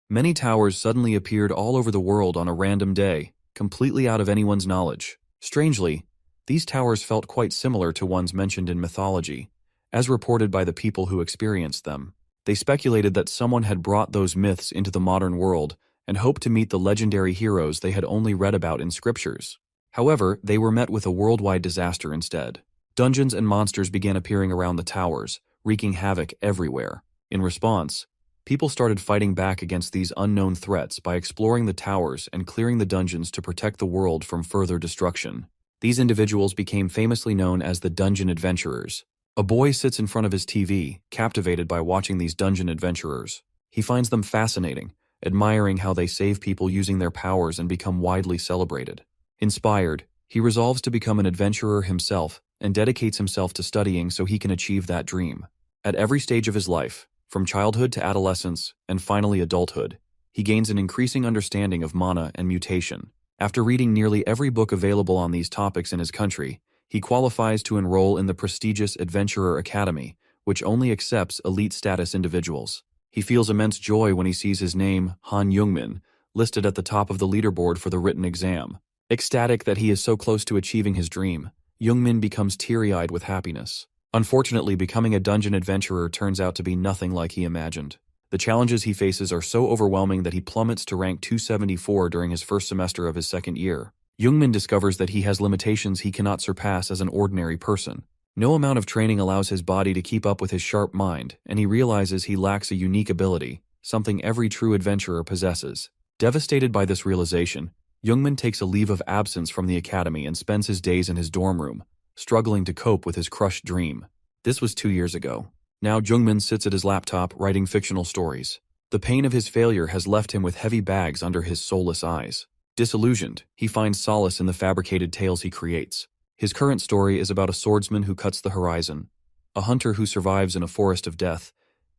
Many towers suddenly appeared all over the world on a random day, completely out of anyone's knowledge. Strangely, these towers felt quite similar to ones mentioned in mythology, as reported by the people who experienced them. They speculated that someone had brought those myths into the modern world and hoped to meet the legendary heroes they had only read about in scriptures. However, they were met with a worldwide disaster instead. Dungeons and monsters began appearing around the towers, wreaking havoc everywhere. In response, people started fighting back against these unknown threats by exploring the towers and clearing the dungeons to protect the world from further destruction. These individuals became famously known as the Dungeon Adventurers. A boy sits in front of his TV, captivated by watching these dungeon adventurers. He finds them fascinating, admiring how they save people using their powers and become widely celebrated. Inspired, he resolves to become an adventurer himself and dedicates himself to studying so he can achieve that dream. At every stage of his life, from childhood to adolescence and finally adulthood, he gains an increasing understanding of mana and mutation. After reading nearly every book available on these topics in his country, he qualifies to enroll in the prestigious Adventurer Academy, which only accepts elite status individuals. He feels immense joy when he sees his name, Han Jungmin, listed at the top of the leaderboard for the written exam. Ecstatic that he is so close to achieving his dream, Jungmin becomes teary-eyed with happiness. Unfortunately, becoming a dungeon adventurer turns out to be nothing like he imagined. The challenges he faces are so overwhelming that he plummets to rank 274 during his first semester of his second year. Jungmin discovers that he has limitations he cannot surpass as an ordinary person. No amount of training allows his body to keep up with his sharp mind, and he realizes he lacks a unique ability, something every true adventurer possesses. Devastated by this realization, Jungmin takes a leave of absence from the academy and spends his days in his dorm room, struggling to cope with his crushed dream. This was 2 years ago. Now Jungmin sits at his laptop writing fictional stories. The pain of his failure has left him with heavy bags under his soulless eyes. Disillusioned, he finds solace in the fabricated tales he creates. His current story is about a swordsman who cuts the horizon, a hunter who survives in a forest of death,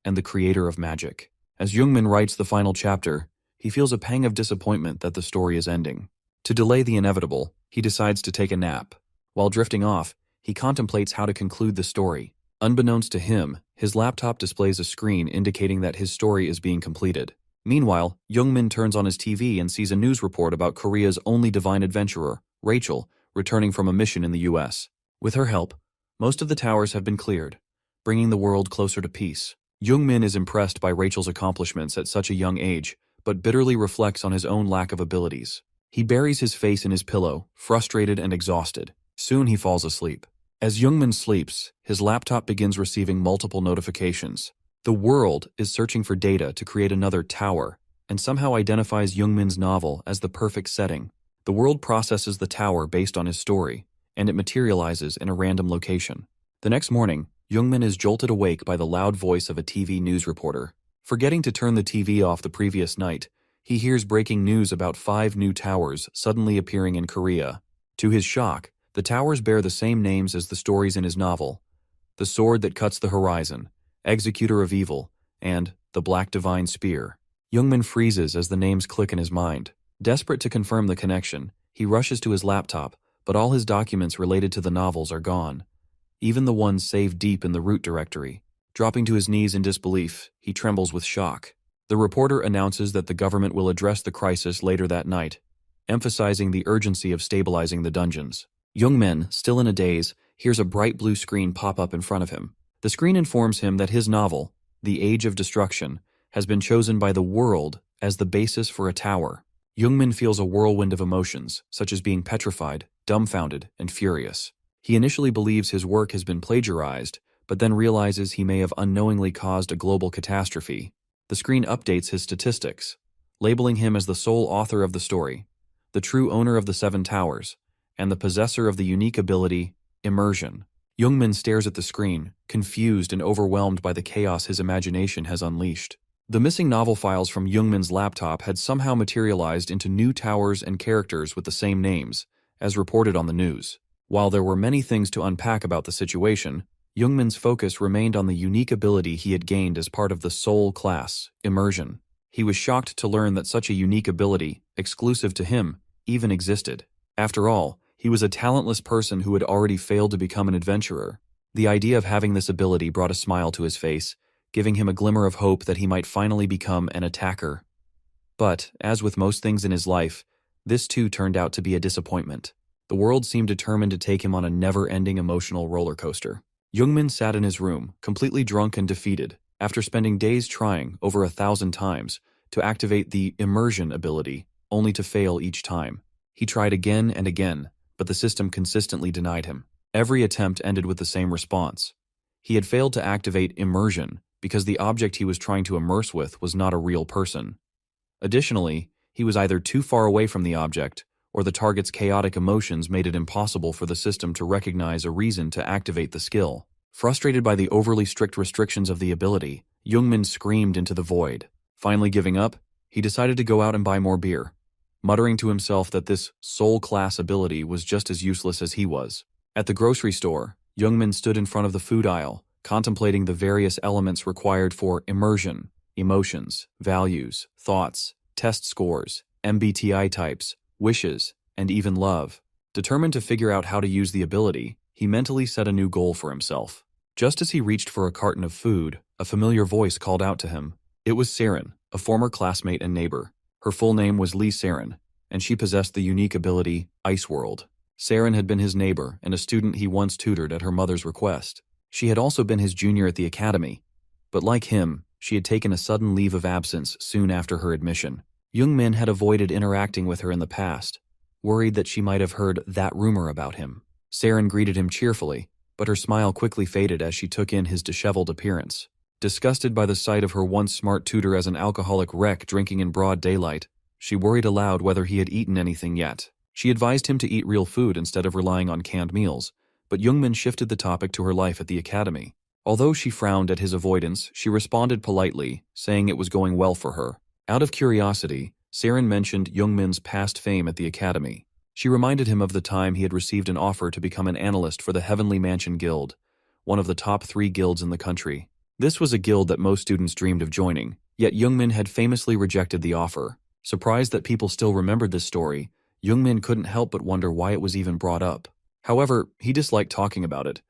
and the creator of magic. As Jungmin writes the final chapter, he feels a pang of disappointment that the story is ending. To delay the inevitable, he decides to take a nap. While drifting off, he contemplates how to conclude the story. Unbeknownst to him, his laptop displays a screen indicating that his story is being completed. Meanwhile, Jungmin turns on his TV and sees a news report about Korea's only divine adventurer, Rachel, returning from a mission in the US. With her help, most of the towers have been cleared, bringing the world closer to peace. Jungmin is impressed by Rachel's accomplishments at such a young age, but bitterly reflects on his own lack of abilities. He buries his face in his pillow, frustrated and exhausted. Soon he falls asleep. As Jungmin sleeps, his laptop begins receiving multiple notifications. The world is searching for data to create another tower, and somehow identifies Jungmin's novel as the perfect setting. The world processes the tower based on his story, and it materializes in a random location. The next morning, Jungmin is jolted awake by the loud voice of a TV news reporter. Forgetting to turn the TV off the previous night, he hears breaking news about 5 new towers suddenly appearing in Korea. To his shock, the towers bear the same names as the stories in his novel: The Sword That Cuts the Horizon, Executor of Evil, and The Black Divine Spear. Jungmin freezes as the names click in his mind. Desperate to confirm the connection, he rushes to his laptop, but all his documents related to the novels are gone, even the ones saved deep in the root directory. Dropping to his knees in disbelief, he trembles with shock. The reporter announces that the government will address the crisis later that night, emphasizing the urgency of stabilizing the dungeons. Jungmin, still in a daze, hears a bright blue screen pop up in front of him. The screen informs him that his novel, The Age of Destruction, has been chosen by the world as the basis for a tower. Jungmin feels a whirlwind of emotions, such as being petrified, dumbfounded, and furious. He initially believes his work has been plagiarized, but then realizes he may have unknowingly caused a global catastrophe. The screen updates his statistics, labeling him as the sole author of the story, the true owner of the 7 towers, and the possessor of the unique ability, immersion. Jungmin stares at the screen, confused and overwhelmed by the chaos his imagination has unleashed. The missing novel files from Jungmin's laptop had somehow materialized into new towers and characters with the same names, as reported on the news. While there were many things to unpack about the situation, Jungmin's focus remained on the unique ability he had gained as part of the soul class, immersion. He was shocked to learn that such a unique ability, exclusive to him, even existed. After all, he was a talentless person who had already failed to become an adventurer. The idea of having this ability brought a smile to his face, giving him a glimmer of hope that he might finally become an attacker. But, as with most things in his life, this too turned out to be a disappointment. The world seemed determined to take him on a never-ending emotional roller coaster. Jungmin sat in his room, completely drunk and defeated, after spending days trying, over 1,000 times, to activate the immersion ability, only to fail each time. He tried again and again, but the system consistently denied him. Every attempt ended with the same response. He had failed to activate immersion because the object he was trying to immerse with was not a real person. Additionally, he was either too far away from the object, or the target's chaotic emotions made it impossible for the system to recognize a reason to activate the skill. Frustrated by the overly strict restrictions of the ability, Jungmin screamed into the void. Finally giving up, he decided to go out and buy more beer, muttering to himself that this soul-class ability was just as useless as he was. At the grocery store, Jungmin stood in front of the food aisle, contemplating the various elements required for immersion: emotions, values, thoughts, test scores, MBTI types, wishes, and even love. Determined to figure out how to use the ability, he mentally set a new goal for himself. Just as he reached for a carton of food, a familiar voice called out to him. It was Saren, a former classmate and neighbor. Her full name was Lee Saren, and she possessed the unique ability Ice World. Saren had been his neighbor and a student he once tutored at her mother's request. She had also been his junior at the academy, but like him, she had taken a sudden leave of absence soon after her admission. Jungmin had avoided interacting with her in the past, worried that she might have heard that rumor about him. Saren greeted him cheerfully, but her smile quickly faded as she took in his disheveled appearance. Disgusted by the sight of her once smart tutor as an alcoholic wreck drinking in broad daylight, she worried aloud whether he had eaten anything yet. She advised him to eat real food instead of relying on canned meals, but Jungmin shifted the topic to her life at the academy. Although she frowned at his avoidance, she responded politely, saying it was going well for her. Out of curiosity, Saren mentioned Jungmin's past fame at the academy. She reminded him of the time he had received an offer to become an analyst for the Heavenly Mansion Guild, one of the top 3 guilds in the country. This was a guild that most students dreamed of joining, yet Jungmin had famously rejected the offer. Surprised that people still remembered this story, Jungmin couldn't help but wonder why it was even brought up. However, he disliked talking about it,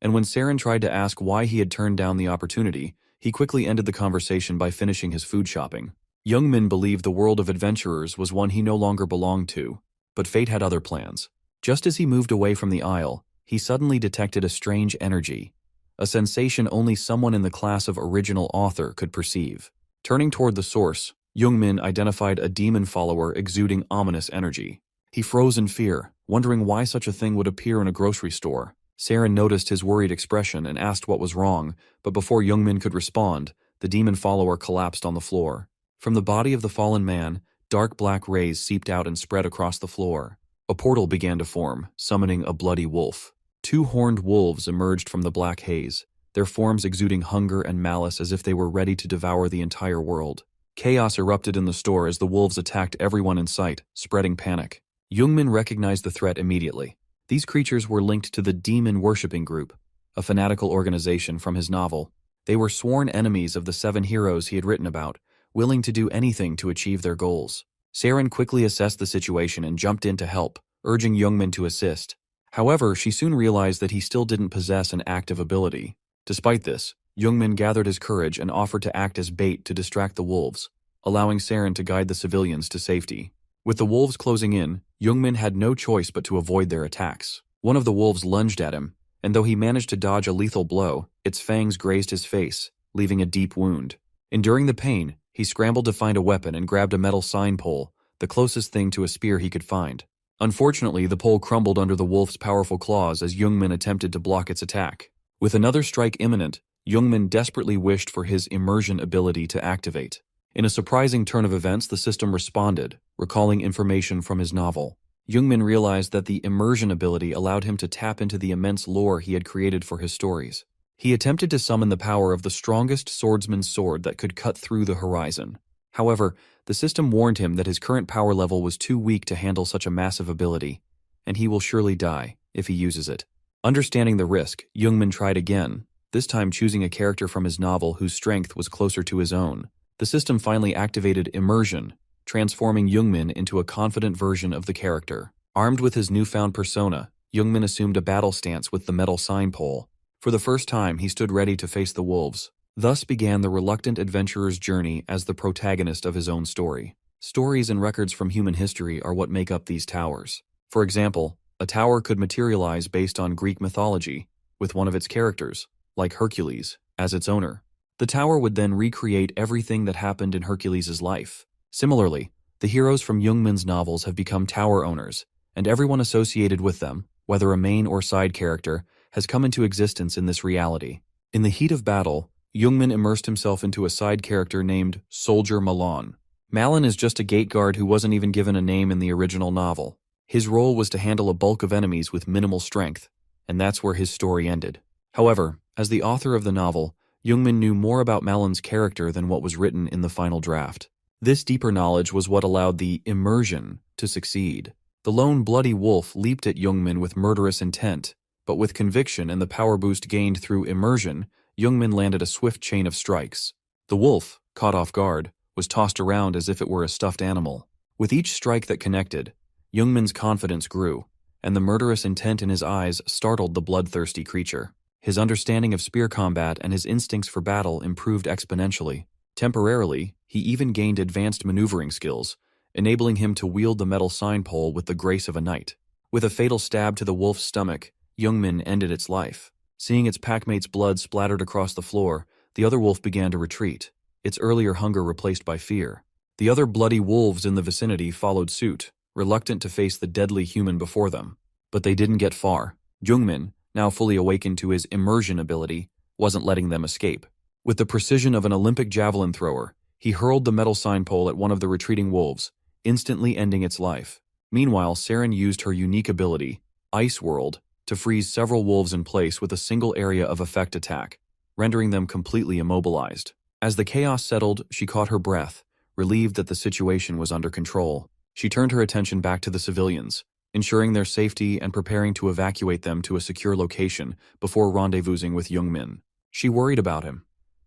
and when Saren tried to ask why he had turned down the opportunity, he quickly ended the conversation by finishing his food shopping. Jungmin believed the world of adventurers was one he no longer belonged to, but fate had other plans. Just as he moved away from the aisle, he suddenly detected a strange energy, a sensation only someone in the class of original author could perceive. Turning toward the source, Jungmin identified a demon follower exuding ominous energy. He froze in fear, wondering why such a thing would appear in a grocery store. Saren noticed his worried expression and asked what was wrong, but before Jungmin could respond, the demon follower collapsed on the floor. From the body of the fallen man, dark black rays seeped out and spread across the floor. A portal began to form, summoning a bloody wolf. 2 horned wolves emerged from the black haze, their forms exuding hunger and malice as if they were ready to devour the entire world. Chaos erupted in the store as the wolves attacked everyone in sight, spreading panic. Jungmin recognized the threat immediately. These creatures were linked to the Demon Worshipping Group, a fanatical organization from his novel. They were sworn enemies of the 7 heroes he had written about, willing to do anything to achieve their goals. Saren quickly assessed the situation and jumped in to help, urging Jungmin to assist. However, she soon realized that he still didn't possess an active ability. Despite this, Jungmin gathered his courage and offered to act as bait to distract the wolves, allowing Saren to guide the civilians to safety. With the wolves closing in, Jungmin had no choice but to avoid their attacks. One of the wolves lunged at him, and though he managed to dodge a lethal blow, its fangs grazed his face, leaving a deep wound. Enduring the pain, he scrambled to find a weapon and grabbed a metal sign pole, the closest thing to a spear he could find. Unfortunately, the pole crumbled under the wolf's powerful claws as Jungmin attempted to block its attack. With another strike imminent, Jungmin desperately wished for his immersion ability to activate. In a surprising turn of events, the system responded, recalling information from his novel. Jungmin realized that the immersion ability allowed him to tap into the immense lore he had created for his stories. He attempted to summon the power of the strongest swordsman's sword that could cut through the horizon. However, the system warned him that his current power level was too weak to handle such a massive ability, and he will surely die if he uses it. Understanding the risk, Jungmin tried again, this time choosing a character from his novel whose strength was closer to his own. The system finally activated immersion, transforming Jungmin into a confident version of the character. Armed with his newfound persona, Jungmin assumed a battle stance with the metal sign pole. For the first time, he stood ready to face the wolves. Thus began the reluctant adventurer's journey as the protagonist of his own story. Stories and records from human history are what make up these towers. For example, a tower could materialize based on Greek mythology, with one of its characters, like Hercules, as its owner. The tower would then recreate everything that happened in Hercules' life. Similarly, the heroes from Jungmann's novels have become tower owners, and everyone associated with them, whether a main or side character, has come into existence in this reality. In the heat of battle, Jungmann immersed himself into a side character named Soldier Malon. Malon is just a gate guard who wasn't even given a name in the original novel. His role was to handle a bulk of enemies with minimal strength, and that's where his story ended. However, as the author of the novel, Jungmann knew more about Malon's character than what was written in the final draft. This deeper knowledge was what allowed the immersion to succeed. The lone bloody wolf leaped at Jungmann with murderous intent, but with conviction and the power boost gained through immersion, Jungmann landed a swift chain of strikes. The wolf, caught off guard, was tossed around as if it were a stuffed animal. With each strike that connected, Jungmann's confidence grew, and the murderous intent in his eyes startled the bloodthirsty creature. His understanding of spear combat and his instincts for battle improved exponentially. Temporarily, he even gained advanced maneuvering skills, enabling him to wield the metal sign pole with the grace of a knight. With a fatal stab to the wolf's stomach, Jungmann ended its life. Seeing its packmate's blood splattered across the floor, the other wolf began to retreat, its earlier hunger replaced by fear. The other bloody wolves in the vicinity followed suit, reluctant to face the deadly human before them. But they didn't get far. Jungmann, now fully awakened to his immersion ability, wasn't letting them escape. With the precision of an Olympic javelin thrower, he hurled the metal sign pole at one of the retreating wolves, instantly ending its life. Meanwhile, Saren used her unique ability, Ice World, to freeze several wolves in place with a single area of effect attack, rendering them completely immobilized. As the chaos settled, she caught her breath, relieved that the situation was under control. She turned her attention back to the civilians, ensuring their safety and preparing to evacuate them to a secure location before rendezvousing with Jungmann. She worried about him,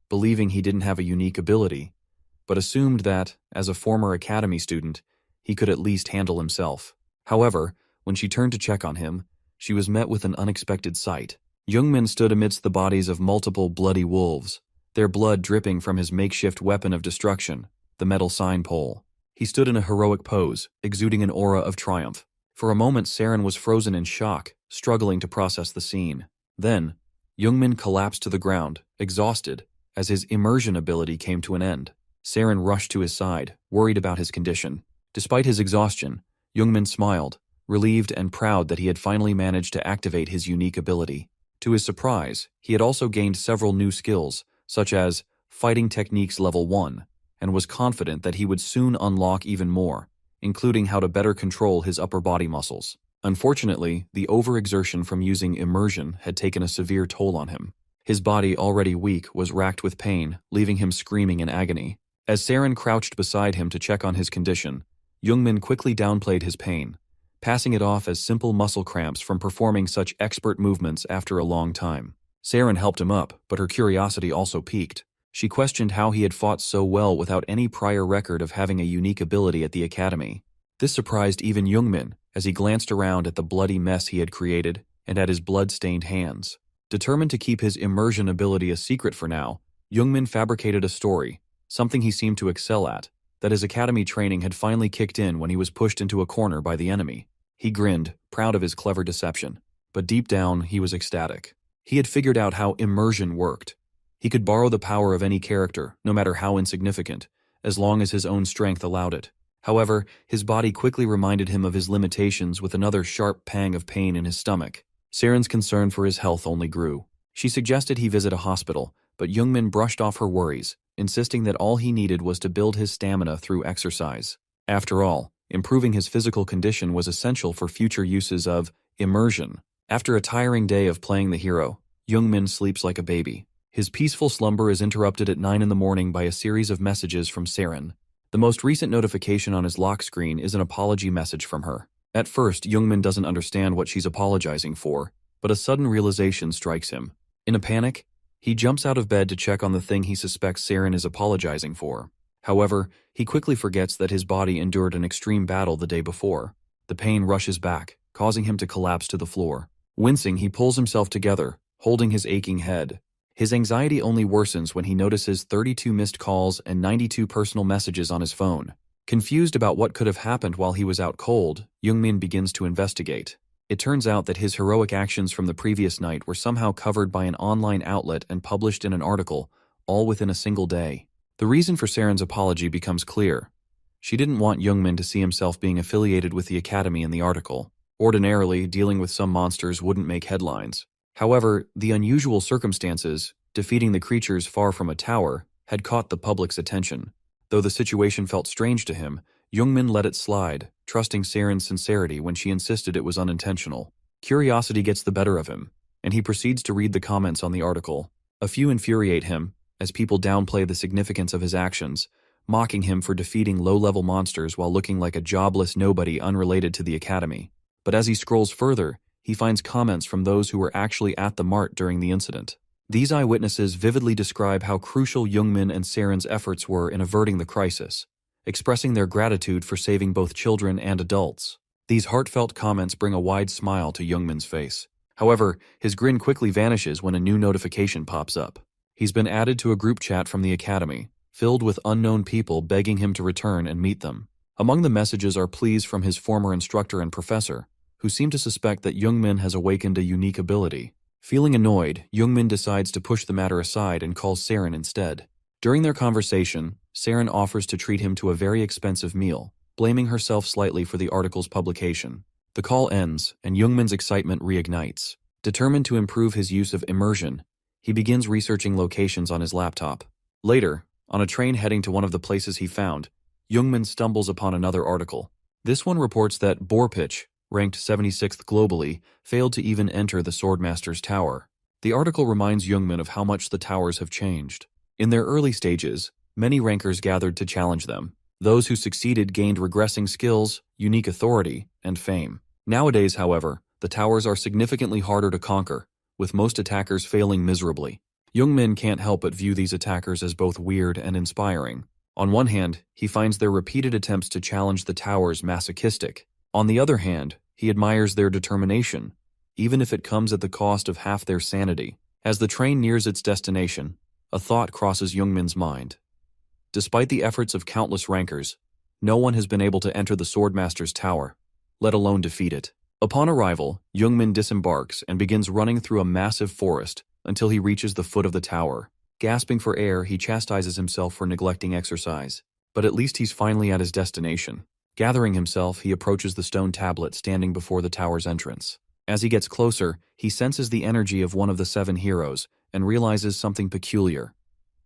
believing he didn't have a unique ability, but assumed that, as a former academy student, he could at least handle himself. However, when she turned to check on him, she was met with an unexpected sight. Jungmann stood amidst the bodies of multiple bloody wolves, their blood dripping from his makeshift weapon of destruction, the metal sign pole. He stood in a heroic pose, exuding an aura of triumph. For a moment, Saren was frozen in shock, struggling to process the scene. Then, Jungmann collapsed to the ground, exhausted, as his immersion ability came to an end. Saren rushed to his side, worried about his condition. Despite his exhaustion, Jungmann smiled, relieved and proud that he had finally managed to activate his unique ability. To his surprise, he had also gained several new skills, such as Fighting Techniques Level 1, and was confident that he would soon unlock even more, including how to better control his upper body muscles. Unfortunately, the overexertion from using immersion had taken a severe toll on him. His body, already weak, was racked with pain, leaving him screaming in agony. As Saren crouched beside him to check on his condition, Jungmann quickly downplayed his pain, passing it off as simple muscle cramps from performing such expert movements after a long time. Saren helped him up, but her curiosity also piqued. She questioned how he had fought so well without any prior record of having a unique ability at the academy. This surprised even Jungmann as he glanced around at the bloody mess he had created and at his blood-stained hands. Determined to keep his immersion ability a secret for now, Jungmann fabricated a story, something he seemed to excel at, that his academy training had finally kicked in when he was pushed into a corner by the enemy. He grinned, proud of his clever deception, but deep down he was ecstatic. He had figured out how immersion worked. He could borrow the power of any character, no matter how insignificant, as long as his own strength allowed it. However, his body quickly reminded him of his limitations with another sharp pang of pain in his stomach. Saren's concern for his health only grew. She suggested he visit a hospital, but Jungmann brushed off her worries, insisting that all he needed was to build his stamina through exercise. After all, improving his physical condition was essential for future uses of immersion. After a tiring day of playing the hero, Jungmann sleeps like a baby. His peaceful slumber is interrupted at 9 in the morning by a series of messages from Saren. The most recent notification on his lock screen is an apology message from her. At first, Jungmann doesn't understand what she's apologizing for, but a sudden realization strikes him. In a panic, he jumps out of bed to check on the thing he suspects Saren is apologizing for. However, he quickly forgets that his body endured an extreme battle the day before. The pain rushes back, causing him to collapse to the floor. Wincing, he pulls himself together, holding his aching head. His anxiety only worsens when he notices 32 missed calls and 92 personal messages on his phone. Confused about what could have happened while he was out cold, Jungmin begins to investigate. It turns out that his heroic actions from the previous night were somehow covered by an online outlet and published in an article, all within a single day. The reason for Seren's apology becomes clear. She didn't want Jungmin to see himself being affiliated with the Academy in the article. Ordinarily, dealing with some monsters wouldn't make headlines. However, the unusual circumstances, defeating the creatures far from a tower, had caught the public's attention. Though the situation felt strange to him, Jungmin let it slide, trusting Seren's sincerity when she insisted it was unintentional. Curiosity gets the better of him, and he proceeds to read the comments on the article. A few infuriate him, as people downplay the significance of his actions, mocking him for defeating low-level monsters while looking like a jobless nobody unrelated to the Academy. But as he scrolls further, he finds comments from those who were actually at the mart during the incident. These eyewitnesses vividly describe how crucial Jungmin and Seren's efforts were in averting the crisis, expressing their gratitude for saving both children and adults. These heartfelt comments bring a wide smile to Jungmin's face. However, his grin quickly vanishes when a new notification pops up. He's been added to a group chat from the Academy, filled with unknown people begging him to return and meet them. Among the messages are pleas from his former instructor and professor, who seem to suspect that Jungmin has awakened a unique ability. Feeling annoyed, Jungmin decides to push the matter aside and calls Seren instead. During their conversation, Seren offers to treat him to a very expensive meal, blaming herself slightly for the article's publication. The call ends, and Jungmin's excitement reignites. Determined to improve his use of immersion, he begins researching locations on his laptop. Later, on a train heading to one of the places he found, Jungmin stumbles upon another article. This one reports that Borpich, ranked 76th globally, failed to even enter the Swordmaster's tower. The article reminds Jungmin of how much the towers have changed. In their early stages, many rankers gathered to challenge them. Those who succeeded gained regressing skills, unique authority, and fame. Nowadays, however, the towers are significantly harder to conquer, with most attackers failing miserably. Jungmin can't help but view these attackers as both weird and inspiring. On one hand, he finds their repeated attempts to challenge the towers masochistic. On the other hand, he admires their determination, even if it comes at the cost of half their sanity. As the train nears its destination, a thought crosses Jungmin's mind. Despite the efforts of countless rankers, no one has been able to enter the Swordmaster's tower, let alone defeat it. Upon arrival, Jungmin disembarks and begins running through a massive forest until he reaches the foot of the tower. Gasping for air, he chastises himself for neglecting exercise. But at least he's finally at his destination. Gathering himself, he approaches the stone tablet standing before the tower's entrance. As he gets closer, he senses the energy of one of the 7 heroes and realizes something peculiar.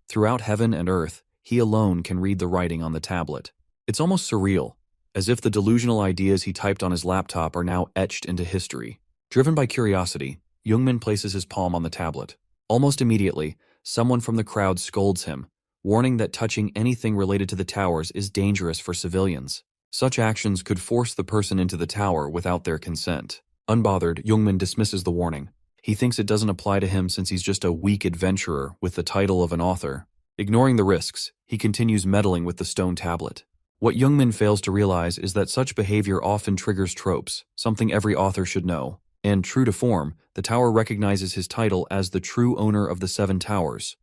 Throughout heaven and earth, he alone can read the writing on the tablet. It's almost surreal, as if the delusional ideas he typed on his laptop are now etched into history. Driven by curiosity, Jungmin places his palm on the tablet. Almost immediately, someone from the crowd scolds him, warning that touching anything related to the towers is dangerous for civilians. Such actions could force the person into the tower without their consent. Unbothered, Jungmin dismisses the warning. He thinks it doesn't apply to him since he's just a weak adventurer with the title of an author. Ignoring the risks, he continues meddling with the stone tablet. What Jungmin fails to realize is that such behavior often triggers tropes, something every author should know. And true to form, the tower recognizes his title as the true owner of the 7 towers.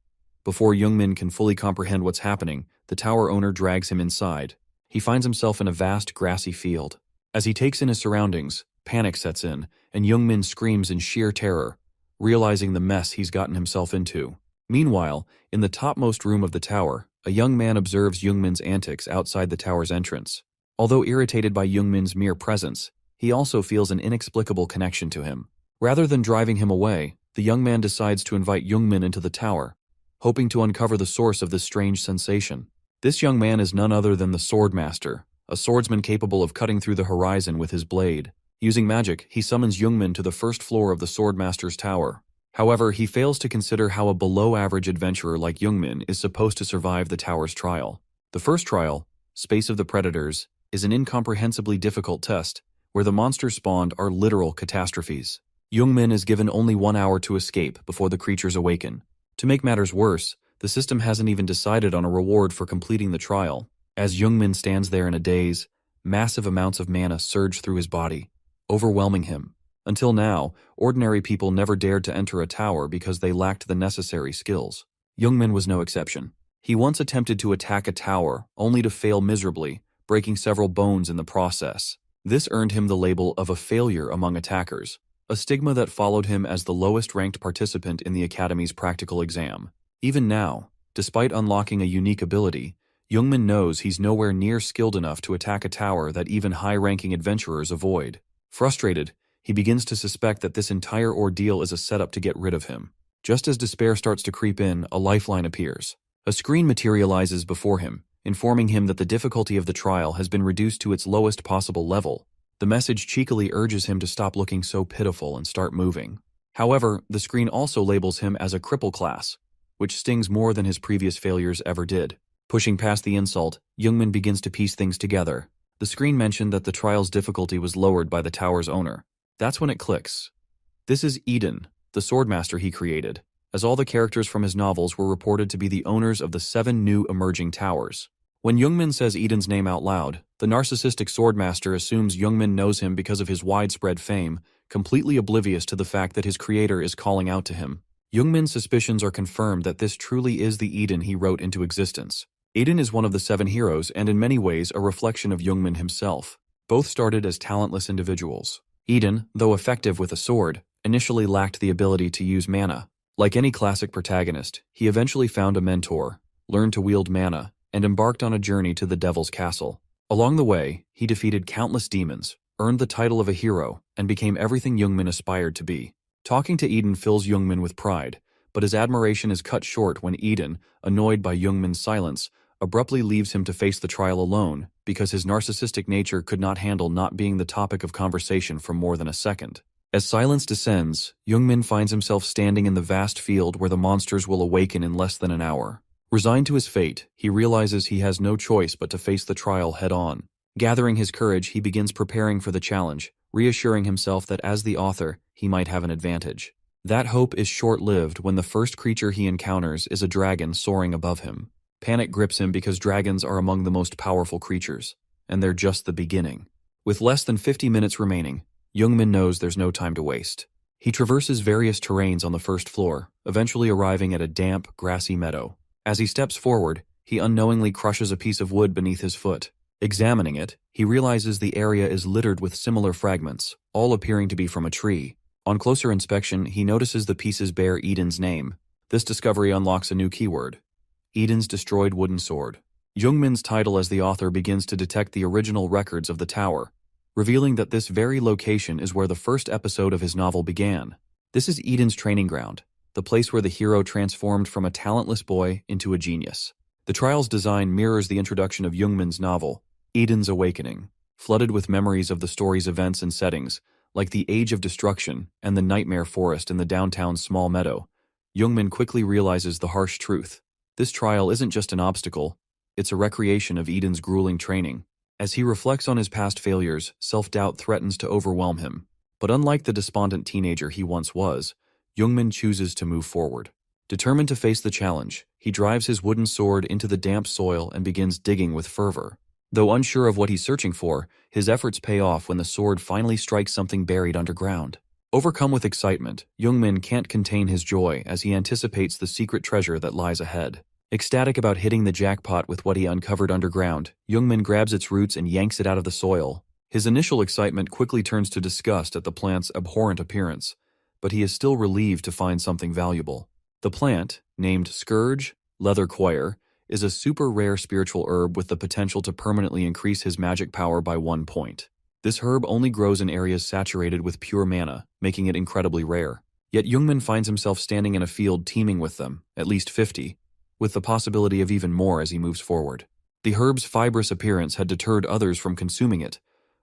Before Jungmin can fully comprehend what's happening, the tower owner drags him inside. He finds himself in a vast grassy field. As he takes in his surroundings, panic sets in, and Jungmin screams in sheer terror, realizing the mess he's gotten himself into. Meanwhile, in the topmost room of the tower, a young man observes Jungmin's antics outside the tower's entrance. Although irritated by Jungmin's mere presence, he also feels an inexplicable connection to him. Rather than driving him away, the young man decides to invite Jungmin into the tower, hoping to uncover the source of this strange sensation. This young man is none other than the Swordmaster, a swordsman capable of cutting through the horizon with his blade. Using magic, he summons Jungmin to the first floor of the Swordmaster's tower. However, he fails to consider how a below-average adventurer like Jungmin is supposed to survive the tower's trial. The first trial, Space of the Predators, is an incomprehensibly difficult test, where the monsters spawned are literal catastrophes. Jungmin is given only 1 hour to escape before the creatures awaken. To make matters worse, the system hasn't even decided on a reward for completing the trial. As Jungmin stands there in a daze, massive amounts of mana surge through his body, overwhelming him. Until now, ordinary people never dared to enter a tower because they lacked the necessary skills. Jungmin was no exception. He once attempted to attack a tower, only to fail miserably, breaking several bones in the process. This earned him the label of a failure among attackers, a stigma that followed him as the lowest-ranked participant in the Academy's practical exam. Even now, despite unlocking a unique ability, Youngmin knows he's nowhere near skilled enough to attack a tower that even high-ranking adventurers avoid. Frustrated, he begins to suspect that this entire ordeal is a setup to get rid of him. Just as despair starts to creep in, a lifeline appears. A screen materializes before him, informing him that the difficulty of the trial has been reduced to its lowest possible level. The message cheekily urges him to stop looking so pitiful and start moving. However, the screen also labels him as a cripple class, which stings more than his previous failures ever did. Pushing past the insult, Youngmin begins to piece things together. The screen mentioned that the trial's difficulty was lowered by the tower's owner. That's when it clicks. This is Eden, the swordmaster he created, as all the characters from his novels were reported to be the owners of the 7 new emerging towers. When Youngmin says Eden's name out loud, the narcissistic swordmaster assumes Youngmin knows him because of his widespread fame, completely oblivious to the fact that his creator is calling out to him. Youngmin's suspicions are confirmed that this truly is the Eden he wrote into existence. Eden is one of the 7 heroes and in many ways a reflection of Youngmin himself. Both started as talentless individuals. Eden, though effective with a sword, initially lacked the ability to use mana. Like any classic protagonist, he eventually found a mentor, learned to wield mana, and embarked on a journey to the Devil's Castle. Along the way, he defeated countless demons, earned the title of a hero, and became everything Youngmin aspired to be. Talking to Eden fills Youngmin with pride, but his admiration is cut short when Eden, annoyed by Youngmin's silence, abruptly leaves him to face the trial alone because his narcissistic nature could not handle not being the topic of conversation for more than a second. As silence descends, Youngmin finds himself standing in the vast field where the monsters will awaken in less than an hour. Resigned to his fate, he realizes he has no choice but to face the trial head-on. Gathering his courage, he begins preparing for the challenge, reassuring himself that as the author, he might have an advantage. That hope is short-lived when the first creature he encounters is a dragon soaring above him. Panic grips him because dragons are among the most powerful creatures, and they're just the beginning. With less than 50 minutes remaining, Youngmin knows there's no time to waste. He traverses various terrains on the first floor, eventually arriving at a damp, grassy meadow. As he steps forward, he unknowingly crushes a piece of wood beneath his foot. Examining it, he realizes the area is littered with similar fragments, all appearing to be from a tree. On closer inspection, he notices the pieces bear Eden's name. This discovery unlocks a new keyword: Eden's destroyed wooden sword. Youngmin's title as the author begins to detect the original records of the tower, revealing that this very location is where the first episode of his novel began. This is Eden's training ground, the place where the hero transformed from a talentless boy into a genius. The trial's design mirrors the introduction of Youngmin's novel, Eden's Awakening, flooded with memories of the story's events and settings, like the Age of Destruction and the Nightmare Forest in the downtown small meadow. Youngmin quickly realizes the harsh truth. This trial isn't just an obstacle, it's a recreation of Eden's grueling training. As he reflects on his past failures, self-doubt threatens to overwhelm him. But unlike the despondent teenager he once was, Youngmin chooses to move forward. Determined to face the challenge, he drives his wooden sword into the damp soil and begins digging with fervor. Though unsure of what he's searching for, his efforts pay off when the sword finally strikes something buried underground. Overcome with excitement, Youngmin can't contain his joy as he anticipates the secret treasure that lies ahead. Ecstatic about hitting the jackpot with what he uncovered underground, Youngmin grabs its roots and yanks it out of the soil. His initial excitement quickly turns to disgust at the plant's abhorrent appearance, but he is still relieved to find something valuable. The plant, named Scourge Leather Quer, is a super rare spiritual herb with the potential to permanently increase his magic power by 1 point. This herb only grows in areas saturated with pure mana, making it incredibly rare. Yet Youngmin finds himself standing in a field teeming with them, at least 50, with the possibility of even more as he moves forward. The herb's fibrous appearance had deterred others from consuming it,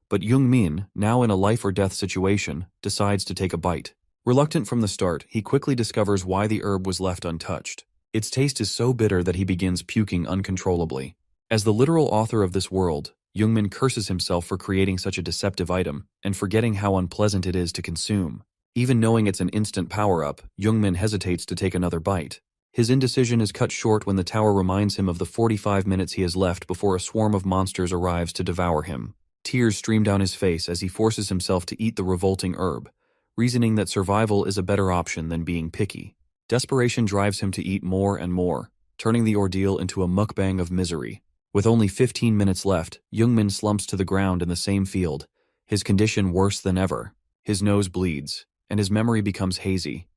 but Youngmin, now in a life-or-death situation, decides to take a bite. Reluctant from the start, he quickly discovers why the herb was left untouched. Its taste is so bitter that he begins puking uncontrollably. As the literal author of this world, Youngmin curses himself for creating such a deceptive item and forgetting how unpleasant it is to consume. Even knowing it's an instant power-up, Youngmin hesitates to take another bite. His indecision is cut short when the tower reminds him of the 45 minutes he has left before a swarm of monsters arrives to devour him. Tears stream down his face as he forces himself to eat the revolting herb, reasoning that survival is a better option than being picky. Desperation drives him to eat more and more, turning the ordeal into a mukbang of misery. With only 15 minutes left, Jungmin slumps to the ground in the same field, his condition worse than ever. His nose bleeds, and his memory becomes hazy.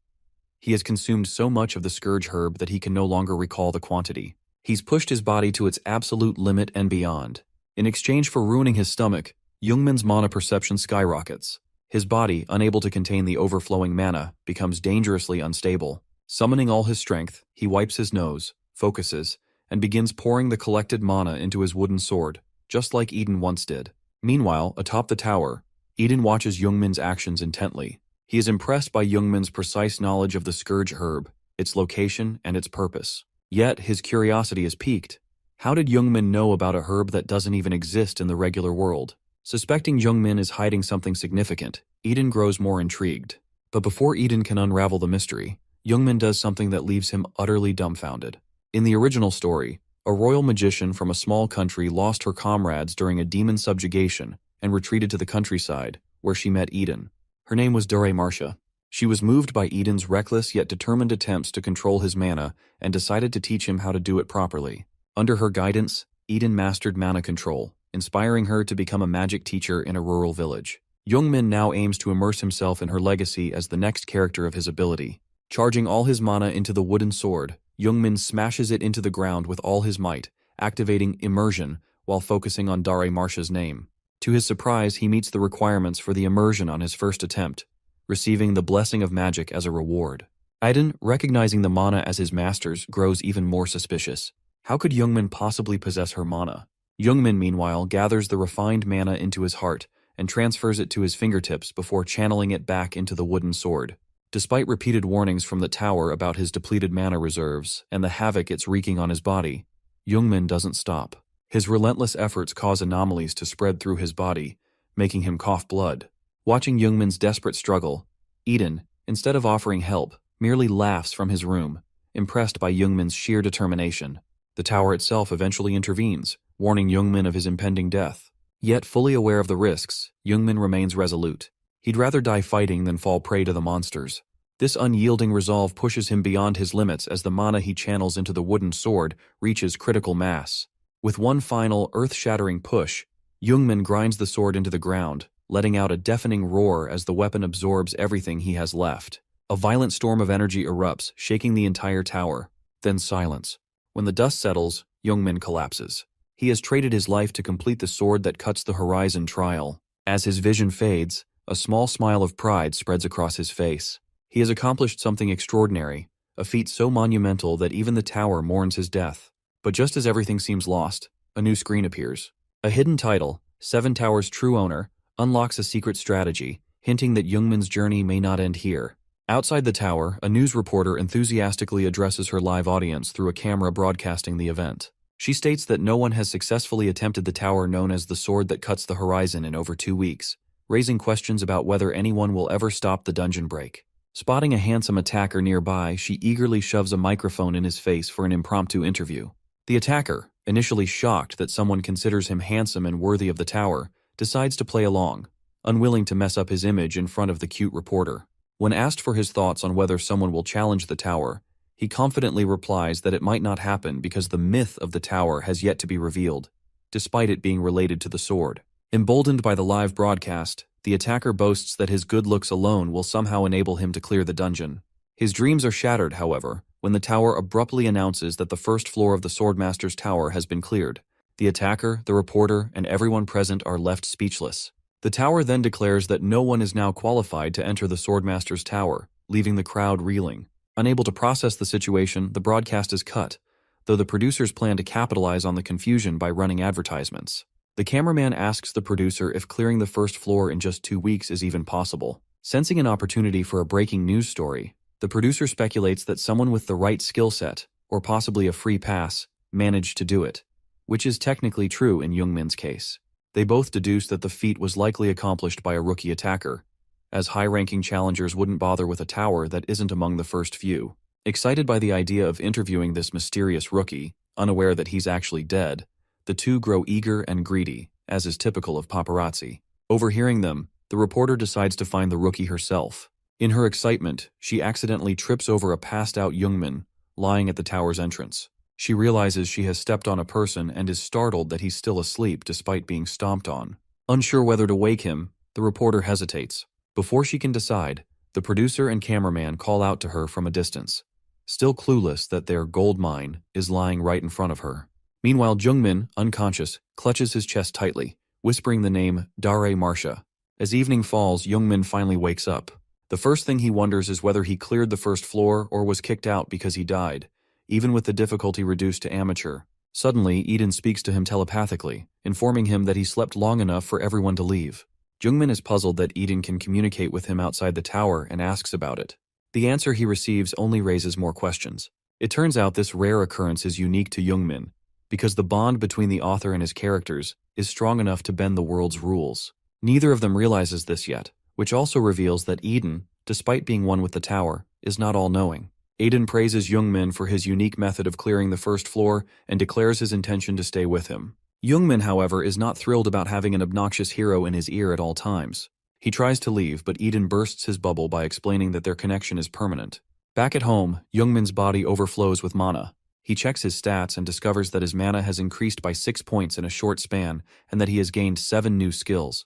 He has consumed so much of the scourge herb that he can no longer recall the quantity. He's pushed his body to its absolute limit and beyond. In exchange for ruining his stomach, Jungmin's mana perception skyrockets. His body, unable to contain the overflowing mana, becomes dangerously unstable. Summoning all his strength, he wipes his nose, focuses, and begins pouring the collected mana into his wooden sword, just like Eden once did. Meanwhile, atop the tower, Eden watches Jungmin's actions intently. He is impressed by Jungmin's precise knowledge of the scourge herb, its location, and its purpose. Yet, his curiosity is piqued. How did Jungmin know about a herb that doesn't even exist in the regular world? Suspecting Jungmin is hiding something significant, Eden grows more intrigued. But before Eden can unravel the mystery, Jungmin does something that leaves him utterly dumbfounded. In the original story, a royal magician from a small country lost her comrades during a demon subjugation and retreated to the countryside, where she met Eden. Her name was Dore Marcia. She was moved by Eden's reckless yet determined attempts to control his mana and decided to teach him how to do it properly. Under her guidance, Eden mastered mana control, inspiring her to become a magic teacher in a rural village. Jungmin now aims to immerse himself in her legacy as the next character of his ability. Charging all his mana into the wooden sword, Jungmin smashes it into the ground with all his might, activating immersion while focusing on Dare Marcia's name. To his surprise, he meets the requirements for the immersion on his first attempt, receiving the blessing of magic as a reward. Iden, recognizing the mana as his master's, grows even more suspicious. How could Jungmin possibly possess her mana? Jungmin, meanwhile, gathers the refined mana into his heart and transfers it to his fingertips before channeling it back into the wooden sword. Despite repeated warnings from the tower about his depleted mana reserves and the havoc it's wreaking on his body, Jungmin doesn't stop. His relentless efforts cause anomalies to spread through his body, making him cough blood. Watching Jungmin's desperate struggle, Eden, instead of offering help, merely laughs from his room, impressed by Jungmin's sheer determination. The tower itself eventually intervenes, warning Jungmin of his impending death. Yet fully aware of the risks, Jungmin remains resolute. He'd rather die fighting than fall prey to the monsters. This unyielding resolve pushes him beyond his limits as the mana he channels into the wooden sword reaches critical mass. With one final, earth-shattering push, Jungmin grinds the sword into the ground, letting out a deafening roar as the weapon absorbs everything he has left. A violent storm of energy erupts, shaking the entire tower. Then silence. When the dust settles, Jungmin collapses. He has traded his life to complete the sword that cuts the horizon trial. As his vision fades, a small smile of pride spreads across his face. He has accomplished something extraordinary, a feat so monumental that even the tower mourns his death. But just as everything seems lost, a new screen appears. A hidden title, Seven Towers' True Owner, unlocks a secret strategy, hinting that Jungmin's journey may not end here. Outside the tower, a news reporter enthusiastically addresses her live audience through a camera broadcasting the event. She states that no one has successfully attempted the tower known as the Sword That Cuts the Horizon in over 2 weeks, raising questions about whether anyone will ever stop the dungeon break. Spotting a handsome attacker nearby, she eagerly shoves a microphone in his face for an impromptu interview. The attacker, initially shocked that someone considers him handsome and worthy of the tower, decides to play along, unwilling to mess up his image in front of the cute reporter. When asked for his thoughts on whether someone will challenge the tower, he confidently replies that it might not happen because the myth of the tower has yet to be revealed, despite it being related to the sword. Emboldened by the live broadcast, the attacker boasts that his good looks alone will somehow enable him to clear the dungeon. His dreams are shattered, however, when the tower abruptly announces that the first floor of the Swordmaster's tower has been cleared. The attacker, the reporter, and everyone present are left speechless. The tower then declares that no one is now qualified to enter the Swordmaster's tower, leaving the crowd reeling. Unable to process the situation, the broadcast is cut, though the producers plan to capitalize on the confusion by running advertisements. The cameraman asks the producer if clearing the first floor in just 2 weeks is even possible. Sensing an opportunity for a breaking news story, the producer speculates that someone with the right skill set, or possibly a free pass, managed to do it, which is technically true in Jungmin's case. They both deduce that the feat was likely accomplished by a rookie attacker, as high-ranking challengers wouldn't bother with a tower that isn't among the first few. Excited by the idea of interviewing this mysterious rookie, unaware that he's actually dead, the two grow eager and greedy, as is typical of paparazzi. Overhearing them, the reporter decides to find the rookie herself. In her excitement, she accidentally trips over a passed-out Jungmin lying at the tower's entrance. She realizes she has stepped on a person and is startled that he's still asleep despite being stomped on. Unsure whether to wake him, the reporter hesitates. Before she can decide, the producer and cameraman call out to her from a distance, still clueless that their gold mine is lying right in front of her. Meanwhile, Jungmin, unconscious, clutches his chest tightly, whispering the name Dare Marsha. As evening falls, Jungmin finally wakes up. The first thing he wonders is whether he cleared the first floor or was kicked out because he died, even with the difficulty reduced to amateur. Suddenly, Eden speaks to him telepathically, informing him that he slept long enough for everyone to leave. Jungmin is puzzled that Eden can communicate with him outside the tower and asks about it. The answer he receives only raises more questions. It turns out this rare occurrence is unique to Jungmin, because the bond between the author and his characters is strong enough to bend the world's rules. Neither of them realizes this yet, which also reveals that Eden, despite being one with the tower, is not all-knowing. Eden praises Jungmin for his unique method of clearing the first floor and declares his intention to stay with him. Jungmin, however, is not thrilled about having an obnoxious hero in his ear at all times. He tries to leave, but Eden bursts his bubble by explaining that their connection is permanent. Back at home, Jungmin's body overflows with mana. He checks his stats and discovers that his mana has increased by 6 points in a short span and that he has gained 7 new skills.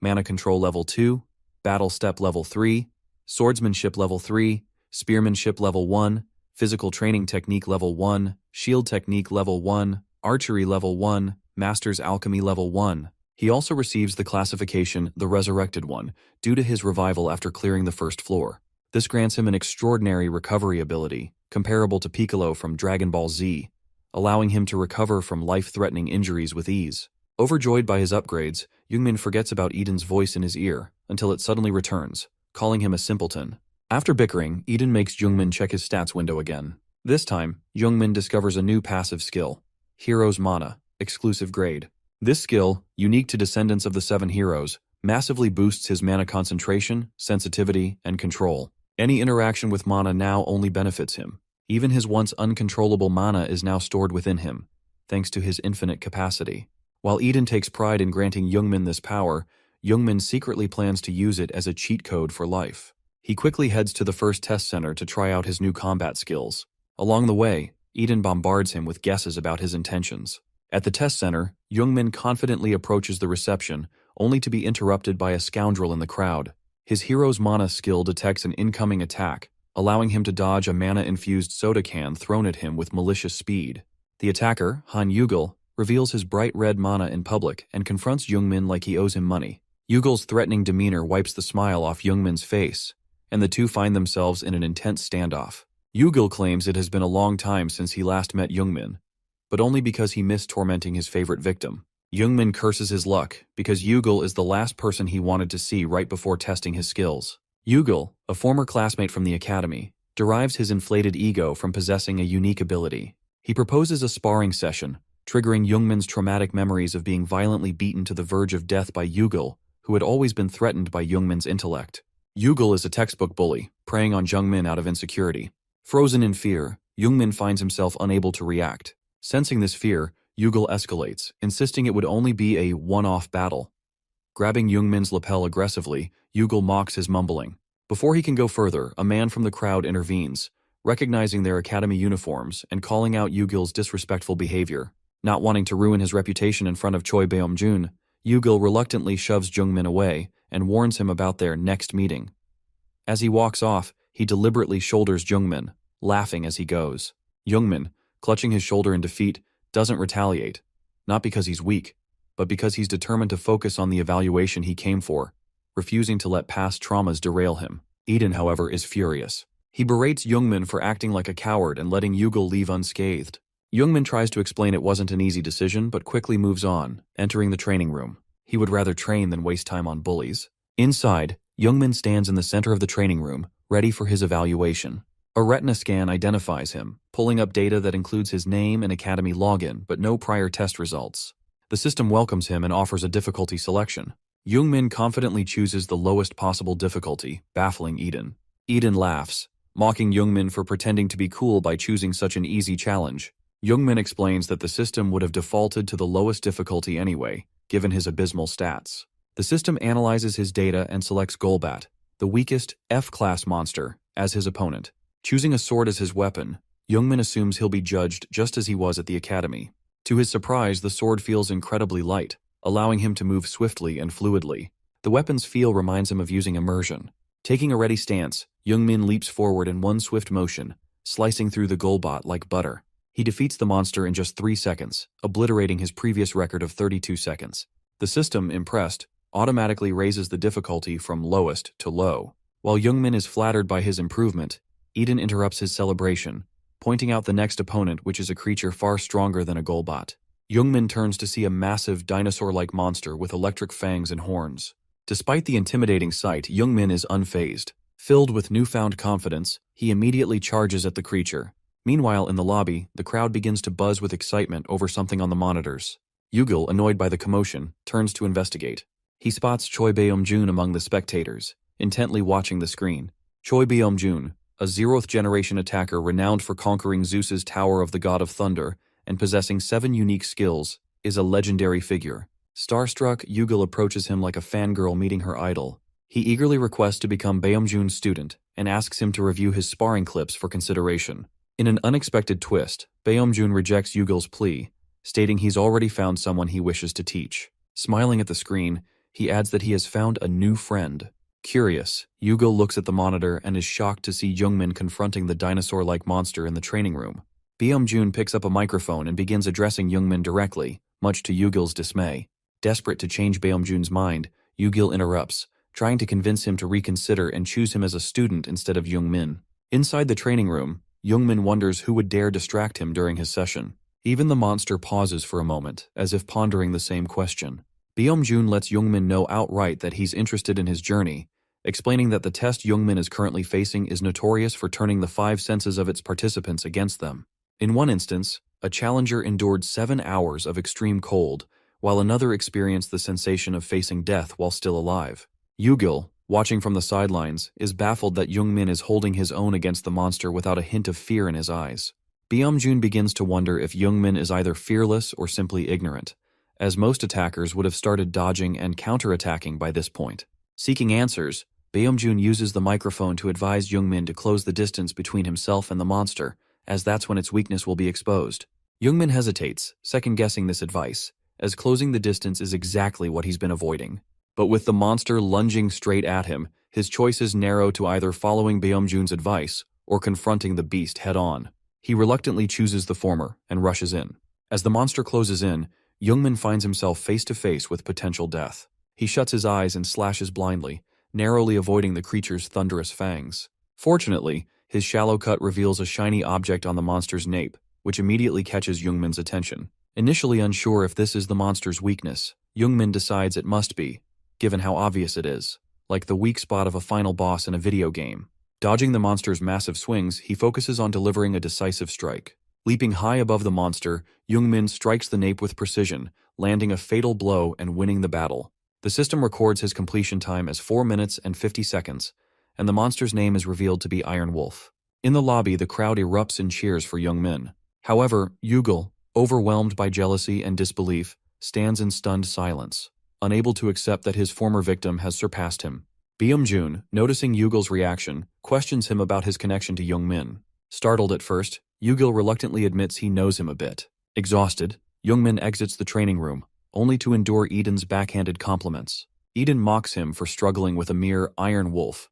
Mana Control Level 2, Battle Step Level 3, Swordsmanship Level 3, Spearmanship Level 1, Physical Training Technique Level 1, Shield Technique Level 1, Archery Level 1, Master's Alchemy Level 1. He also receives the classification the Resurrected One due to his revival after clearing the first floor. This grants him an extraordinary recovery ability, comparable to Piccolo from Dragon Ball Z, allowing him to recover from life-threatening injuries with ease. Overjoyed by his upgrades, Jungmin forgets about Eden's voice in his ear until it suddenly returns, calling him a simpleton. After bickering, Eden makes Jungmin check his stats window again. This time, Jungmin discovers a new passive skill, Hero's Mana, exclusive grade. This skill, unique to descendants of the 7 heroes, massively boosts his mana concentration, sensitivity, and control. Any interaction with mana now only benefits him. Even his once uncontrollable mana is now stored within him, thanks to his infinite capacity. While Eden takes pride in granting Jungmin this power, Jungmin secretly plans to use it as a cheat code for life. He quickly heads to the first test center to try out his new combat skills. Along the way, Eden bombards him with guesses about his intentions. At the test center, Jungmin confidently approaches the reception, only to be interrupted by a scoundrel in the crowd. His hero's mana skill detects an incoming attack, allowing him to dodge a mana-infused soda can thrown at him with malicious speed. The attacker, Han Yugel, reveals his bright red mana in public and confronts Jungmin like he owes him money. Yugel's threatening demeanor wipes the smile off Jungmin's face, and the two find themselves in an intense standoff. Yugel claims it has been a long time since he last met Jungmin, but only because he missed tormenting his favorite victim. Jungmin curses his luck because Yugel is the last person he wanted to see right before testing his skills. Yugel, a former classmate from the academy, derives his inflated ego from possessing a unique ability. He proposes a sparring session, triggering Jungmin's traumatic memories of being violently beaten to the verge of death by Yugel, who had always been threatened by Jungmin's intellect. Yugel is a textbook bully, preying on Jungmin out of insecurity. Frozen in fear, Jungmin finds himself unable to react. Sensing this fear, Yugel escalates, insisting it would only be a one-off battle. Grabbing Jungmin's lapel aggressively, Yugel mocks his mumbling. Before he can go further, a man from the crowd intervenes, recognizing their academy uniforms and calling out Yugel's disrespectful behavior. Not wanting to ruin his reputation in front of Choi Beom-jun, Yugel reluctantly shoves Jungmin away and warns him about their next meeting. As he walks off, he deliberately shoulders Jungmin, laughing as he goes. Jungmin, clutching his shoulder in defeat, doesn't retaliate, not because he's weak, but because he's determined to focus on the evaluation he came for, refusing to let past traumas derail him. Eden, however, is furious. He berates Jungmin for acting like a coward and letting Yugel leave unscathed. Jungmin tries to explain it wasn't an easy decision, but quickly moves on, entering the training room. He would rather train than waste time on bullies. Inside, Jungmin stands in the center of the training room, ready for his evaluation. A retina scan identifies him, pulling up data that includes his name and academy login, but no prior test results. The system welcomes him and offers a difficulty selection. Jungmin confidently chooses the lowest possible difficulty, baffling Eden. Eden laughs, mocking Jungmin for pretending to be cool by choosing such an easy challenge. Jungmin explains that the system would have defaulted to the lowest difficulty anyway, given his abysmal stats. The system analyzes his data and selects Golbat, the weakest F-class monster, as his opponent. Choosing a sword as his weapon, Youngmin assumes he'll be judged just as he was at the academy. To his surprise, the sword feels incredibly light, allowing him to move swiftly and fluidly. The weapon's feel reminds him of using immersion. Taking a ready stance, Youngmin leaps forward in one swift motion, slicing through the Golbot like butter. He defeats the monster in just 3 seconds, obliterating his previous record of 32 seconds. The system, impressed, automatically raises the difficulty from lowest to low. While Youngmin is flattered by his improvement, Eden interrupts his celebration, pointing out the next opponent, which is a creature far stronger than a Golbot. Youngmin turns to see a massive dinosaur-like monster with electric fangs and horns. Despite the intimidating sight, Youngmin is unfazed. Filled with newfound confidence, he immediately charges at the creature. Meanwhile, in the lobby, the crowd begins to buzz with excitement over something on the monitors. Yugil, annoyed by the commotion, turns to investigate. He spots Choi Beom-jun among the spectators, intently watching the screen. Choi Beom-jun, a 0th generation attacker renowned for conquering Zeus's Tower of the God of Thunder and possessing 7 unique skills, is a legendary figure. Starstruck, Yugil approaches him like a fangirl meeting her idol. He eagerly requests to become Beom-jun's student and asks him to review his sparring clips for consideration. In an unexpected twist, Beom-jun rejects Yugil's plea, stating he's already found someone he wishes to teach. Smiling at the screen, he adds that he has found a new friend. Curious, Yugil looks at the monitor and is shocked to see Youngmin confronting the dinosaur-like monster in the training room. Beom-jun picks up a microphone and begins addressing Youngmin directly, much to Yugil's dismay. Desperate to change Beom-jun's mind, Yugil interrupts, trying to convince him to reconsider and choose him as a student instead of Youngmin. Inside the training room, Youngmin wonders who would dare distract him during his session. Even the monster pauses for a moment, as if pondering the same question. Beom-jun lets Youngmin know outright that he's interested in his journey, explaining that the test Youngmin is currently facing is notorious for turning the 5 senses of its participants against them. In one instance, a challenger endured 7 hours of extreme cold, while another experienced the sensation of facing death while still alive. Yugil, watching from the sidelines, is baffled that Youngmin is holding his own against the monster without a hint of fear in his eyes. Beom-jun begins to wonder if Youngmin is either fearless or simply ignorant, as most attackers would have started dodging and counterattacking by this point. Seeking answers, Beom-jun uses the microphone to advise Youngmin to close the distance between himself and the monster, as that's when its weakness will be exposed. Youngmin hesitates, second-guessing this advice, as closing the distance is exactly what he's been avoiding. But with the monster lunging straight at him, his choices narrow to either following Beom-jun's advice or confronting the beast head-on. He reluctantly chooses the former and rushes in. As the monster closes in, Youngmin finds himself face-to-face with potential death. He shuts his eyes and slashes blindly, narrowly avoiding the creature's thunderous fangs. Fortunately, his shallow cut reveals a shiny object on the monster's nape, which immediately catches Youngmin's attention. Initially unsure if this is the monster's weakness, Youngmin decides it must be, given how obvious it is, like the weak spot of a final boss in a video game. Dodging the monster's massive swings, he focuses on delivering a decisive strike. Leaping high above the monster, Youngmin strikes the nape with precision, landing a fatal blow and winning the battle. The system records his completion time as 4 minutes and 50 seconds, and the monster's name is revealed to be Iron Wolf. In the lobby, the crowd erupts in cheers for Youngmin. However, Yugil, overwhelmed by jealousy and disbelief, stands in stunned silence, unable to accept that his former victim has surpassed him. Beom-jun, noticing Yugil's reaction, questions him about his connection to Youngmin. Startled at first, Yugil reluctantly admits he knows him a bit. Exhausted, Youngmin exits the training room, only to endure Eden's backhanded compliments. Eden mocks him for struggling with a mere Iron Wolf.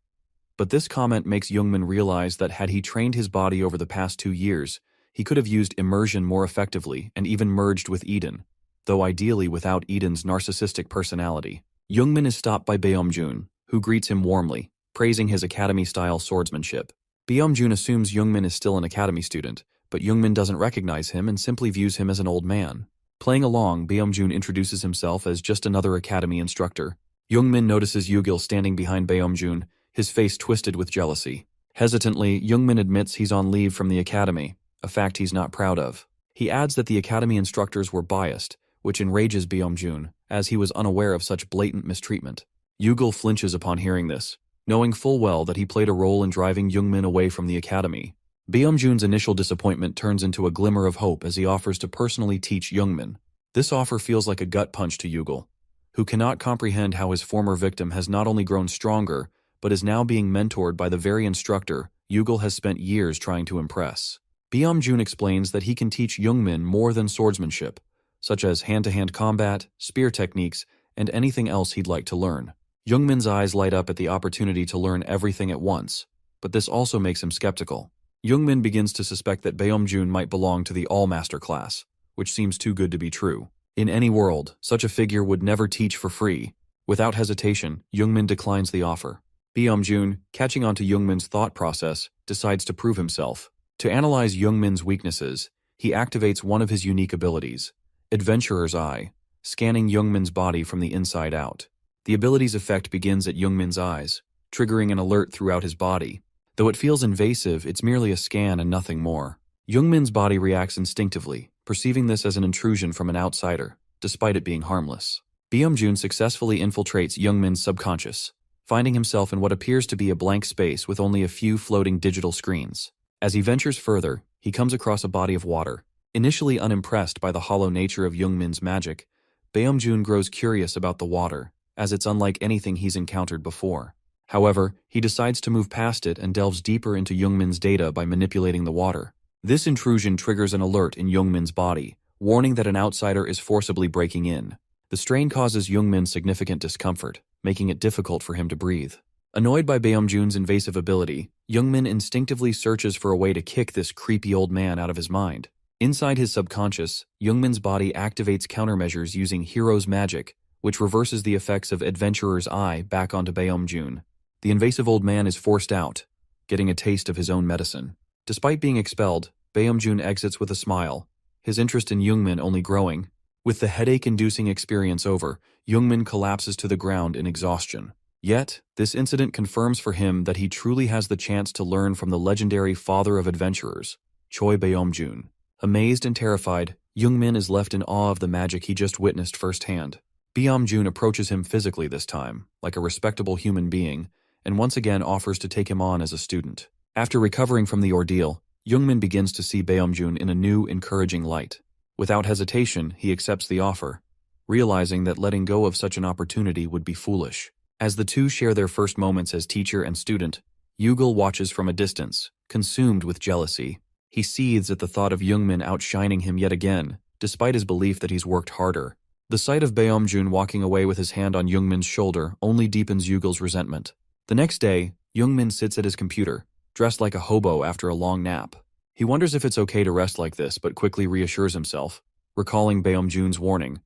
But this comment makes Youngmin realize that had he trained his body over the past 2 years, he could have used immersion more effectively and even merged with Eden, though ideally without Eden's narcissistic personality. Youngmin is stopped by Beom-jun, who greets him warmly, praising his academy-style swordsmanship. Beom-jun assumes Youngmin is still an academy student, but Youngmin doesn't recognize him and simply views him as an old man. Playing along, Beom-jun introduces himself as just another academy instructor. Youngmin notices Yugil standing behind Beom-jun, his face twisted with jealousy. Hesitantly, Youngmin admits he's on leave from the academy, a fact he's not proud of. He adds that the academy instructors were biased, which enrages Beom-jun, as he was unaware of such blatant mistreatment. Yugil flinches upon hearing this, knowing full well that he played a role in driving Youngmin away from the academy. Beom-jun's initial disappointment turns into a glimmer of hope as he offers to personally teach Youngmin. This offer feels like a gut punch to Yugil, who cannot comprehend how his former victim has not only grown stronger, but is now being mentored by the very instructor Yugil has spent years trying to impress. Byung-jun explains that he can teach Youngmin more than swordsmanship, such as hand-to-hand combat, spear techniques, and anything else he'd like to learn. Youngmin's eyes light up at the opportunity to learn everything at once, but this also makes him skeptical. Youngmin begins to suspect that Byung-jun might belong to the All-Master class, which seems too good to be true. In any world, such a figure would never teach for free. Without hesitation, Youngmin declines the offer. Byung-jun, catching on to Youngmin's thought process, decides to prove himself. To analyze Youngmin's weaknesses, he activates one of his unique abilities, Adventurer's Eye, scanning Youngmin's body from the inside out. The ability's effect begins at Youngmin's eyes, triggering an alert throughout his body. Though it feels invasive, it's merely a scan and nothing more. Youngmin's body reacts instinctively, perceiving this as an intrusion from an outsider, despite it being harmless. Byung-jun successfully infiltrates Youngmin's subconscious, finding himself in what appears to be a blank space with only a few floating digital screens. As he ventures further, he comes across a body of water. Initially unimpressed by the hollow nature of Youngmin's magic, Byung-jun grows curious about the water, as it's unlike anything he's encountered before. However, he decides to move past it and delves deeper into Youngmin's data by manipulating the water. This intrusion triggers an alert in Youngmin's body, warning that an outsider is forcibly breaking in. The strain causes Youngmin significant discomfort, making it difficult for him to breathe. Annoyed by Byung-jun's invasive ability, Youngmin instinctively searches for a way to kick this creepy old man out of his mind. Inside his subconscious, Youngmin's body activates countermeasures using Hero's magic, which reverses the effects of Adventurer's Eye back onto Byung-jun. The invasive old man is forced out, getting a taste of his own medicine. Despite being expelled, Byung-jun exits with a smile, his interest in Youngmin only growing. With the headache-inducing experience over, Youngmin collapses to the ground in exhaustion. Yet, this incident confirms for him that he truly has the chance to learn from the legendary father of adventurers, Choi Byung-jun. Amazed and terrified, Youngmin is left in awe of the magic he just witnessed firsthand. Byung-jun approaches him physically this time, like a respectable human being, and once again offers to take him on as a student. After recovering from the ordeal, Youngmin begins to see Byung-jun in a new, encouraging light. Without hesitation, he accepts the offer, realizing that letting go of such an opportunity would be foolish. As the two share their first moments as teacher and student, Yugel watches from a distance, consumed with jealousy. He seethes at the thought of Youngmin outshining him yet again, despite his belief that he's worked harder. The sight of Byung-jun walking away with his hand on Youngmin's shoulder only deepens Yugel's resentment. The next day, Youngmin sits at his computer, dressed like a hobo after a long nap. He wonders if it's okay to rest like this, but quickly reassures himself, recalling Byung-jun's warning.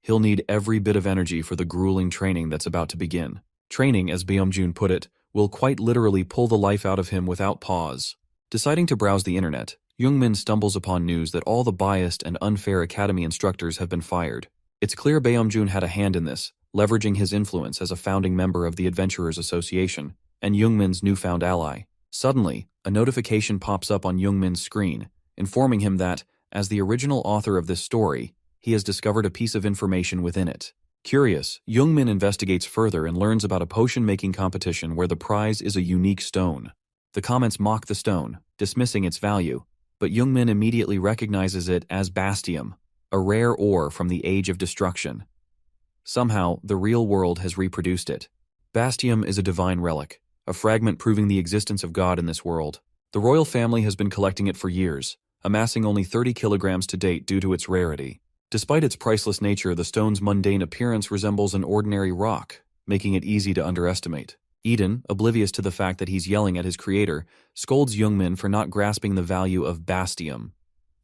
He'll need every bit of energy for the grueling training that's about to begin. Training, as Byung-jun put it, will quite literally pull the life out of him without pause. Deciding to browse the internet, Youngmin stumbles upon news that all the biased and unfair academy instructors have been fired. It's clear Byung-jun had a hand in this, leveraging his influence as a founding member of the Adventurers Association, and Youngmin's newfound ally. Suddenly, a notification pops up on Youngmin's screen, informing him that, as the original author of this story, he has discovered a piece of information within it. Curious, Youngmin investigates further and learns about a potion-making competition where the prize is a unique stone. The comments mock the stone, dismissing its value, but Youngmin immediately recognizes it as Bastium, a rare ore from the Age of Destruction. Somehow, the real world has reproduced it. Bastium is a divine relic, a fragment proving the existence of God in this world. The royal family has been collecting it for years, amassing only 30 kilograms to date due to its rarity. Despite its priceless nature, the stone's mundane appearance resembles an ordinary rock, making it easy to underestimate. Eden, oblivious to the fact that he's yelling at his creator, scolds Youngmin for not grasping the value of Bastium.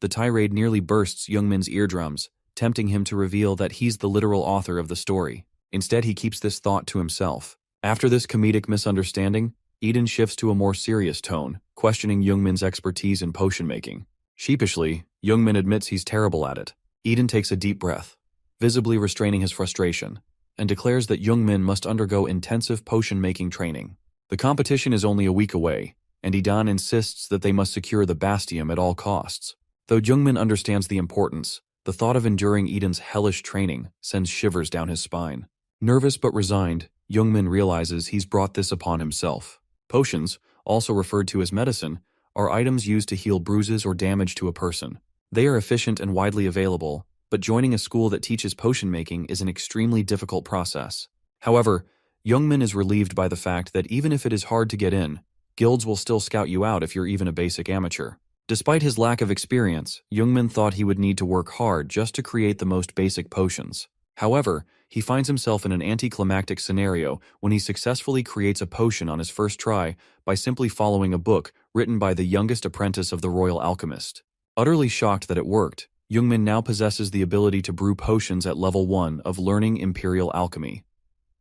The tirade nearly bursts Youngmin's eardrums, tempting him to reveal that he's the literal author of the story. Instead, he keeps this thought to himself. After this comedic misunderstanding, Eden shifts to a more serious tone, questioning Youngmin's expertise in potion making. Sheepishly, Youngmin admits he's terrible at it. Eden takes a deep breath, visibly restraining his frustration, and declares that Youngmin must undergo intensive potion-making training. The competition is only a week away, and Eden insists that they must secure the Bastium at all costs. Though Youngmin understands the importance, the thought of enduring Eden's hellish training sends shivers down his spine. Nervous but resigned, Youngmin realizes he's brought this upon himself. Potions, also referred to as medicine, are items used to heal bruises or damage to a person. They are efficient and widely available, but joining a school that teaches potion making is an extremely difficult process. However, Youngmin is relieved by the fact that even if it is hard to get in, guilds will still scout you out if you're even a basic amateur. Despite his lack of experience, Jungmin thought he would need to work hard just to create the most basic potions. However, he finds himself in an anticlimactic scenario when he successfully creates a potion on his first try by simply following a book written by the youngest apprentice of the royal alchemist. Utterly shocked that it worked, Jungmin now possesses the ability to brew potions at level 1 of learning imperial alchemy.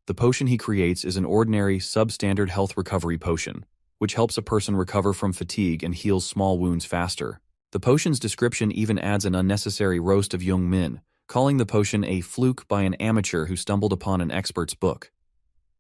The potion he creates is an ordinary, substandard health recovery potion, which helps a person recover from fatigue and heals small wounds faster. The potion's description even adds an unnecessary roast of Jungmin, calling the potion a fluke by an amateur who stumbled upon an expert's book.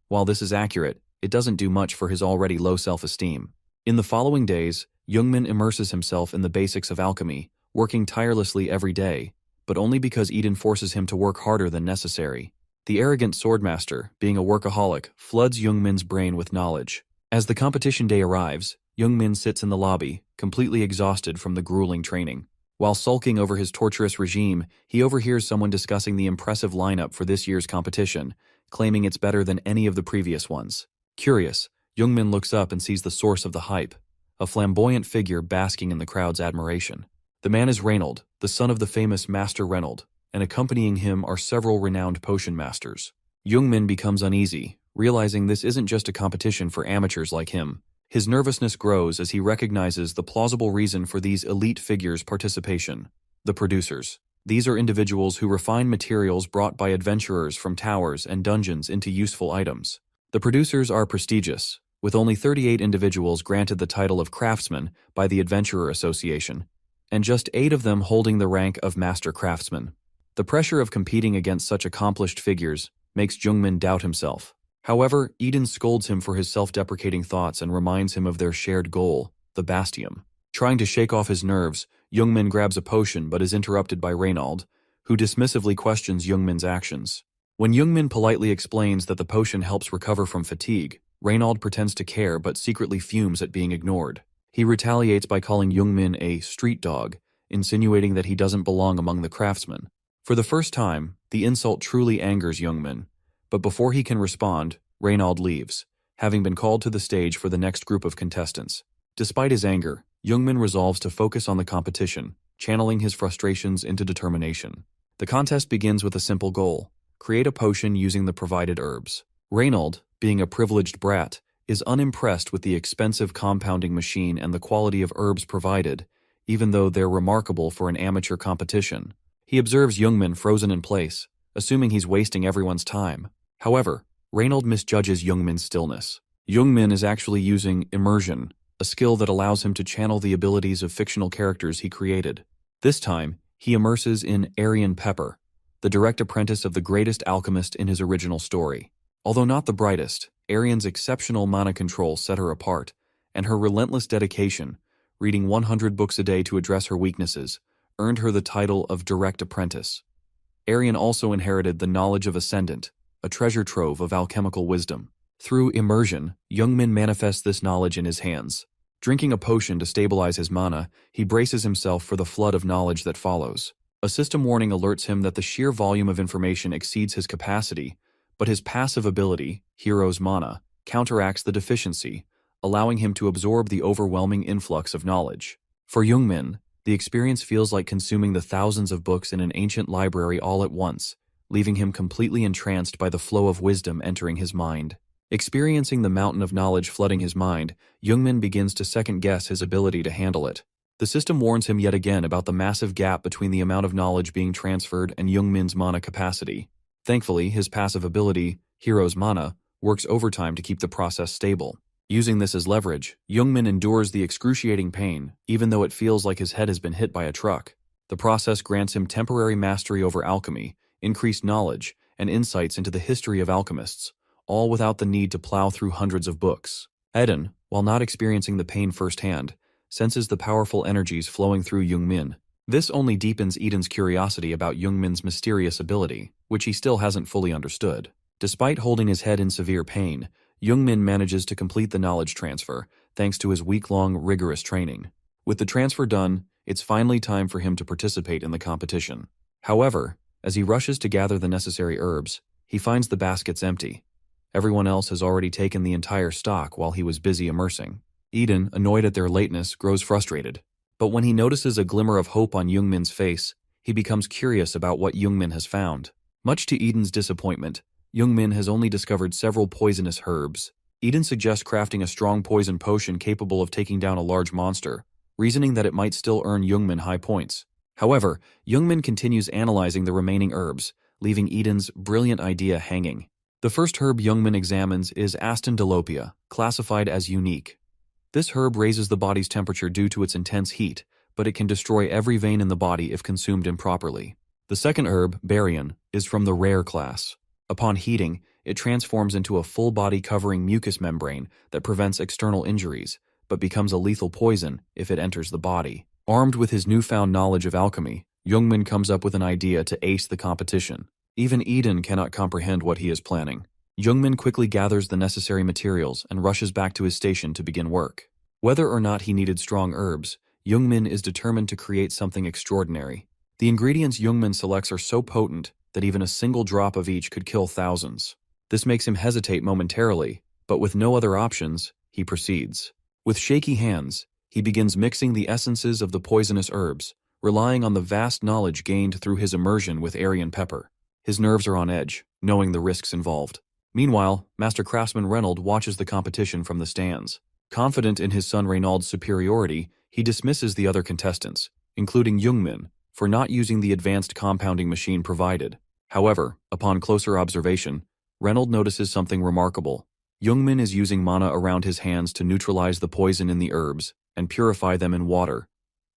While this is accurate, it doesn't do much for his already low self-esteem. In the following days, Jungmin immerses himself in the basics of alchemy, working tirelessly every day, but only because Eden forces him to work harder than necessary. The arrogant swordmaster, being a workaholic, floods Jungmin's brain with knowledge. As the competition day arrives, Jungmin sits in the lobby, completely exhausted from the grueling training. While sulking over his torturous regime, he overhears someone discussing the impressive lineup for this year's competition, claiming it's better than any of the previous ones. Curious, Jungmin looks up and sees the source of the hype, a flamboyant figure basking in the crowd's admiration. The man is Reynold, the son of the famous Master Reynold, and accompanying him are several renowned potion masters. Jungmin becomes uneasy, realizing this isn't just a competition for amateurs like him. His nervousness grows as he recognizes the plausible reason for these elite figures' participation: the producers. These are individuals who refine materials brought by adventurers from towers and dungeons into useful items. The producers are prestigious, with only 38 individuals granted the title of craftsman by the Adventurer Association, and just 8 of them holding the rank of Master Craftsman. The pressure of competing against such accomplished figures makes Jungmin doubt himself. However, Eden scolds him for his self-deprecating thoughts and reminds him of their shared goal, the Bastion. Trying to shake off his nerves, Jungmin grabs a potion but is interrupted by Reynold, who dismissively questions Jungmin's actions. When Jungmin politely explains that the potion helps recover from fatigue, Reynold pretends to care but secretly fumes at being ignored. He retaliates by calling Jungmin a street dog, insinuating that he doesn't belong among the craftsmen. For the first time, the insult truly angers Jungmin, but before he can respond, Reynold leaves, having been called to the stage for the next group of contestants. Despite his anger, Jungmin resolves to focus on the competition, channeling his frustrations into determination. The contest begins with a simple goal: create a potion using the provided herbs. Reynold, being a privileged brat, is unimpressed with the expensive compounding machine and the quality of herbs provided, even though they're remarkable for an amateur competition. He observes Jungmin frozen in place, assuming he's wasting everyone's time. However, Reynold misjudges Jungmin's stillness. Jungmin is actually using immersion, a skill that allows him to channel the abilities of fictional characters he created. This time, he immerses in Arian Pepper, the direct apprentice of the greatest alchemist in his original story. Although not the brightest, Arian's exceptional mana control set her apart, and her relentless dedication, reading 100 books a day to address her weaknesses, earned her the title of Direct Apprentice. Arian also inherited the knowledge of Ascendant, a treasure trove of alchemical wisdom. Through immersion, Jungmin manifests this knowledge in his hands. Drinking a potion to stabilize his mana, he braces himself for the flood of knowledge that follows. A system warning alerts him that the sheer volume of information exceeds his capacity, but his passive ability, Hero's Mana, counteracts the deficiency, allowing him to absorb the overwhelming influx of knowledge. For Jungmin, the experience feels like consuming the thousands of books in an ancient library all at once, leaving him completely entranced by the flow of wisdom entering his mind. Experiencing the mountain of knowledge flooding his mind, Jungmin begins to second-guess his ability to handle it. The system warns him yet again about the massive gap between the amount of knowledge being transferred and Jungmin's mana capacity. Thankfully, his passive ability, Hero's Mana, works overtime to keep the process stable. Using this as leverage, Jungmin endures the excruciating pain, even though it feels like his head has been hit by a truck. The process grants him temporary mastery over alchemy, increased knowledge, and insights into the history of alchemists, all without the need to plow through hundreds of books. Eden, while not experiencing the pain firsthand, senses the powerful energies flowing through Jungmin. This only deepens Eden's curiosity about Jungmin's mysterious ability, which he still hasn't fully understood. Despite holding his head in severe pain, Jungmin manages to complete the knowledge transfer, thanks to his week-long rigorous training. With the transfer done, it's finally time for him to participate in the competition. However, as he rushes to gather the necessary herbs, he finds the baskets empty. Everyone else has already taken the entire stock while he was busy immersing. Eden, annoyed at their lateness, grows frustrated. But when he notices a glimmer of hope on Youngmin's face, he becomes curious about what Youngmin has found. Much to Eden's disappointment, Youngmin has only discovered several poisonous herbs. Eden suggests crafting a strong poison potion capable of taking down a large monster, reasoning that it might still earn Youngmin high points. However, Youngmin continues analyzing the remaining herbs, leaving Eden's brilliant idea hanging. The first herb Youngmin examines is Astandalopia, classified as unique. This herb raises the body's temperature due to its intense heat, but it can destroy every vein in the body if consumed improperly. The second herb, Barion, is from the rare class. Upon heating, it transforms into a full-body covering mucous membrane that prevents external injuries, but becomes a lethal poison if it enters the body. Armed with his newfound knowledge of alchemy, Youngmin comes up with an idea to ace the competition. Even Eden cannot comprehend what he is planning. Youngmin quickly gathers the necessary materials and rushes back to his station to begin work. Whether or not he needed strong herbs, Youngmin is determined to create something extraordinary. The ingredients Youngmin selects are so potent that even a single drop of each could kill thousands. This makes him hesitate momentarily, but with no other options, he proceeds. With shaky hands, he begins mixing the essences of the poisonous herbs, relying on the vast knowledge gained through his immersion with Aryan pepper. His nerves are on edge, knowing the risks involved. Meanwhile, Master Craftsman Reynold watches the competition from the stands. Confident in his son Reynald's superiority, he dismisses the other contestants, including Youngmin, for not using the advanced compounding machine provided. However, upon closer observation, Reynold notices something remarkable. Youngmin is using mana around his hands to neutralize the poison in the herbs and purify them in water,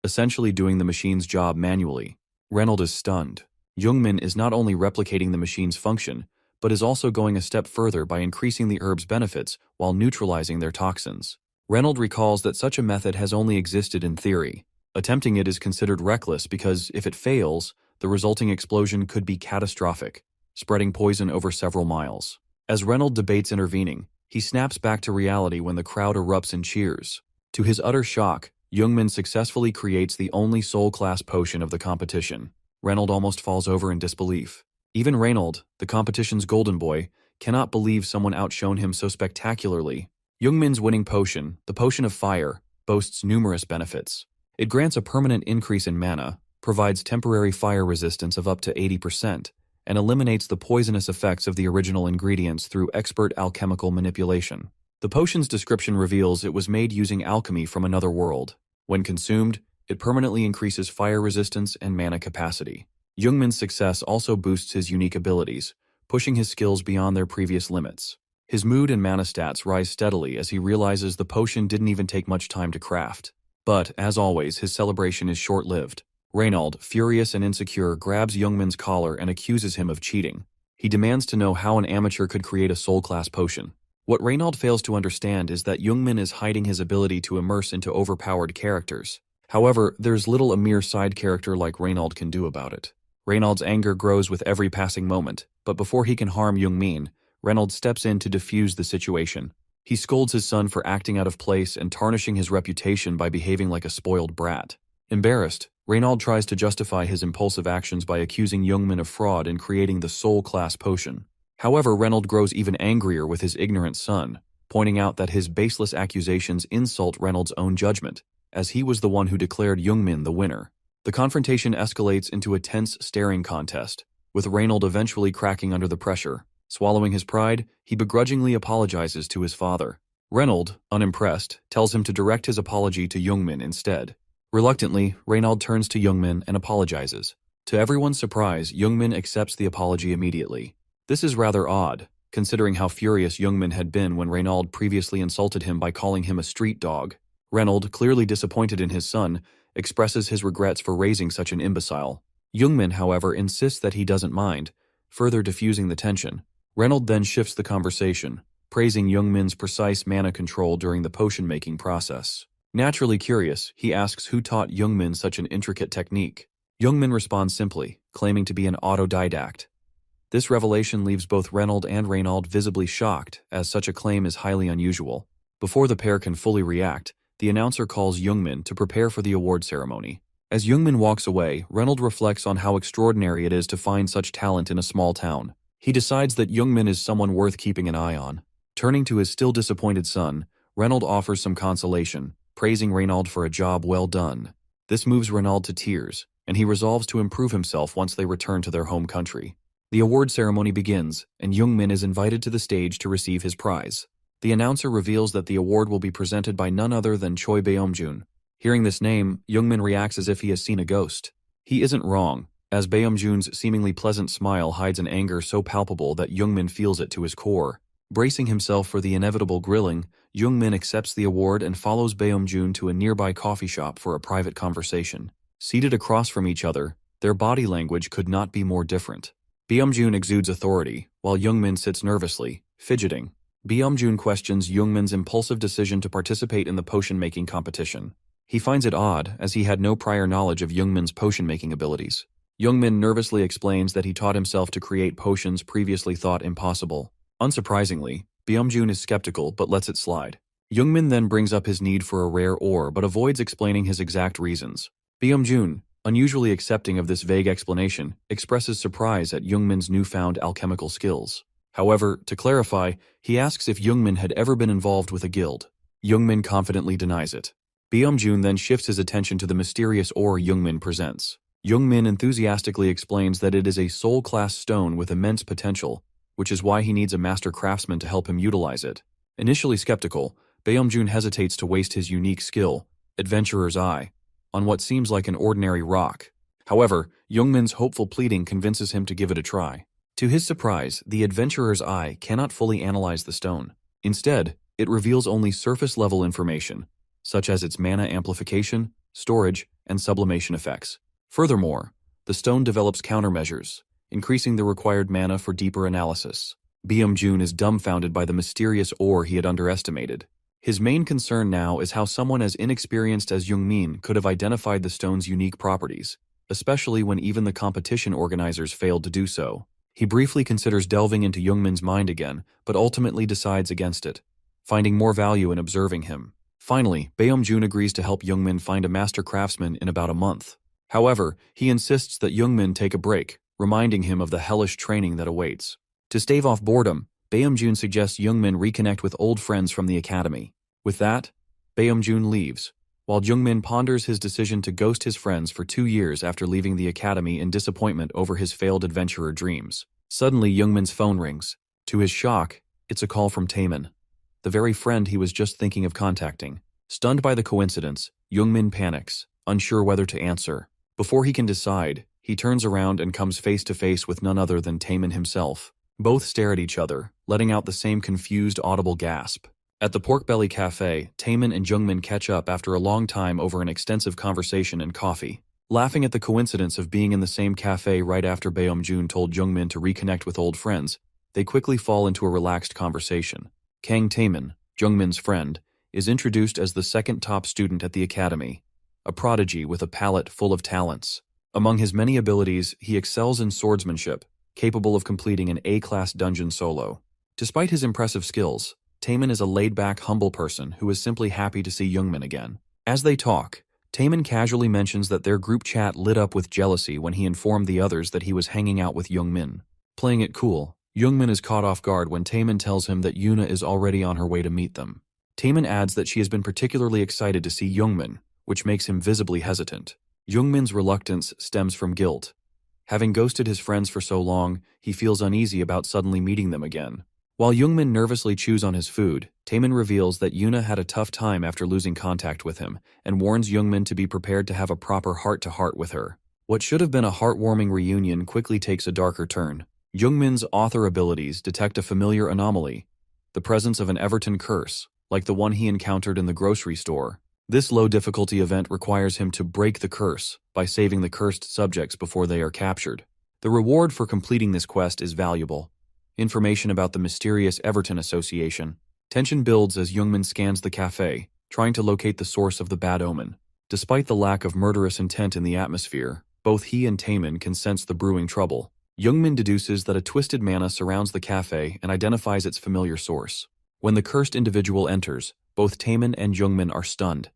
essentially doing the machine's job manually. Reynold is stunned. Youngmin is not only replicating the machine's function, but is also going a step further by increasing the herb's benefits while neutralizing their toxins. Reynold recalls that such a method has only existed in theory. Attempting it is considered reckless because, if it fails, the resulting explosion could be catastrophic, spreading poison over several miles. As Reynold debates intervening, he snaps back to reality when the crowd erupts in cheers. To his utter shock, Youngmin successfully creates the only soul-class potion of the competition. Reynold almost falls over in disbelief. Even Reynold, the competition's golden boy, cannot believe someone outshone him so spectacularly. Youngmin's winning potion, the Potion of Fire, boasts numerous benefits. It grants a permanent increase in mana, provides temporary fire resistance of up to 80%, and eliminates the poisonous effects of the original ingredients through expert alchemical manipulation. The potion's description reveals it was made using alchemy from another world. When consumed, it permanently increases fire resistance and mana capacity. Youngmin's success also boosts his unique abilities, pushing his skills beyond their previous limits. His mood and mana stats rise steadily as he realizes the potion didn't even take much time to craft. But, as always, his celebration is short-lived. Reynold, furious and insecure, grabs Youngmin's collar and accuses him of cheating. He demands to know how an amateur could create a soul-class potion. What Reynold fails to understand is that Youngmin is hiding his ability to immerse into overpowered characters. However, there's little a mere side character like Reynold can do about it. Reynold's anger grows with every passing moment, but before he can harm Youngmin, Reynold steps in to defuse the situation. He scolds his son for acting out of place and tarnishing his reputation by behaving like a spoiled brat. Embarrassed, Reynold tries to justify his impulsive actions by accusing Youngmin of fraud in creating the soul-class potion. However, Reynold grows even angrier with his ignorant son, pointing out that his baseless accusations insult Reynold's own judgment, as he was the one who declared Youngmin the winner. The confrontation escalates into a tense staring contest, with Reynold eventually cracking under the pressure. Swallowing his pride, he begrudgingly apologizes to his father. Reynold, unimpressed, tells him to direct his apology to Youngmin instead. Reluctantly, Reynold turns to Youngmin and apologizes. To everyone's surprise, Youngmin accepts the apology immediately. This is rather odd, considering how furious Youngmin had been when Reynold previously insulted him by calling him a street dog. Reynold, clearly disappointed in his son, expresses his regrets for raising such an imbecile. Youngmin, however, insists that he doesn't mind, further diffusing the tension. Reynold then shifts the conversation, praising Youngmin's precise mana control during the potion-making process. Naturally curious, he asks who taught Youngmin such an intricate technique. Youngmin responds simply, claiming to be an autodidact. This revelation leaves both Reynold and Reynold visibly shocked, as such a claim is highly unusual. Before the pair can fully react, the announcer calls Youngmin to prepare for the award ceremony. As Youngmin walks away, Reynold reflects on how extraordinary it is to find such talent in a small town. He decides that Youngmin is someone worth keeping an eye on. Turning to his still disappointed son, Reynold offers some consolation, praising Reynold for a job well done. This moves Renaud to tears, and he resolves to improve himself once they return to their home country. The award ceremony begins, and Jungmin is invited to the stage to receive his prize. The announcer reveals that the award will be presented by none other than Choi Beomjun. Hearing this name, Jungmin reacts as if he has seen a ghost. He isn't wrong, as Beomjun's seemingly pleasant smile hides an anger so palpable that Jungmin feels it to his core. Bracing himself for the inevitable grilling, Jungmin accepts the award and follows Beomjun to a nearby coffee shop for a private conversation. Seated across from each other, their body language could not be more different. Beomjun exudes authority, while Jungmin sits nervously, fidgeting. Beomjun questions Jungmin's impulsive decision to participate in the potion-making competition. He finds it odd, as he had no prior knowledge of Jungmin's potion-making abilities. Jungmin nervously explains that he taught himself to create potions previously thought impossible. Unsurprisingly, Beomjun is skeptical but lets it slide. Jungmin then brings up his need for a rare ore but avoids explaining his exact reasons. Beomjun, unusually accepting of this vague explanation, expresses surprise at Jungmin's newfound alchemical skills. However, to clarify, he asks if Jungmin had ever been involved with a guild. Jungmin confidently denies it. Beomjun then shifts his attention to the mysterious ore Jungmin presents. Jungmin enthusiastically explains that it is a soul-class stone with immense potential, which is why he needs a master craftsman to help him utilize it. Initially skeptical, Beomjun hesitates to waste his unique skill, Adventurer's Eye, on what seems like an ordinary rock. However, Jungmin's hopeful pleading convinces him to give it a try. To his surprise, the Adventurer's Eye cannot fully analyze the stone. Instead, it reveals only surface-level information, such as its mana amplification, storage, and sublimation effects. Furthermore, the stone develops countermeasures, increasing the required mana for deeper analysis. Beomjun is dumbfounded by the mysterious ore he had underestimated. His main concern now is how someone as inexperienced as Jungmin could have identified the stone's unique properties, especially when even the competition organizers failed to do so. He briefly considers delving into Jungmin's mind again, but ultimately decides against it, finding more value in observing him. Finally, Beomjun agrees to help Jungmin find a master craftsman in about a month. However, he insists that Jungmin take a break, reminding him of the hellish training that awaits. To stave off boredom, Beomjun suggests Jungmin reconnect with old friends from the academy. With that, Beomjun leaves, while Jungmin ponders his decision to ghost his friends for 2 years after leaving the academy in disappointment over his failed adventurer dreams. Suddenly, Jungmin's phone rings. To his shock, it's a call from Taemin, the very friend he was just thinking of contacting. Stunned by the coincidence, Jungmin panics, unsure whether to answer. Before he can decide, he turns around and comes face to face with none other than Taemin himself. Both stare at each other, letting out the same confused, audible gasp. At the Pork Belly Cafe, Taemin and Jungmin catch up after a long time over an extensive conversation and coffee. Laughing at the coincidence of being in the same cafe right after Beomjun told Jungmin to reconnect with old friends, they quickly fall into a relaxed conversation. Kang Taemin, Jungmin's friend, is introduced as the second top student at the academy, a prodigy with a palette full of talents. Among his many abilities, he excels in swordsmanship, capable of completing an A-class dungeon solo. Despite his impressive skills, Taemin is a laid-back, humble person who is simply happy to see Jungmin again. As they talk, Taemin casually mentions that their group chat lit up with jealousy when he informed the others that he was hanging out with Jungmin. Playing it cool, Jungmin is caught off guard when Taemin tells him that Yuna is already on her way to meet them. Taemin adds that she has been particularly excited to see Jungmin, which makes him visibly hesitant. Jungmin's reluctance stems from guilt. Having ghosted his friends for so long, he feels uneasy about suddenly meeting them again. While Jungmin nervously chews on his food, Taemin reveals that Yuna had a tough time after losing contact with him, and warns Jungmin to be prepared to have a proper heart-to-heart with her. What should have been a heartwarming reunion quickly takes a darker turn. Jungmin's author abilities detect a familiar anomaly, the presence of an Everton curse, like the one he encountered in the grocery store. This low-difficulty event requires him to break the curse by saving the cursed subjects before they are captured. The reward for completing this quest is valuable. Information about the mysterious Everton Association. Tension builds as Jungmin scans the cafe, trying to locate the source of the bad omen. Despite the lack of murderous intent in the atmosphere, both he and Taemin can sense the brewing trouble. Jungmin deduces that a twisted mana surrounds the cafe and identifies its familiar source. When the cursed individual enters, both Taemin and Jungmin are stunned.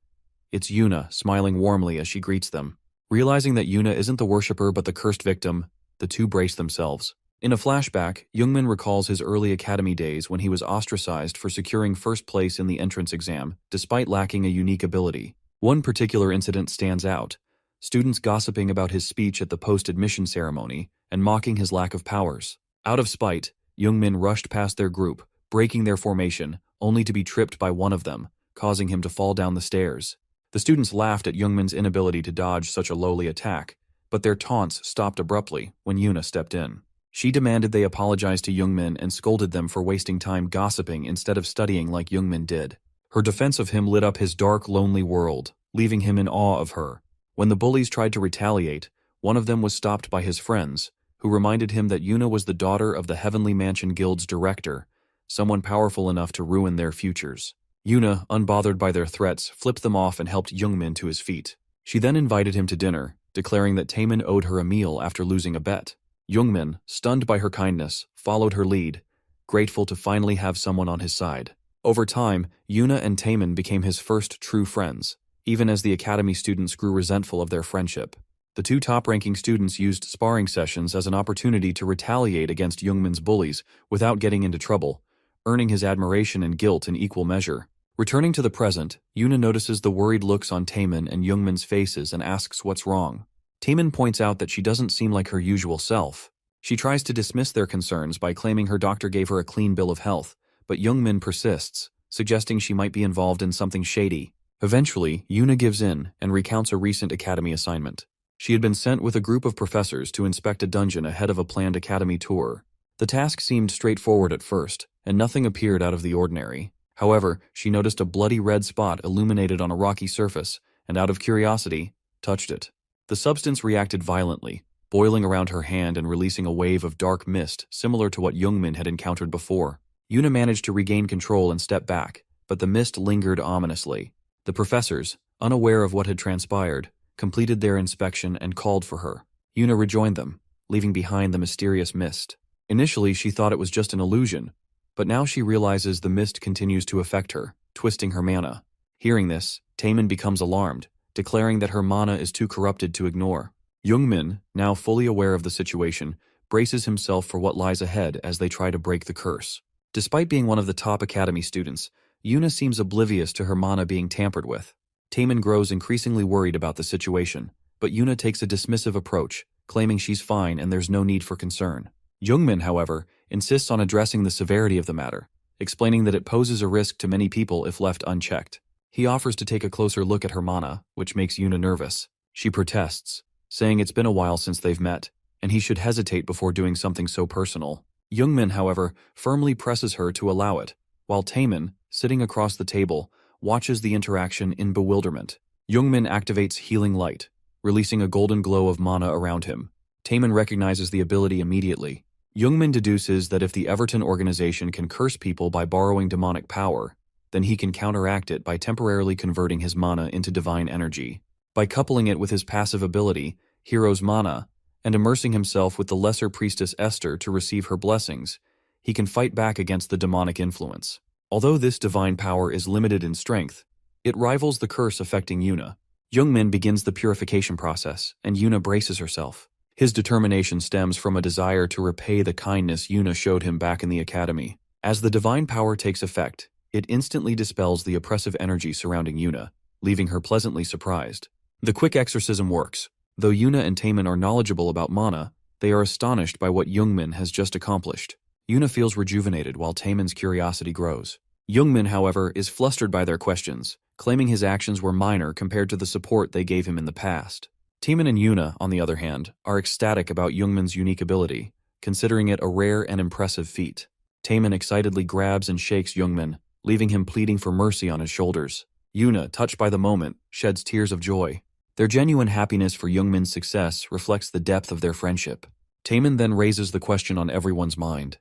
It's Yuna, smiling warmly as she greets them. Realizing that Yuna isn't the worshipper but the cursed victim, the two brace themselves. In a flashback, Jungmin recalls his early academy days when he was ostracized for securing first place in the entrance exam, despite lacking a unique ability. One particular incident stands out: students gossiping about his speech at the post-admission ceremony and mocking his lack of powers. Out of spite, Youngmin rushed past their group, breaking their formation, only to be tripped by one of them, causing him to fall down the stairs. The students laughed at Youngmin's inability to dodge such a lowly attack, but their taunts stopped abruptly when Yuna stepped in. She demanded they apologize to Youngmin and scolded them for wasting time gossiping instead of studying like Youngmin did. Her defense of him lit up his dark, lonely world, leaving him in awe of her. When the bullies tried to retaliate, one of them was stopped by his friends, who reminded him that Yuna was the daughter of the Heavenly Mansion Guild's director, someone powerful enough to ruin their futures. Yuna, unbothered by their threats, flipped them off and helped Youngmin to his feet. She then invited him to dinner, declaring that Taemin owed her a meal after losing a bet. Youngmin, stunned by her kindness, followed her lead, grateful to finally have someone on his side. Over time, Yuna and Taemin became his first true friends, even as the academy students grew resentful of their friendship. The two top-ranking students used sparring sessions as an opportunity to retaliate against Youngmin's bullies without getting into trouble, earning his admiration and guilt in equal measure. Returning to the present, Yuna notices the worried looks on Taemin and Youngmin's faces and asks what's wrong. Taemin points out that she doesn't seem like her usual self. She tries to dismiss their concerns by claiming her doctor gave her a clean bill of health, but Youngmin persists, suggesting she might be involved in something shady. Eventually, Yuna gives in and recounts a recent academy assignment. She had been sent with a group of professors to inspect a dungeon ahead of a planned academy tour. The task seemed straightforward at first, and nothing appeared out of the ordinary. However, she noticed a bloody red spot illuminated on a rocky surface, and out of curiosity, touched it. The substance reacted violently, boiling around her hand and releasing a wave of dark mist similar to what Youngmin had encountered before. Yuna managed to regain control and step back, but the mist lingered ominously. The professors, unaware of what had transpired, completed their inspection and called for her. Yuna rejoined them, leaving behind the mysterious mist. Initially, she thought it was just an illusion, but now she realizes the mist continues to affect her, twisting her mana. Hearing this, Taemin becomes alarmed, declaring that her mana is too corrupted to ignore. Youngmin, now fully aware of the situation, braces himself for what lies ahead as they try to break the curse. Despite being one of the top academy students, Yuna seems oblivious to her mana being tampered with. Taemin grows increasingly worried about the situation, but Yuna takes a dismissive approach, claiming she's fine and there's no need for concern. Youngmin, however, insists on addressing the severity of the matter, explaining that it poses a risk to many people if left unchecked. He offers to take a closer look at her mana, which makes Yuna nervous. She protests, saying it's been a while since they've met, and he should hesitate before doing something so personal. Youngmin, however, firmly presses her to allow it, while Taemin, sitting across the table, watches the interaction in bewilderment. Youngmin activates Healing Light, releasing a golden glow of mana around him. Taemin recognizes the ability immediately. Youngmin deduces that if the Everton organization can curse people by borrowing demonic power, then he can counteract it by temporarily converting his mana into divine energy. By coupling it with his passive ability, Hero's Mana, and immersing himself with the lesser priestess Esther to receive her blessings, he can fight back against the demonic influence. Although this divine power is limited in strength, it rivals the curse affecting Yuna. Youngmin begins the purification process, and Yuna braces herself. His determination stems from a desire to repay the kindness Yuna showed him back in the academy. As the divine power takes effect, it instantly dispels the oppressive energy surrounding Yuna, leaving her pleasantly surprised. The quick exorcism works. Though Yuna and Taemin are knowledgeable about mana, they are astonished by what Youngmin has just accomplished. Yuna feels rejuvenated while Taemin's curiosity grows. Youngmin, however, is flustered by their questions, claiming his actions were minor compared to the support they gave him in the past. Taemin and Yuna, on the other hand, are ecstatic about Youngmin's unique ability, considering it a rare and impressive feat. Taemin excitedly grabs and shakes Youngmin, leaving him pleading for mercy on his shoulders. Yuna, touched by the moment, sheds tears of joy. Their genuine happiness for Youngmin's success reflects the depth of their friendship. Taemin then raises the question on everyone's mind.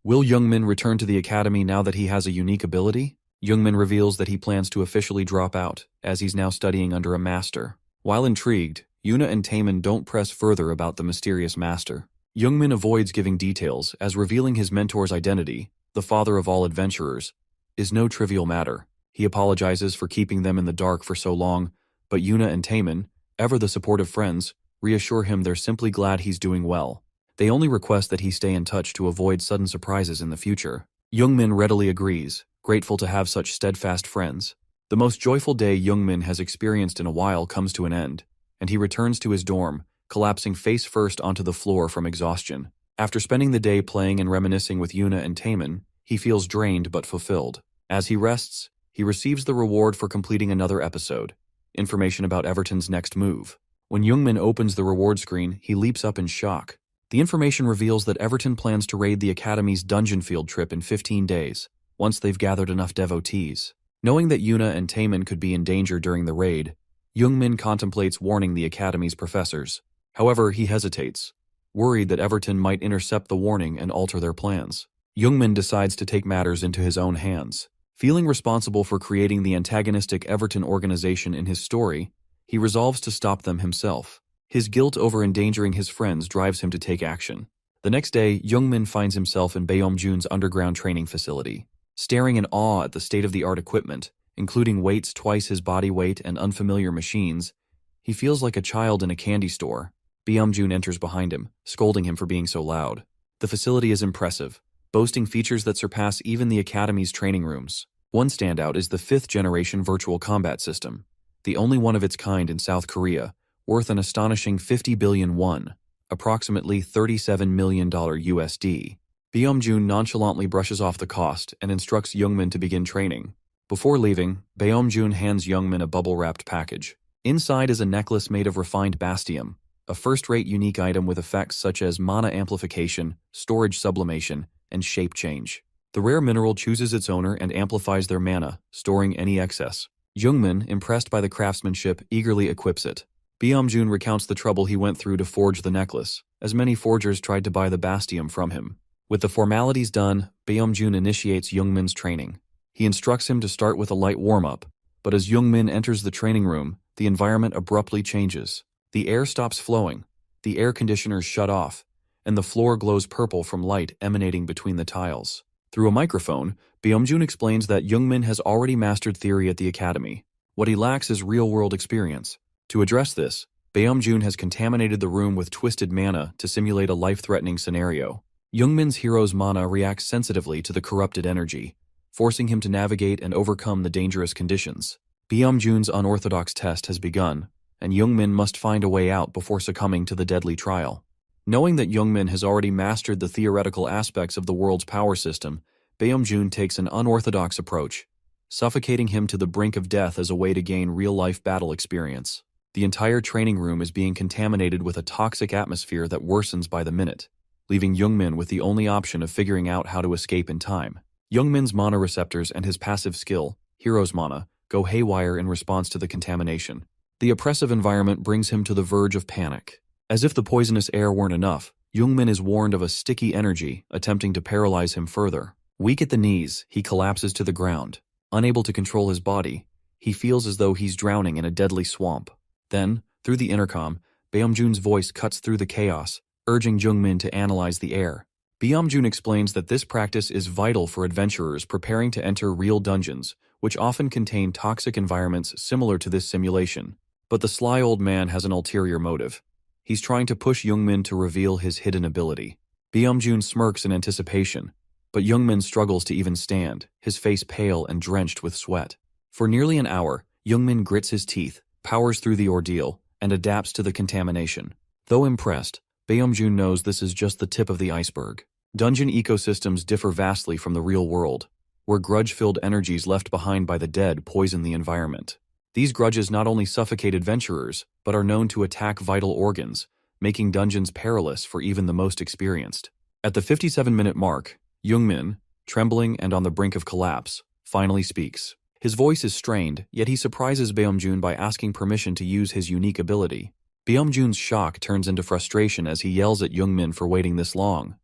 Will Youngmin return to the academy now that he has a unique ability? Youngmin reveals that he plans to officially drop out, as he's now studying under a master. While intrigued, Yuna and Taemin don't press further about the mysterious master. Youngmin avoids giving details, as revealing his mentor's identity, the father of all adventurers, is no trivial matter. He apologizes for keeping them in the dark for so long, but Yuna and Taemin, ever the supportive friends, reassure him they're simply glad he's doing well. They only request that he stay in touch to avoid sudden surprises in the future. Youngmin readily agrees, grateful to have such steadfast friends. The most joyful day Jungmin has experienced in a while comes to an end, and he returns to his dorm, collapsing face first onto the floor from exhaustion. After spending the day playing and reminiscing with Yuna and Taemin, he feels drained but fulfilled. As he rests, he receives the reward for completing another episode, information about Everton's next move. When Jungmin opens the reward screen, he leaps up in shock. The information reveals that Everton plans to raid the Academy's dungeon field trip in 15 days, once they've gathered enough devotees. Knowing that Yuna and Taemin could be in danger during the raid, Jungmin contemplates warning the Academy's professors. However, he hesitates, worried that Everton might intercept the warning and alter their plans. Jungmin decides to take matters into his own hands. Feeling responsible for creating the antagonistic Everton organization in his story, he resolves to stop them himself. His guilt over endangering his friends drives him to take action. The next day, Jungmin finds himself in Baeomjun's underground training facility. Staring in awe at the state-of-the-art equipment, including weights twice his body weight and unfamiliar machines, he feels like a child in a candy store. Baeomjun enters behind him, scolding him for being so loud. The facility is impressive, boasting features that surpass even the Academy's training rooms. One standout is the 5th-generation virtual combat system, the only one of its kind in South Korea, worth an astonishing 50 billion won, approximately $37 million USD. Baeomjun nonchalantly brushes off the cost and instructs Jungmin to begin training. Before leaving, Baeomjun hands Jungmin a bubble-wrapped package. Inside is a necklace made of refined bastium, a first-rate unique item with effects such as mana amplification, storage sublimation, and shape change. The rare mineral chooses its owner and amplifies their mana, storing any excess. Jungmin, impressed by the craftsmanship, eagerly equips it. Baeomjun recounts the trouble he went through to forge the necklace, as many forgers tried to buy the bastium from him. With the formalities done, Baeomjun initiates Jungmin's training. He instructs him to start with a light warm-up, but as Jungmin enters the training room, the environment abruptly changes. The air stops flowing, the air conditioners shut off, and the floor glows purple from light emanating between the tiles. Through a microphone, Baeomjun explains that Jungmin has already mastered theory at the Academy. What he lacks is real-world experience. To address this, Baeomjun has contaminated the room with twisted mana to simulate a life-threatening scenario. Jungmin's hero's mana reacts sensitively to the corrupted energy, forcing him to navigate and overcome the dangerous conditions. Baeomjun's unorthodox test has begun, and Jungmin must find a way out before succumbing to the deadly trial. Knowing that Jungmin has already mastered the theoretical aspects of the world's power system, Baeomjun takes an unorthodox approach, suffocating him to the brink of death as a way to gain real-life battle experience. The entire training room is being contaminated with a toxic atmosphere that worsens by the minute, leaving Jungmin with the only option of figuring out how to escape in time. Jungmin's mana receptors and his passive skill, Hero's Mana, go haywire in response to the contamination. The oppressive environment brings him to the verge of panic. As if the poisonous air weren't enough, Jungmin is warned of a sticky energy attempting to paralyze him further. Weak at the knees, he collapses to the ground. Unable to control his body, he feels as though he's drowning in a deadly swamp. Then, through the intercom, Baeomjun's voice cuts through the chaos, urging Jungmin to analyze the air. Baeomjun explains that this practice is vital for adventurers preparing to enter real dungeons, which often contain toxic environments similar to this simulation. But the sly old man has an ulterior motive. He's trying to push Jungmin to reveal his hidden ability. Baeomjun smirks in anticipation, but Jungmin struggles to even stand, his face pale and drenched with sweat. For nearly an hour, Jungmin grits his teeth, powers through the ordeal, and adapts to the contamination. Though impressed, Baeomjun knows this is just the tip of the iceberg. Dungeon ecosystems differ vastly from the real world, where grudge-filled energies left behind by the dead poison the environment. These grudges not only suffocate adventurers, but are known to attack vital organs, making dungeons perilous for even the most experienced. At the 57-minute mark, Jungmin, trembling and on the brink of collapse, finally speaks. His voice is strained, yet he surprises Baeomjun by asking permission to use his unique ability. Baeomjun's shock turns into frustration as he yells at Jungmin for waiting this long.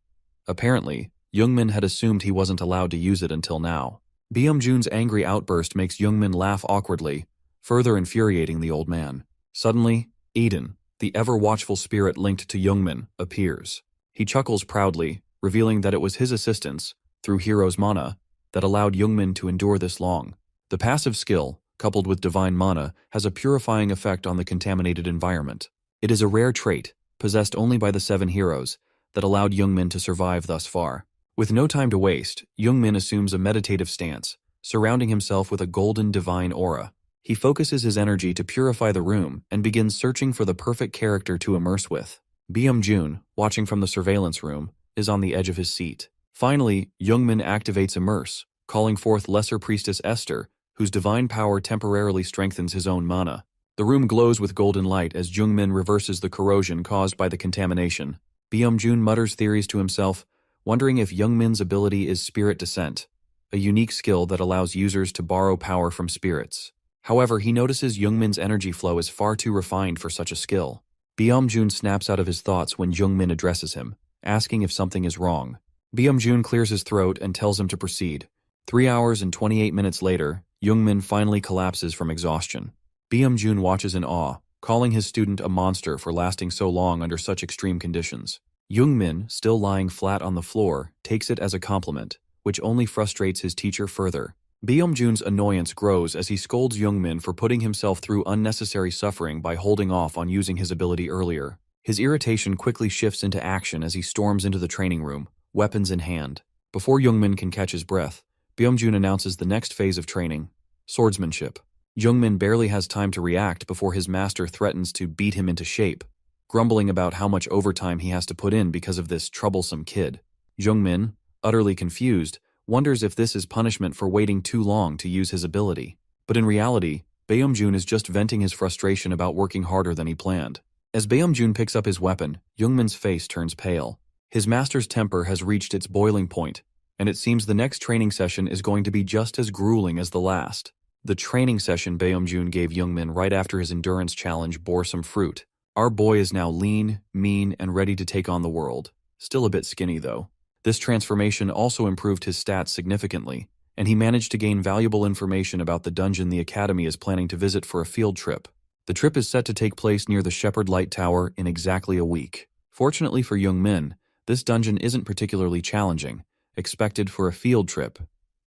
Apparently, Jungmin had assumed he wasn't allowed to use it until now. Baeomjun's angry outburst makes Jungmin laugh awkwardly, further infuriating the old man. Suddenly, Eden, the ever-watchful spirit linked to Jungmin, appears. He chuckles proudly, revealing that it was his assistance, through Hero's Mana, that allowed Jungmin to endure this long. The passive skill, coupled with divine mana, has a purifying effect on the contaminated environment. It is a rare trait, possessed only by the 7 heroes, that allowed Jungmin to survive thus far. With no time to waste, Jungmin assumes a meditative stance, surrounding himself with a golden divine aura. He focuses his energy to purify the room and begins searching for the perfect character to immerse with. Byung-jun, watching from the surveillance room, is on the edge of his seat. Finally, Youngmin activates Immerse, calling forth Lesser Priestess Esther, whose divine power temporarily strengthens his own mana. The room glows with golden light as Jungmin reverses the corrosion caused by the contamination. Byung-jun mutters theories to himself, wondering if Youngmin's ability is Spirit Descent, a unique skill that allows users to borrow power from spirits. However, he notices Youngmin's energy flow is far too refined for such a skill. Byung-jun snaps out of his thoughts when Youngmin addresses him, asking if something is wrong. Byung-jun clears his throat and tells him to proceed. 3 hours and 28 minutes later, Youngmin finally collapses from exhaustion. Byung-jun watches in awe, calling his student a monster for lasting so long under such extreme conditions. Youngmin, still lying flat on the floor, takes it as a compliment, which only frustrates his teacher further. Byung-jun's annoyance grows as he scolds Youngmin for putting himself through unnecessary suffering by holding off on using his ability earlier. His irritation quickly shifts into action as he storms into the training room, weapons in hand. Before Youngmin can catch his breath, Byung-jun announces the next phase of training: swordsmanship. Youngmin barely has time to react before his master threatens to beat him into shape, grumbling about how much overtime he has to put in because of this troublesome kid. Youngmin, utterly confused, wonders if this is punishment for waiting too long to use his ability. But in reality, Byung-jun is just venting his frustration about working harder than he planned. As Byung-jun picks up his weapon, Youngmin's face turns pale. His master's temper has reached its boiling point, and it seems the next training session is going to be just as grueling as the last. The training session Byung-jun gave Youngmin right after his endurance challenge bore some fruit. Our boy is now lean, mean, and ready to take on the world. Still a bit skinny, though. This transformation also improved his stats significantly, and he managed to gain valuable information about the dungeon the Academy is planning to visit for a field trip. The trip is set to take place near the Shepherd Light Tower in exactly a week. Fortunately for Youngmin, this dungeon isn't particularly challenging, expected for a field trip.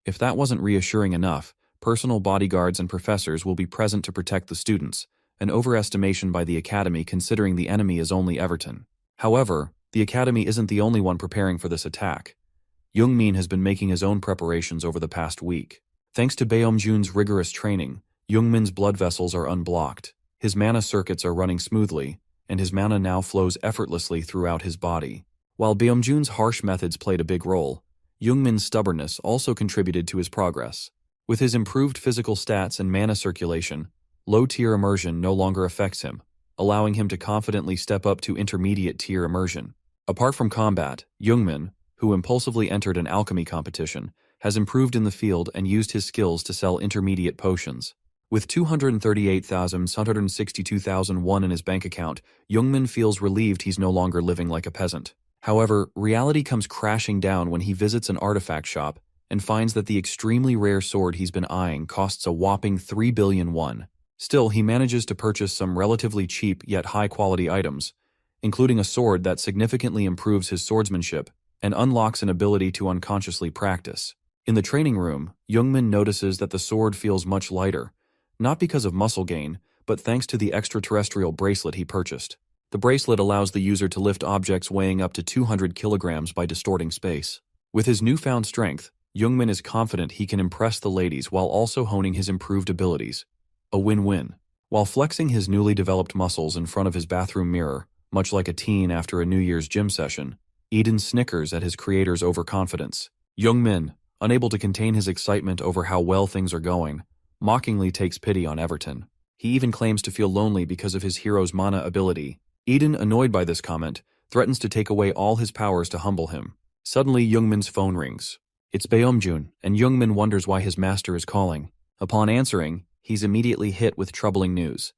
If that wasn't reassuring enough, personal bodyguards and professors will be present to protect the students, an overestimation by the Academy considering the enemy is only Everton. However, the Academy isn't the only one preparing for this attack. Youngmin has been making his own preparations over the past week. Thanks to Byung-jun's rigorous training, Youngmin's blood vessels are unblocked, his mana circuits are running smoothly, and his mana now flows effortlessly throughout his body. While Byung-jun's harsh methods played a big role, Youngmin's stubbornness also contributed to his progress. With his improved physical stats and mana circulation, low-tier immersion no longer affects him, allowing him to confidently step up to intermediate-tier immersion. Apart from combat, Youngmin, who impulsively entered an alchemy competition, has improved in the field and used his skills to sell intermediate potions. With 238,162,001 in his bank account, Youngmin feels relieved he's no longer living like a peasant. However, reality comes crashing down when he visits an artifact shop and finds that the extremely rare sword he's been eyeing costs a whopping 3 billion won. Still, he manages to purchase some relatively cheap yet high-quality items, including a sword that significantly improves his swordsmanship and unlocks an ability to unconsciously practice. In the training room, Youngmin notices that the sword feels much lighter, not because of muscle gain, but thanks to the extraterrestrial bracelet he purchased. The bracelet allows the user to lift objects weighing up to 200 kilograms by distorting space. With his newfound strength, Youngmin is confident he can impress the ladies while also honing his improved abilities. A win-win. While flexing his newly developed muscles in front of his bathroom mirror, much like a teen after a New Year's gym session, Eden snickers at his creator's overconfidence. Youngmin, unable to contain his excitement over how well things are going, mockingly takes pity on Everton. He even claims to feel lonely because of his hero's mana ability. Eden, annoyed by this comment, threatens to take away all his powers to humble him. Suddenly, Youngmin's phone rings. It's Byung-jun, and Youngmin wonders why his master is calling. Upon answering, he's immediately hit with troubling news.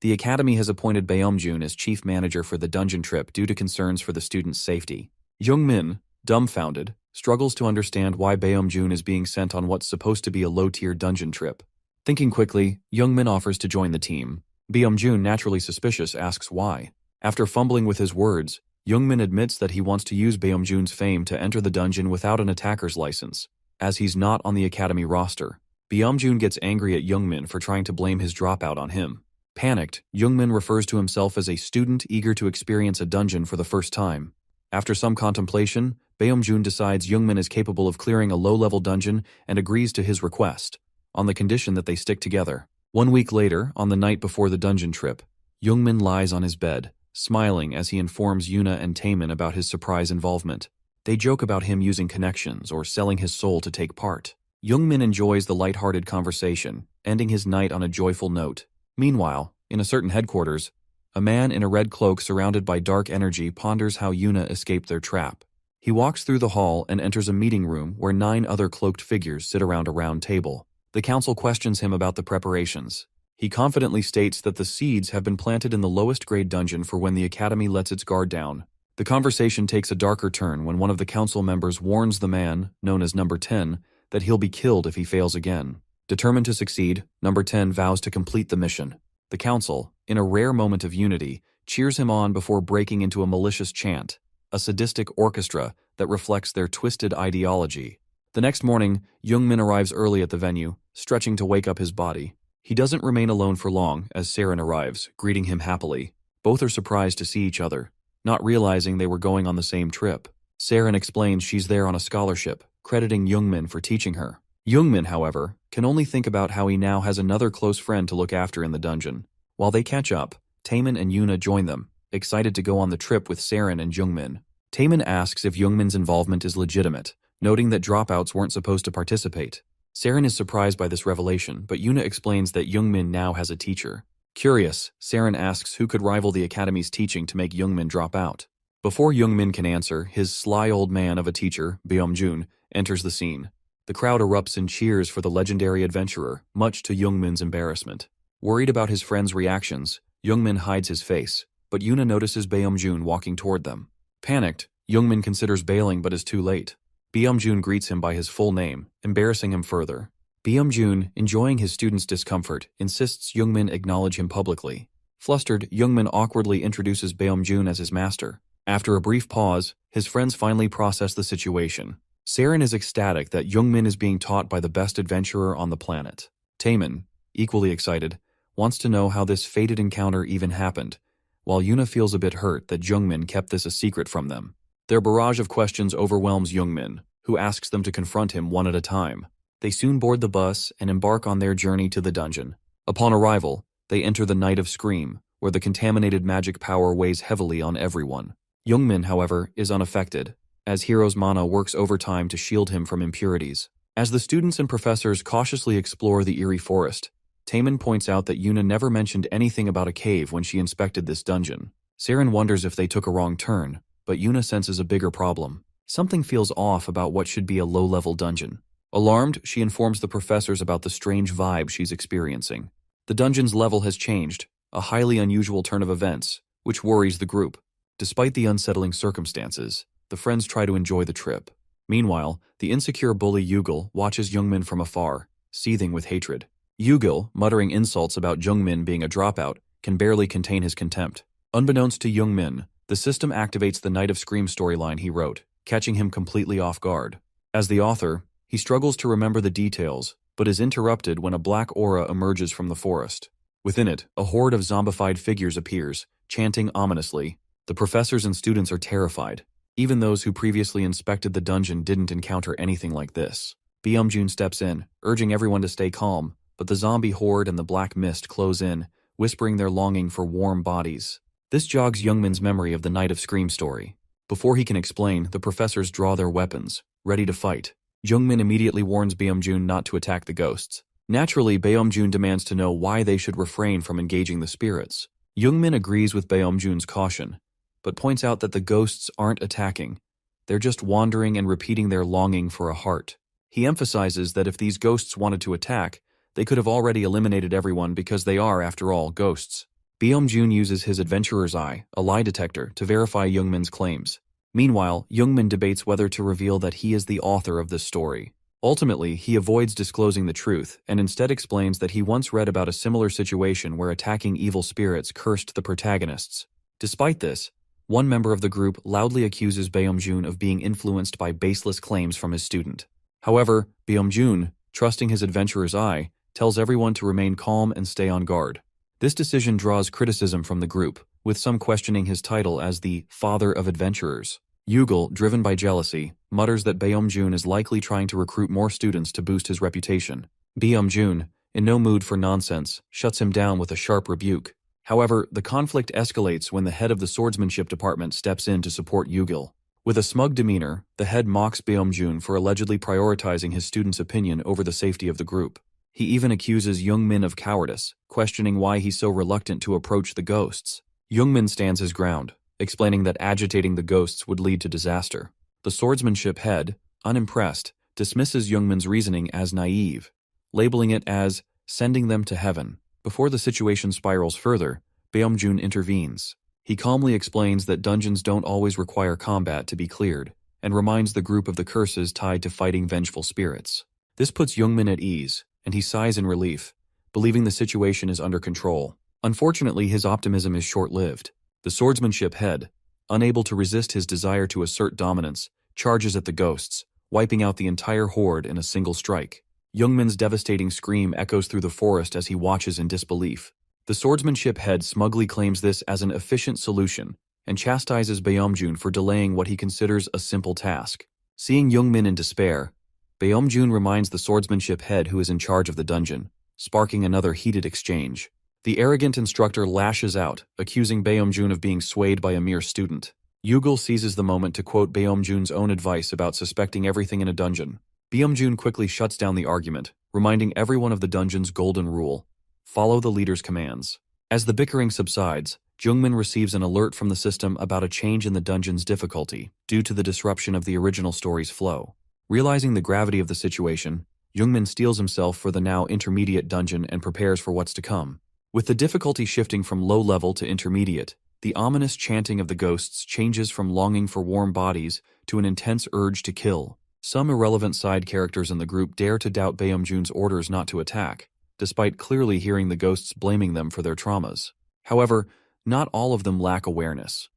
The Academy has appointed Byung-jun as chief manager for the dungeon trip due to concerns for the students' safety. Youngmin, dumbfounded, struggles to understand why Byung-jun is being sent on what's supposed to be a low-tier dungeon trip. Thinking quickly, Youngmin offers to join the team. Byung-jun, naturally suspicious, asks why. After fumbling with his words, Youngmin admits that he wants to use Byung-jun's fame to enter the dungeon without an attacker's license, as he's not on the Academy roster. Byung-jun gets angry at Youngmin for trying to blame his dropout on him. Panicked, Youngmin refers to himself as a student eager to experience a dungeon for the first time. After some contemplation, Beomjun decides Youngmin is capable of clearing a low-level dungeon and agrees to his request, on the condition that they stick together. 1 week later, on the night before the dungeon trip, Youngmin lies on his bed, smiling as he informs Yuna and Taemin about his surprise involvement. They joke about him using connections or selling his soul to take part. Youngmin enjoys the light-hearted conversation, ending his night on a joyful note. Meanwhile, in a certain headquarters, a man in a red cloak surrounded by dark energy ponders how Yuna escaped their trap. He walks through the hall and enters a meeting room where 9 other cloaked figures sit around a round table. The council questions him about the preparations. He confidently states that the seeds have been planted in the lowest grade dungeon for when the academy lets its guard down. The conversation takes a darker turn when one of the council members warns the man, known as Number 10, that he'll be killed if he fails again. Determined to succeed, Number 10 vows to complete the mission. The council, in a rare moment of unity, cheers him on before breaking into a malicious chant, a sadistic orchestra that reflects their twisted ideology. The next morning, Youngmin arrives early at the venue, stretching to wake up his body. He doesn't remain alone for long as Saren arrives, greeting him happily. Both are surprised to see each other, not realizing they were going on the same trip. Saren explains she's there on a scholarship, crediting Youngmin for teaching her. Youngmin, however, can only think about how he now has another close friend to look after in the dungeon. While they catch up, Taemin and Yuna join them, excited to go on the trip with Saren and Youngmin. Taemin asks if Youngmin's involvement is legitimate, noting that dropouts weren't supposed to participate. Saren is surprised by this revelation, but Yuna explains that Youngmin now has a teacher. Curious, Saren asks who could rival the academy's teaching to make Youngmin drop out. Before Youngmin can answer, his sly old man of a teacher, Beomjun, enters the scene. The crowd erupts in cheers for the legendary adventurer, much to Youngmin's embarrassment. Worried about his friend's reactions, Youngmin hides his face, but Yuna notices Beomjun walking toward them. Panicked, Youngmin considers bailing but is too late. Beomjun greets him by his full name, embarrassing him further. Beomjun, enjoying his student's discomfort, insists Youngmin acknowledge him publicly. Flustered, Youngmin awkwardly introduces Beomjun as his master. After a brief pause, his friends finally process the situation. Saren is ecstatic that Youngmin is being taught by the best adventurer on the planet. Taemin, equally excited, wants to know how this fated encounter even happened, while Yuna feels a bit hurt that Youngmin kept this a secret from them. Their barrage of questions overwhelms Youngmin, who asks them to confront him one at a time. They soon board the bus and embark on their journey to the dungeon. Upon arrival, they enter the Night of Scream, where the contaminated magic power weighs heavily on everyone. Youngmin, however, is unaffected, as Hero's mana works overtime to shield him from impurities. As the students and professors cautiously explore the eerie forest, Taemin points out that Yuna never mentioned anything about a cave when she inspected this dungeon. Saren wonders if they took a wrong turn, but Yuna senses a bigger problem. Something feels off about what should be a low-level dungeon. Alarmed, she informs the professors about the strange vibe she's experiencing. The dungeon's level has changed, a highly unusual turn of events, which worries the group. Despite the unsettling circumstances, the friends try to enjoy the trip. Meanwhile, the insecure bully Yugil watches Youngmin from afar, seething with hatred. Yugil, muttering insults about Youngmin being a dropout, can barely contain his contempt. Unbeknownst to Youngmin, the system activates the Night of Scream storyline he wrote, catching him completely off guard. As the author, he struggles to remember the details, but is interrupted when a black aura emerges from the forest. Within it, a horde of zombified figures appears, chanting ominously. The professors and students are terrified. Even those who previously inspected the dungeon didn't encounter anything like this. Beomjun steps in, urging everyone to stay calm, but the zombie horde and the black mist close in, whispering their longing for warm bodies. This jogs Youngmin's memory of the Night of Scream story. Before he can explain, the professors draw their weapons, ready to fight. Youngmin immediately warns Beomjun not to attack the ghosts. Naturally, Beomjun demands to know why they should refrain from engaging the spirits. Youngmin agrees with Beomjun's caution, but points out that the ghosts aren't attacking. They're just wandering and repeating their longing for a heart. He emphasizes that if these ghosts wanted to attack, they could have already eliminated everyone because they are, after all, ghosts. Beomjun uses his adventurer's eye, a lie detector, to verify Youngmin's claims. Meanwhile, Youngmin debates whether to reveal that he is the author of this story. Ultimately, he avoids disclosing the truth and instead explains that he once read about a similar situation where attacking evil spirits cursed the protagonists. Despite this, one member of the group loudly accuses Beomjun of being influenced by baseless claims from his student. However, Beomjun, trusting his adventurer's eye, tells everyone to remain calm and stay on guard. This decision draws criticism from the group, with some questioning his title as the Father of Adventurers. Yugel, driven by jealousy, mutters that Beomjun is likely trying to recruit more students to boost his reputation. Beomjun, in no mood for nonsense, shuts him down with a sharp rebuke. However, the conflict escalates when the head of the swordsmanship department steps in to support Yugel. With a smug demeanor, the head mocks Beomjun for allegedly prioritizing his student's opinion over the safety of the group. He even accuses Youngmin of cowardice, questioning why he's so reluctant to approach the ghosts. Youngmin stands his ground, explaining that agitating the ghosts would lead to disaster. The swordsmanship head, unimpressed, dismisses Youngmin's reasoning as naive, labeling it as sending them to heaven. Before the situation spirals further, Beomjun intervenes. He calmly explains that dungeons don't always require combat to be cleared, and reminds the group of the curses tied to fighting vengeful spirits. This puts Youngmin at ease, and he sighs in relief, believing the situation is under control. Unfortunately, his optimism is short-lived. The swordsmanship head, unable to resist his desire to assert dominance, charges at the ghosts, wiping out the entire horde in a single strike. Youngmin's devastating scream echoes through the forest as he watches in disbelief. The swordsmanship head smugly claims this as an efficient solution and chastises Beomjun for delaying what he considers a simple task. Seeing Youngmin in despair, Beomjun reminds the swordsmanship head who is in charge of the dungeon, sparking another heated exchange. The arrogant instructor lashes out, accusing Beomjun of being swayed by a mere student. Yugel seizes the moment to quote Beomjun's own advice about suspecting everything in a dungeon. Beomjun quickly shuts down the argument, reminding everyone of the dungeon's golden rule: follow the leader's commands. As the bickering subsides, Youngmin receives an alert from the system about a change in the dungeon's difficulty due to the disruption of the original story's flow. Realizing the gravity of the situation, Youngmin steels himself for the now intermediate dungeon and prepares for what's to come. With the difficulty shifting from low level to intermediate, the ominous chanting of the ghosts changes from longing for warm bodies to an intense urge to kill. Some irrelevant side characters in the group dare to doubt Beomjun's orders not to attack, despite clearly hearing the ghosts blaming them for their traumas. However, not all of them lack awareness.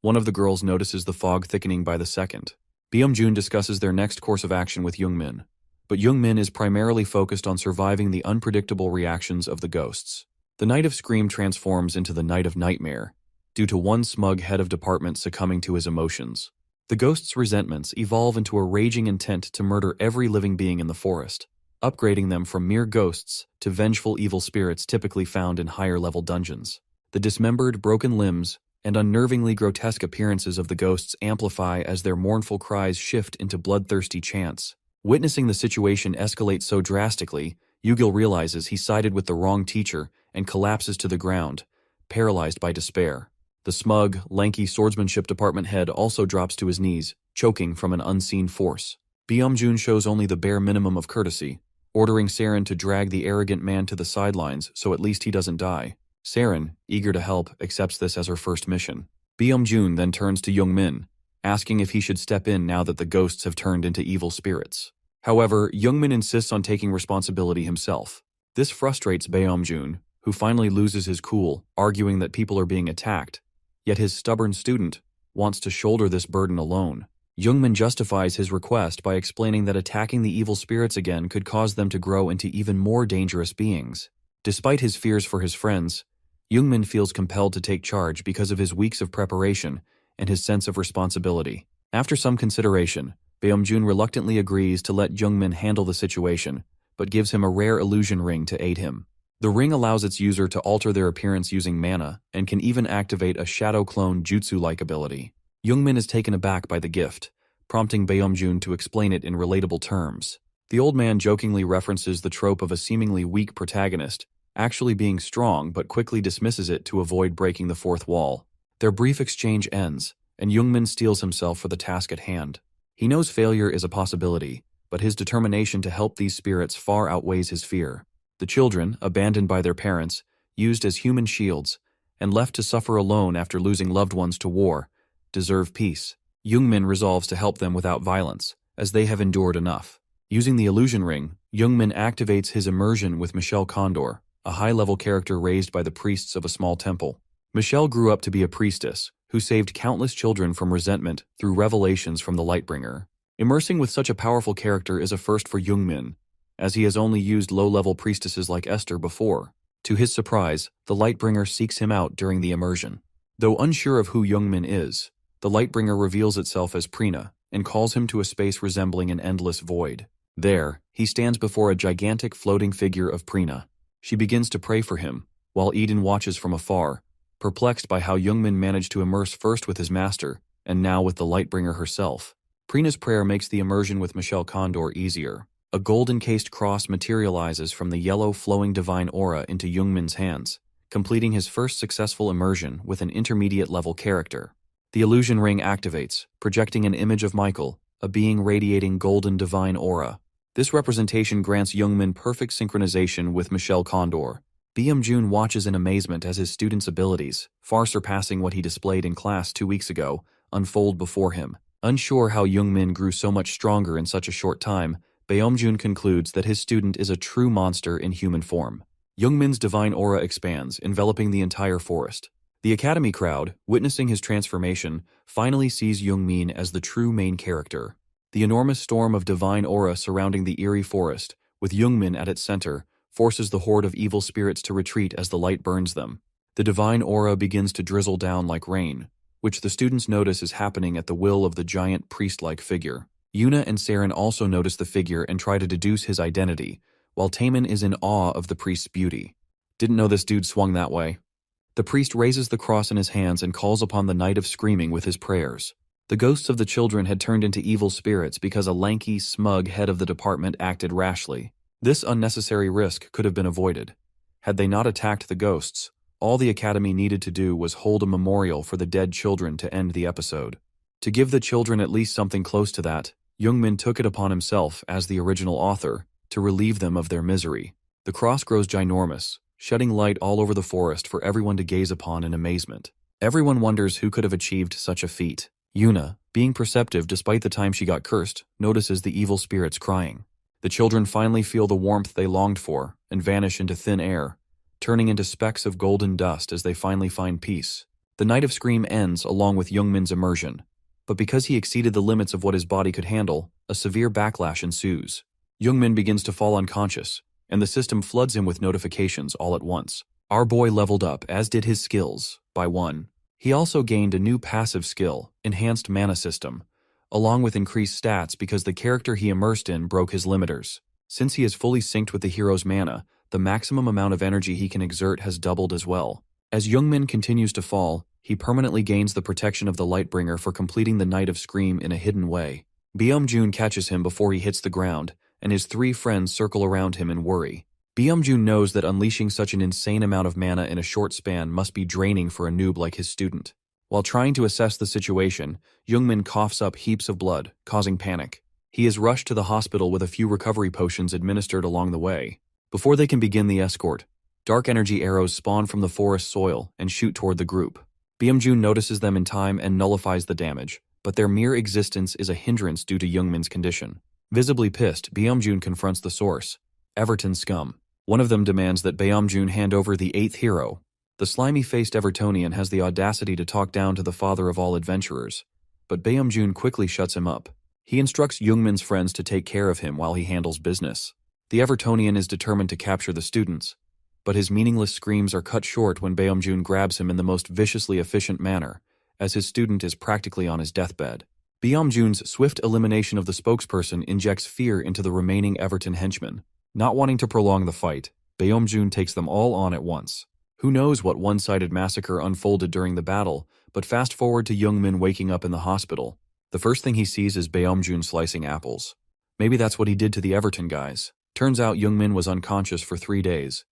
One of the girls notices the fog thickening by the second. Beomjun discusses their next course of action with Youngmin, but Youngmin is primarily focused on surviving the unpredictable reactions of the ghosts. The Night of Scream transforms into the Night of Nightmare, due to one smug head of department succumbing to his emotions. The ghosts' resentments evolve into a raging intent to murder every living being in the forest, upgrading them from mere ghosts to vengeful evil spirits typically found in higher-level dungeons. The dismembered, broken limbs and unnervingly grotesque appearances of the ghosts amplify as their mournful cries shift into bloodthirsty chants. Witnessing the situation escalate so drastically, Yugel realizes he sided with the wrong teacher and collapses to the ground, paralyzed by despair. The smug, lanky swordsmanship department head also drops to his knees, choking from an unseen force. Beomjun shows only the bare minimum of courtesy, ordering Saren to drag the arrogant man to the sidelines so at least he doesn't die. Saren, eager to help, accepts this as her first mission. Beomjun then turns to Youngmin, asking if he should step in now that the ghosts have turned into evil spirits. However, Youngmin insists on taking responsibility himself. This frustrates Beomjun, who finally loses his cool, arguing that people are being attacked, yet his stubborn student wants to shoulder this burden alone. Youngmin justifies his request by explaining that attacking the evil spirits again could cause them to grow into even more dangerous beings. Despite his fears for his friends, Youngmin feels compelled to take charge because of his weeks of preparation and his sense of responsibility. After some consideration, Beomjun reluctantly agrees to let Youngmin handle the situation, but gives him a rare illusion ring to aid him. The ring allows its user to alter their appearance using mana and can even activate a shadow clone jutsu-like ability. Youngmin is taken aback by the gift, prompting Beomjun to explain it in relatable terms. The old man jokingly references the trope of a seemingly weak protagonist actually being strong but quickly dismisses it to avoid breaking the fourth wall. Their brief exchange ends, and Youngmin steels himself for the task at hand. He knows failure is a possibility, but his determination to help these spirits far outweighs his fear. The children, abandoned by their parents, used as human shields, and left to suffer alone after losing loved ones to war, deserve peace. Youngmin resolves to help them without violence, as they have endured enough. Using the illusion ring, Youngmin activates his immersion with Michelle Condor, a high-level character raised by the priests of a small temple. Michelle grew up to be a priestess, who saved countless children from resentment through revelations from the Lightbringer. Immersing with such a powerful character is a first for Youngmin, as he has only used low-level priestesses like Esther before. To his surprise, the Lightbringer seeks him out during the immersion. Though unsure of who Youngmin is, the Lightbringer reveals itself as Prina and calls him to a space resembling an endless void. There, he stands before a gigantic floating figure of Prina. She begins to pray for him, while Eden watches from afar, perplexed by how Youngmin managed to immerse first with his master, and now with the Lightbringer herself. Prina's prayer makes the immersion with Michelle Condor easier. A gold-encased cross materializes from the yellow flowing divine aura into Youngmin's hands, completing his first successful immersion with an intermediate-level character. The illusion ring activates, projecting an image of Michael, a being radiating golden divine aura. This representation grants Youngmin perfect synchronization with Michelle Condor. Byung-jun watches in amazement as his student's abilities, far surpassing what he displayed in class 2 weeks ago, unfold before him. Unsure how Youngmin grew so much stronger in such a short time, Byung-jun concludes that his student is a true monster in human form. Youngmin's divine aura expands, enveloping the entire forest. The academy crowd, witnessing his transformation, finally sees Youngmin as the true main character. The enormous storm of divine aura surrounding the eerie forest, with Youngmin at its center, forces the horde of evil spirits to retreat as the light burns them. The divine aura begins to drizzle down like rain, which the students notice is happening at the will of the giant priest-like figure. Yuna and Saren also notice the figure and try to deduce his identity, while Taemin is in awe of the priest's beauty. Didn't know this dude swung that way. The priest raises the cross in his hands and calls upon the Knight of Screaming with his prayers. The ghosts of the children had turned into evil spirits because a lanky, smug head of the department acted rashly. This unnecessary risk could have been avoided. Had they not attacked the ghosts, all the academy needed to do was hold a memorial for the dead children to end the episode. To give the children at least something close to that, Youngmin took it upon himself, as the original author, to relieve them of their misery. The cross grows ginormous, shedding light all over the forest for everyone to gaze upon in amazement. Everyone wonders who could have achieved such a feat. Yuna, being perceptive despite the time she got cursed, notices the evil spirits crying. The children finally feel the warmth they longed for and vanish into thin air, turning into specks of golden dust as they finally find peace. The Night of Scream ends along with Youngmin's immersion, but because he exceeded the limits of what his body could handle, a severe backlash ensues. Youngmin begins to fall unconscious, and the system floods him with notifications all at once. Our boy leveled up, as did his skills, by 1. He also gained a new passive skill, Enhanced Mana System, along with increased stats because the character he immersed in broke his limiters. Since he is fully synced with the hero's mana, the maximum amount of energy he can exert has doubled as well. As Youngmin continues to fall, he permanently gains the protection of the Lightbringer for completing the Night of Scream in a hidden way. Byung-jun catches him before he hits the ground, and his 3 friends circle around him in worry. Byung-jun knows that unleashing such an insane amount of mana in a short span must be draining for a noob like his student. While trying to assess the situation, Youngmin coughs up heaps of blood, causing panic. He is rushed to the hospital with a few recovery potions administered along the way. Before they can begin the escort, dark energy arrows spawn from the forest soil and shoot toward the group. Byung-jun notices them in time and nullifies the damage, but their mere existence is a hindrance due to Youngmin's condition. Visibly pissed, Byung-jun confronts the source, Everton scum. One of them demands that Byung-jun hand over the 8th hero. The slimy-faced Evertonian has the audacity to talk down to the father of all adventurers, but Byung-jun quickly shuts him up. He instructs Youngmin's friends to take care of him while he handles business. The Evertonian is determined to capture the students, but his meaningless screams are cut short when Byung-jun grabs him in the most viciously efficient manner, as his student is practically on his deathbed. Byung-jun's swift elimination of the spokesperson injects fear into the remaining Everton henchmen. Not wanting to prolong the fight, Byung-jun takes them all on at once. Who knows what one-sided massacre unfolded during the battle, but fast forward to Youngmin waking up in the hospital. The first thing he sees is Byung-jun slicing apples. Maybe that's what he did to the Everton guys. Turns out Youngmin was unconscious for 3 days.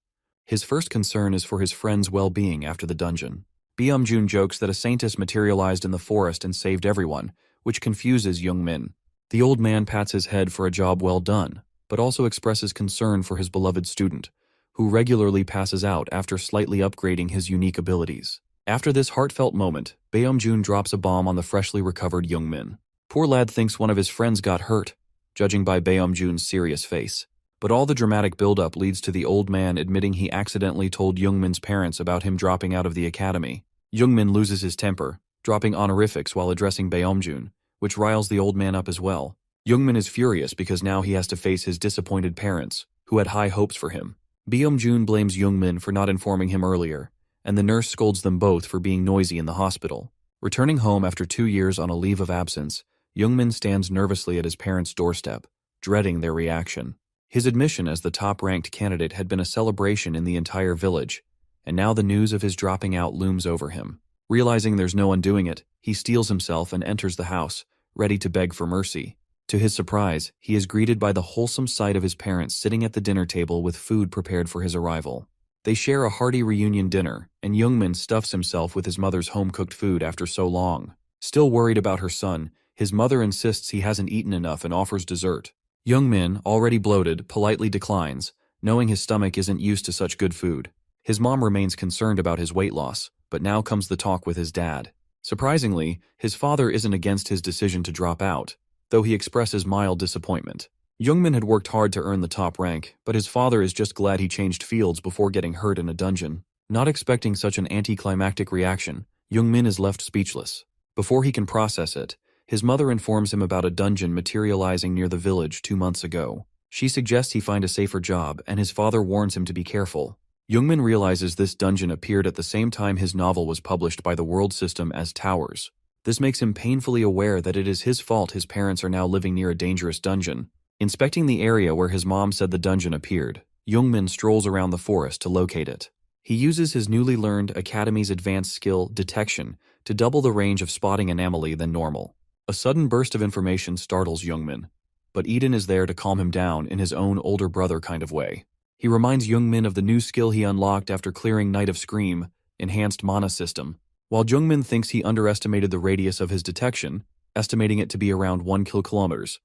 His first concern is for his friend's well-being after the dungeon. Byung-jun jokes that a saintess materialized in the forest and saved everyone, which confuses Youngmin. The old man pats his head for a job well done, but also expresses concern for his beloved student, who regularly passes out after slightly upgrading his unique abilities. After this heartfelt moment, Byung-jun drops a bomb on the freshly recovered Youngmin. Poor lad thinks one of his friends got hurt, judging by Byung-jun's serious face. But all the dramatic buildup leads to the old man admitting he accidentally told Youngmin's parents about him dropping out of the academy. Youngmin loses his temper, dropping honorifics while addressing Byung-jun, which riles the old man up as well. Youngmin is furious because now he has to face his disappointed parents, who had high hopes for him. Byung-jun blames Youngmin for not informing him earlier, and the nurse scolds them both for being noisy in the hospital. Returning home after 2 years on a leave of absence, Jungmin stands nervously at his parents' doorstep, dreading their reaction. His admission as the top-ranked candidate had been a celebration in the entire village, and now the news of his dropping out looms over him. Realizing there's no undoing it, he steels himself and enters the house, ready to beg for mercy. To his surprise, he is greeted by the wholesome sight of his parents sitting at the dinner table with food prepared for his arrival. They share a hearty reunion dinner, and Jungmin stuffs himself with his mother's home-cooked food after so long. Still worried about her son, his mother insists he hasn't eaten enough and offers dessert. Jungmin, already bloated, politely declines, knowing his stomach isn't used to such good food. His mom remains concerned about his weight loss, but now comes the talk with his dad. Surprisingly, his father isn't against his decision to drop out, though he expresses mild disappointment. Jungmin had worked hard to earn the top rank, but his father is just glad he changed fields before getting hurt in a dungeon. Not expecting such an anticlimactic reaction, Jungmin is left speechless. Before he can process it, his mother informs him about a dungeon materializing near the village 2 months ago. She suggests he find a safer job, and his father warns him to be careful. Jungmin realizes this dungeon appeared at the same time his novel was published by the world system as Towers. This makes him painfully aware that it is his fault his parents are now living near a dangerous dungeon. Inspecting the area where his mom said the dungeon appeared, Jungmin strolls around the forest to locate it. He uses his newly learned Academy's advanced skill, Detection, to double the range of spotting an anomaly than normal. A sudden burst of information startles Jungmin, but Eden is there to calm him down in his own older brother kind of way. He reminds Jungmin of the new skill he unlocked after clearing Night of Scream, Enhanced Mana System. While Jungmin thinks he underestimated the radius of his detection, estimating it to be around 1 kilometers,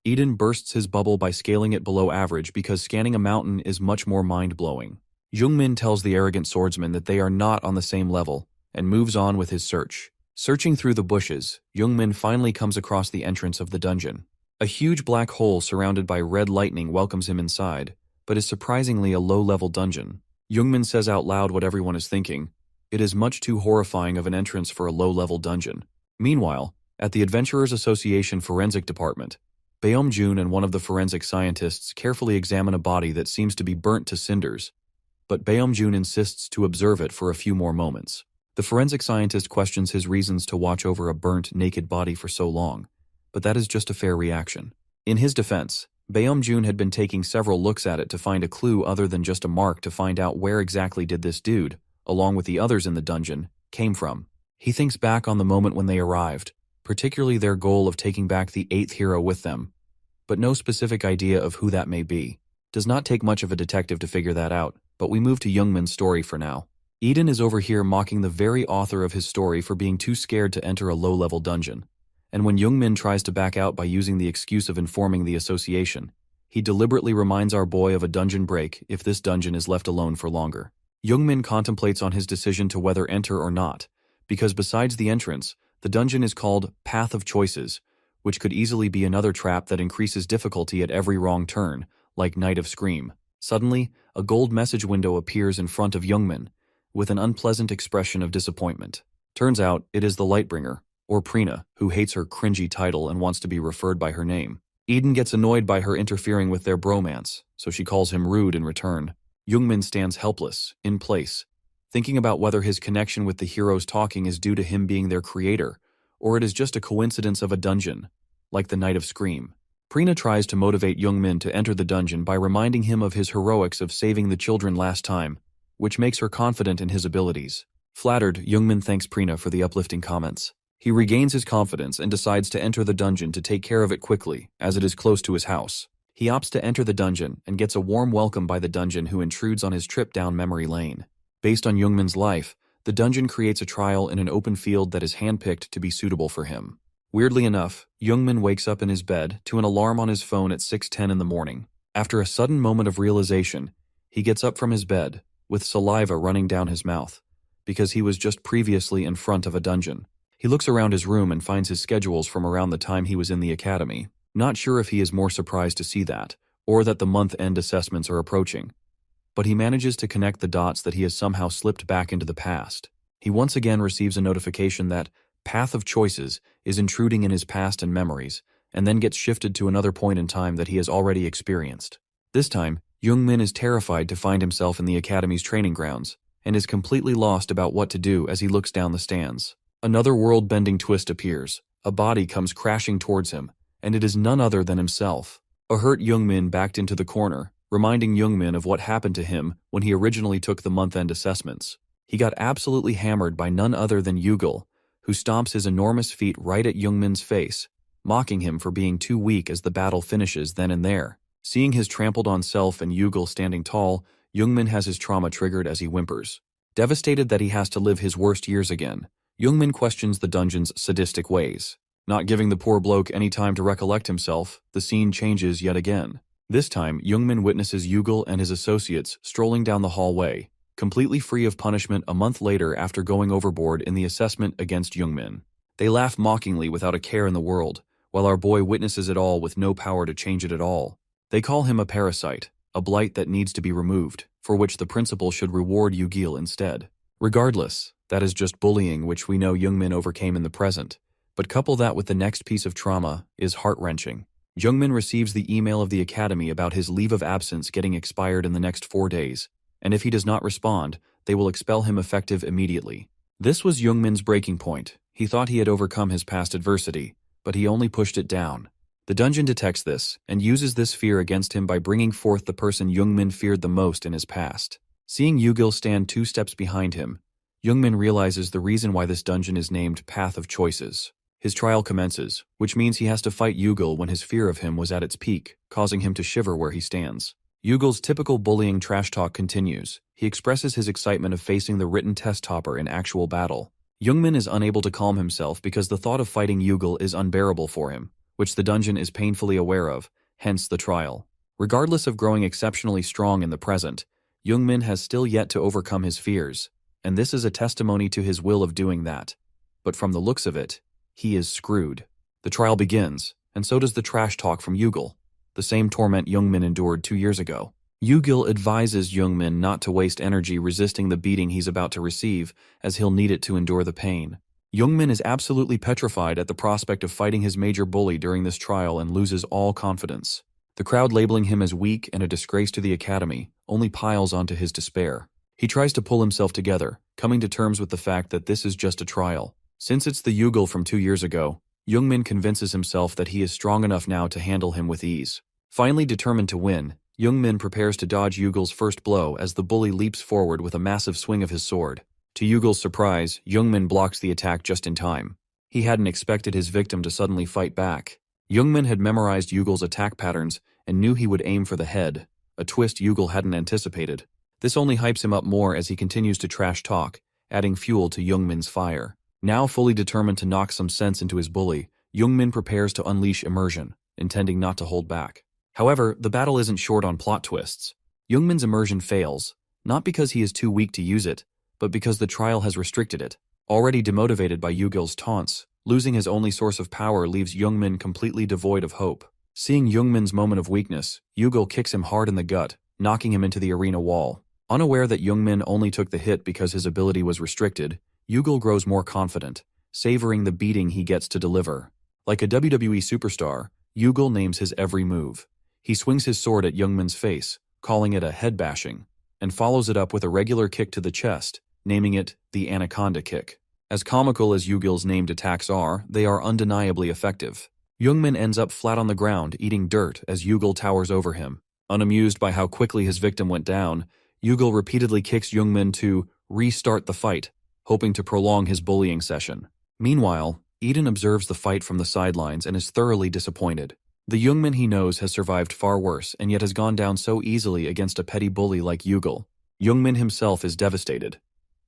Eden bursts his bubble by scaling it below average because scanning a mountain is much more mind-blowing. Jungmin tells the arrogant swordsman that they are not on the same level, and moves on with his search. Searching through the bushes, Jungmin finally comes across the entrance of the dungeon. A huge black hole surrounded by red lightning welcomes him inside, but is surprisingly a low-level dungeon. Jungmin says out loud what everyone is thinking. It is much too horrifying of an entrance for a low-level dungeon. Meanwhile, at the Adventurers Association Forensic Department, Baeom-jun and one of the forensic scientists carefully examine a body that seems to be burnt to cinders, but Baeom-jun insists to observe it for a few more moments. The forensic scientist questions his reasons to watch over a burnt, naked body for so long, but that is just a fair reaction. In his defense, Baeom-jun had been taking several looks at it to find a clue other than just a mark to find out where exactly did this dude, along with the others in the dungeon, came from. He thinks back on the moment when they arrived, particularly their goal of taking back the 8th hero with them, but no specific idea of who that may be. Does not take much of a detective to figure that out, but we move to Jungmin's story for now. Eden is over here mocking the very author of his story for being too scared to enter a low-level dungeon. And when Jungmin tries to back out by using the excuse of informing the association, he deliberately reminds our boy of a dungeon break if this dungeon is left alone for longer. Jungmin contemplates on his decision to whether enter or not, because besides the entrance, the dungeon is called Path of Choices, which could easily be another trap that increases difficulty at every wrong turn, like Night of Scream. Suddenly, a gold message window appears in front of Jungmin, with an unpleasant expression of disappointment. Turns out, it is the Lightbringer, or Prina, who hates her cringy title and wants to be referred by her name. Eden gets annoyed by her interfering with their bromance, so she calls him rude in return. Jungmin stands helpless, in place, thinking about whether his connection with the heroes talking is due to him being their creator, or it is just a coincidence of a dungeon, like the Night of Scream. Prina tries to motivate Jungmin to enter the dungeon by reminding him of his heroics of saving the children last time, which makes her confident in his abilities. Flattered, Jungmin thanks Prina for the uplifting comments. He regains his confidence and decides to enter the dungeon to take care of it quickly, as it is close to his house. He opts to enter the dungeon and gets a warm welcome by the dungeon who intrudes on his trip down memory lane. Based on Jungmin's life, the dungeon creates a trial in an open field that is handpicked to be suitable for him. Weirdly enough, Jungmin wakes up in his bed to an alarm on his phone at 6:10 in the morning. After a sudden moment of realization, he gets up from his bed, with saliva running down his mouth, because he was just previously in front of a dungeon. He looks around his room and finds his schedules from around the time he was in the academy. Not sure if he is more surprised to see that, or that the month-end assessments are approaching. But he manages to connect the dots that he has somehow slipped back into the past. He once again receives a notification that Path of Choices is intruding in his past and memories, and then gets shifted to another point in time that he has already experienced. This time, Jungmin is terrified to find himself in the academy's training grounds, and is completely lost about what to do as he looks down the stands. Another world-bending twist appears. A body comes crashing towards him, and it is none other than himself. A hurt Jungmin backed into the corner, reminding Jungmin of what happened to him when he originally took the month-end assessments. He got absolutely hammered by none other than Yugel, who stomps his enormous feet right at Jungmin's face, mocking him for being too weak as the battle finishes then and there. Seeing his trampled-on self and Yugel standing tall, Jungmin has his trauma triggered as he whimpers. Devastated that he has to live his worst years again, Jungmin questions the dungeon's sadistic ways. Not giving the poor bloke any time to recollect himself, the scene changes yet again. This time, Jungmin witnesses Yugel and his associates strolling down the hallway, completely free of punishment a month later after going overboard in the assessment against Jungmin. They laugh mockingly without a care in the world, while our boy witnesses it all with no power to change it at all. They call him a parasite, a blight that needs to be removed, for which the principal should reward Yugel instead. Regardless, that is just bullying which we know Jungmin overcame in the present. But couple that with the next piece of trauma is heart-wrenching. Jungmin receives the email of the academy about his leave of absence getting expired in the next 4 days, and if he does not respond, they will expel him effective immediately. This was Jungmin's breaking point. He thought he had overcome his past adversity, but he only pushed it down. The dungeon detects this and uses this fear against him by bringing forth the person Jungmin feared the most in his past. Seeing Yugel stand 2 steps behind him, Jungmin realizes the reason why this dungeon is named Path of Choices. His trial commences, which means he has to fight Yugel when his fear of him was at its peak, causing him to shiver where he stands. Yugel's typical bullying trash talk continues. He expresses his excitement of facing the written test topper in actual battle. Jungmin is unable to calm himself because the thought of fighting Yugel is unbearable for him, which the dungeon is painfully aware of, hence the trial. Regardless of growing exceptionally strong in the present, Jungmin has still yet to overcome his fears, and this is a testimony to his will of doing that. But from the looks of it, he is screwed. The trial begins, and so does the trash talk from Yugel, the same torment Jungmin endured 2 years ago. Yugel advises Jungmin not to waste energy resisting the beating he's about to receive, as he'll need it to endure the pain. Jungmin is absolutely petrified at the prospect of fighting his major bully during this trial and loses all confidence. The crowd labeling him as weak and a disgrace to the academy only piles onto his despair. He tries to pull himself together, coming to terms with the fact that this is just a trial. Since it's the Yugel from 2 years ago, Jungmin convinces himself that he is strong enough now to handle him with ease. Finally determined to win, Jungmin prepares to dodge Yugel's first blow as the bully leaps forward with a massive swing of his sword. To Yugel's surprise, Jungmin blocks the attack just in time. He hadn't expected his victim to suddenly fight back. Jungmin had memorized Yugel's attack patterns and knew he would aim for the head, a twist Yugel hadn't anticipated. This only hypes him up more as he continues to trash talk, adding fuel to Jungmin's fire. Now fully determined to knock some sense into his bully, Jungmin prepares to unleash immersion, intending not to hold back. However, the battle isn't short on plot twists. Jungmin's immersion fails, not because he is too weak to use it, but because the trial has restricted it. Already demotivated by Yugel's taunts, losing his only source of power leaves Jungmin completely devoid of hope. Seeing Jungmin's moment of weakness, Yugel kicks him hard in the gut, knocking him into the arena wall. Unaware that Jungmin only took the hit because his ability was restricted, Yugel grows more confident, savoring the beating he gets to deliver. Like a WWE superstar, Yugel names his every move. He swings his sword at Jungmin's face, calling it a head bashing, and follows it up with a regular kick to the chest, naming it the Anaconda Kick. As comical as Yugel's named attacks are, they are undeniably effective. Jungmin ends up flat on the ground, eating dirt as Yugel towers over him. Unamused by how quickly his victim went down, Yugel repeatedly kicks Jungmin to restart the fight, hoping to prolong his bullying session. Meanwhile, Eden observes the fight from the sidelines and is thoroughly disappointed. The Jungmin he knows has survived far worse and yet has gone down so easily against a petty bully like Yugel. Jungmin himself is devastated,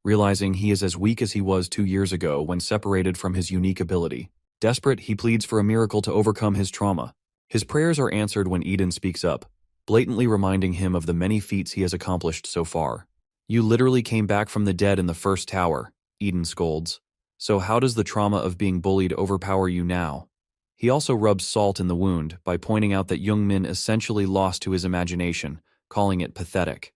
realizing he is as weak as he was 2 years ago when separated from his unique ability. Desperate, he pleads for a miracle to overcome his trauma. His prayers are answered when Eden speaks up, blatantly reminding him of the many feats he has accomplished so far. "You literally came back from the dead in the first tower," Eden scolds. "So how does the trauma of being bullied overpower you now?" He also rubs salt in the wound by pointing out that Jungmin essentially lost to his imagination, calling it pathetic.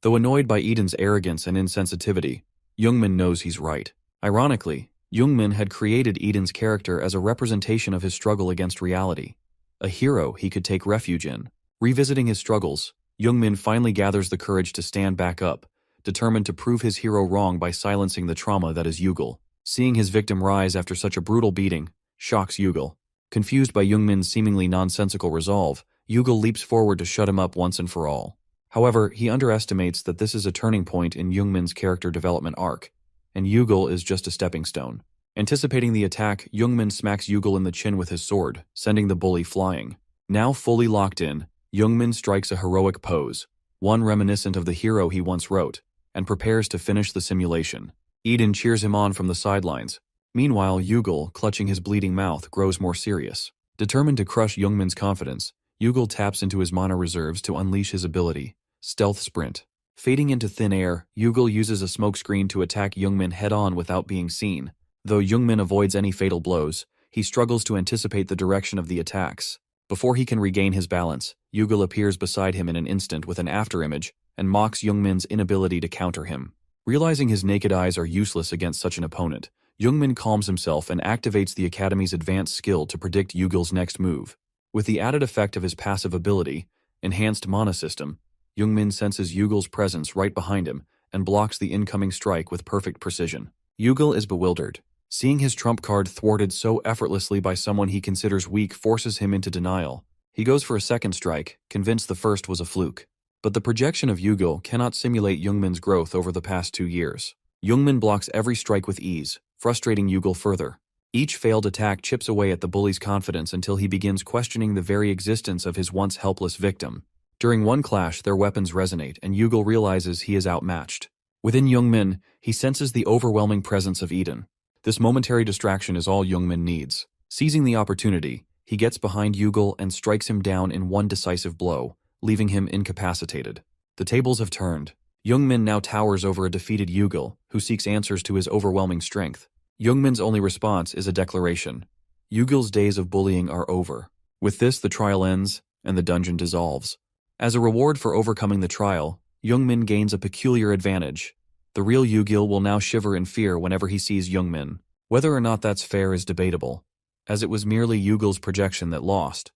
Though annoyed by Eden's arrogance and insensitivity, Jungmin knows he's right. Ironically, Jungmin had created Eden's character as a representation of his struggle against reality, a hero he could take refuge in. Revisiting his struggles, Jungmin finally gathers the courage to stand back up, determined to prove his hero wrong by silencing the trauma that is Yugel. Seeing his victim rise after such a brutal beating shocks Yugel. Confused by Jungmin's seemingly nonsensical resolve, Yugel leaps forward to shut him up once and for all. However, he underestimates that this is a turning point in Jungmin's character development arc, and Yugel is just a stepping stone. Anticipating the attack, Jungmin smacks Yugel in the chin with his sword, sending the bully flying. Now fully locked in, Jungmin strikes a heroic pose, one reminiscent of the hero he once wrote, and prepares to finish the simulation. Eden cheers him on from the sidelines. Meanwhile, Yugel, clutching his bleeding mouth, grows more serious. Determined to crush Jungmin's confidence, Yugel taps into his mana reserves to unleash his ability, Stealth Sprint. Fading into thin air, Yugel uses a smokescreen to attack Jungmin head-on without being seen. Though Jungmin avoids any fatal blows, he struggles to anticipate the direction of the attacks. Before he can regain his balance, Yugel appears beside him in an instant with an afterimage and mocks Jungmin's inability to counter him. Realizing his naked eyes are useless against such an opponent, Jungmin calms himself and activates the Academy's advanced skill to predict Yugel's next move. With the added effect of his passive ability, Enhanced Mana System, Jungmin senses Yugel's presence right behind him and blocks the incoming strike with perfect precision. Yugel is bewildered. Seeing his trump card thwarted so effortlessly by someone he considers weak forces him into denial. He goes for a second strike, convinced the first was a fluke. But the projection of Yugel cannot simulate Jungmin's growth over the past 2 years. Jungmin blocks every strike with ease, frustrating Yugel further. Each failed attack chips away at the bully's confidence until he begins questioning the very existence of his once helpless victim. During one clash, their weapons resonate, and Yugel realizes he is outmatched. Within Jungmin, he senses the overwhelming presence of Eden. This momentary distraction is all Jungmin needs. Seizing the opportunity, he gets behind Yugel and strikes him down in one decisive blow, leaving him incapacitated. The tables have turned. Jungmin now towers over a defeated Yugel, who seeks answers to his overwhelming strength. Jungmin's only response is a declaration. Yugel's days of bullying are over. With this, the trial ends, and the dungeon dissolves. As a reward for overcoming the trial, Jungmin gains a peculiar advantage. The real Yugel will now shiver in fear whenever he sees Jungmin. Whether or not that's fair is debatable, as it was merely Yugel's projection that lost.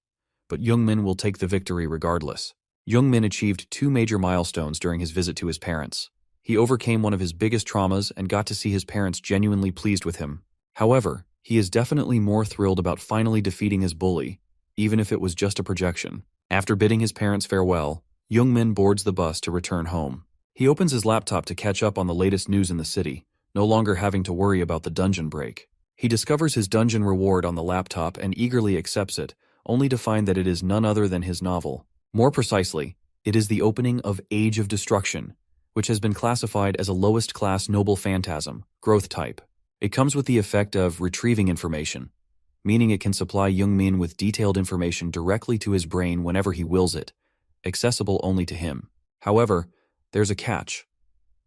But Jungmin will take the victory regardless. Jungmin achieved 2 major milestones during his visit to his parents. He overcame one of his biggest traumas and got to see his parents genuinely pleased with him. However, he is definitely more thrilled about finally defeating his bully, even if it was just a projection. After bidding his parents farewell, Jungmin boards the bus to return home. He opens his laptop to catch up on the latest news in the city, no longer having to worry about the dungeon break. He discovers his dungeon reward on the laptop and eagerly accepts it, only to find that it is none other than his novel. More precisely, it is the opening of Age of Destruction, which has been classified as a lowest class noble phantasm, growth type. It comes with the effect of retrieving information, meaning it can supply Jungmin with detailed information directly to his brain whenever he wills it, accessible only to him. However, there's a catch.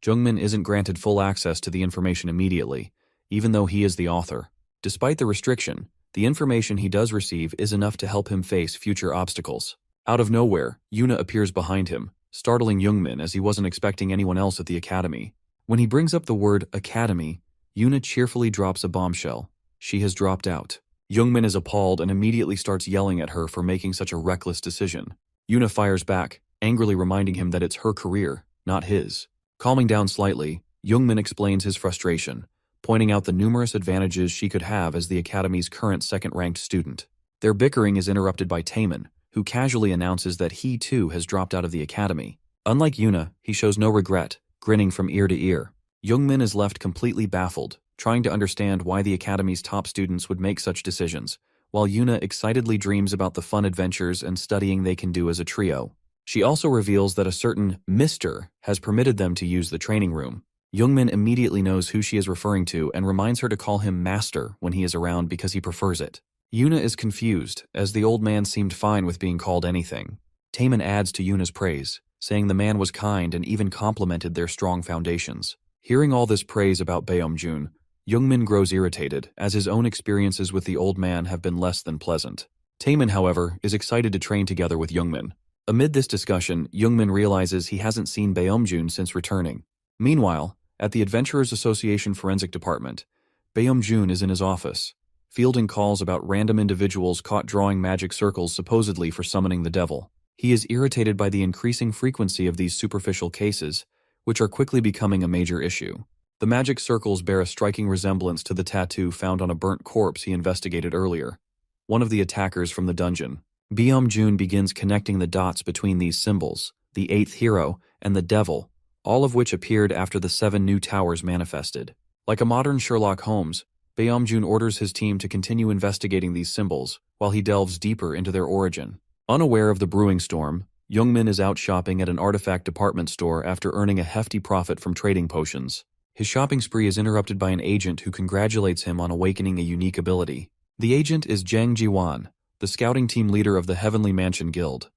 Jungmin isn't granted full access to the information immediately, even though he is the author. Despite the restriction, the information he does receive is enough to help him face future obstacles. Out of nowhere, Yuna appears behind him, startling Jungmin as he wasn't expecting anyone else at the academy. When he brings up the word academy, Yuna cheerfully drops a bombshell. She has dropped out. Jungmin is appalled and immediately starts yelling at her for making such a reckless decision. Yuna fires back, angrily reminding him that it's her career, not his. Calming down slightly, Jungmin explains his frustration, pointing out the numerous advantages she could have as the Academy's current second-ranked student. Their bickering is interrupted by Taemin, who casually announces that he too has dropped out of the Academy. Unlike Yuna, he shows no regret, grinning from ear to ear. Jungmin is left completely baffled, trying to understand why the Academy's top students would make such decisions, while Yuna excitedly dreams about the fun adventures and studying they can do as a trio. She also reveals that a certain Mr. has permitted them to use the training room. Jungmin immediately knows who she is referring to and reminds her to call him Master when he is around because he prefers it. Yuna is confused, as the old man seemed fine with being called anything. Taemin adds to Yuna's praise, saying the man was kind and even complimented their strong foundations. Hearing all this praise about Baeomjun, Jungmin grows irritated, as his own experiences with the old man have been less than pleasant. Taemin, however, is excited to train together with Jungmin. Amid this discussion, Jungmin realizes he hasn't seen Baeomjun since returning. Meanwhile, at the Adventurers Association Forensic Department, Baeomjun is in his office, fielding calls about random individuals caught drawing magic circles supposedly for summoning the devil. He is irritated by the increasing frequency of these superficial cases, which are quickly becoming a major issue. The magic circles bear a striking resemblance to the tattoo found on a burnt corpse he investigated earlier. One of the attackers from the dungeon, Byung-jun, begins connecting the dots between these symbols, the eighth hero and the devil, all of which appeared after the 7 new towers manifested. Like a modern Sherlock Holmes, Byung-jun orders his team to continue investigating these symbols while he delves deeper into their origin. Unaware of the brewing storm, Youngmin is out shopping at an artifact department store after earning a hefty profit from trading potions. His shopping spree is interrupted by an agent who congratulates him on awakening a unique ability. The agent is Jang Ji-won, the scouting team leader of the Heavenly Mansion Guild.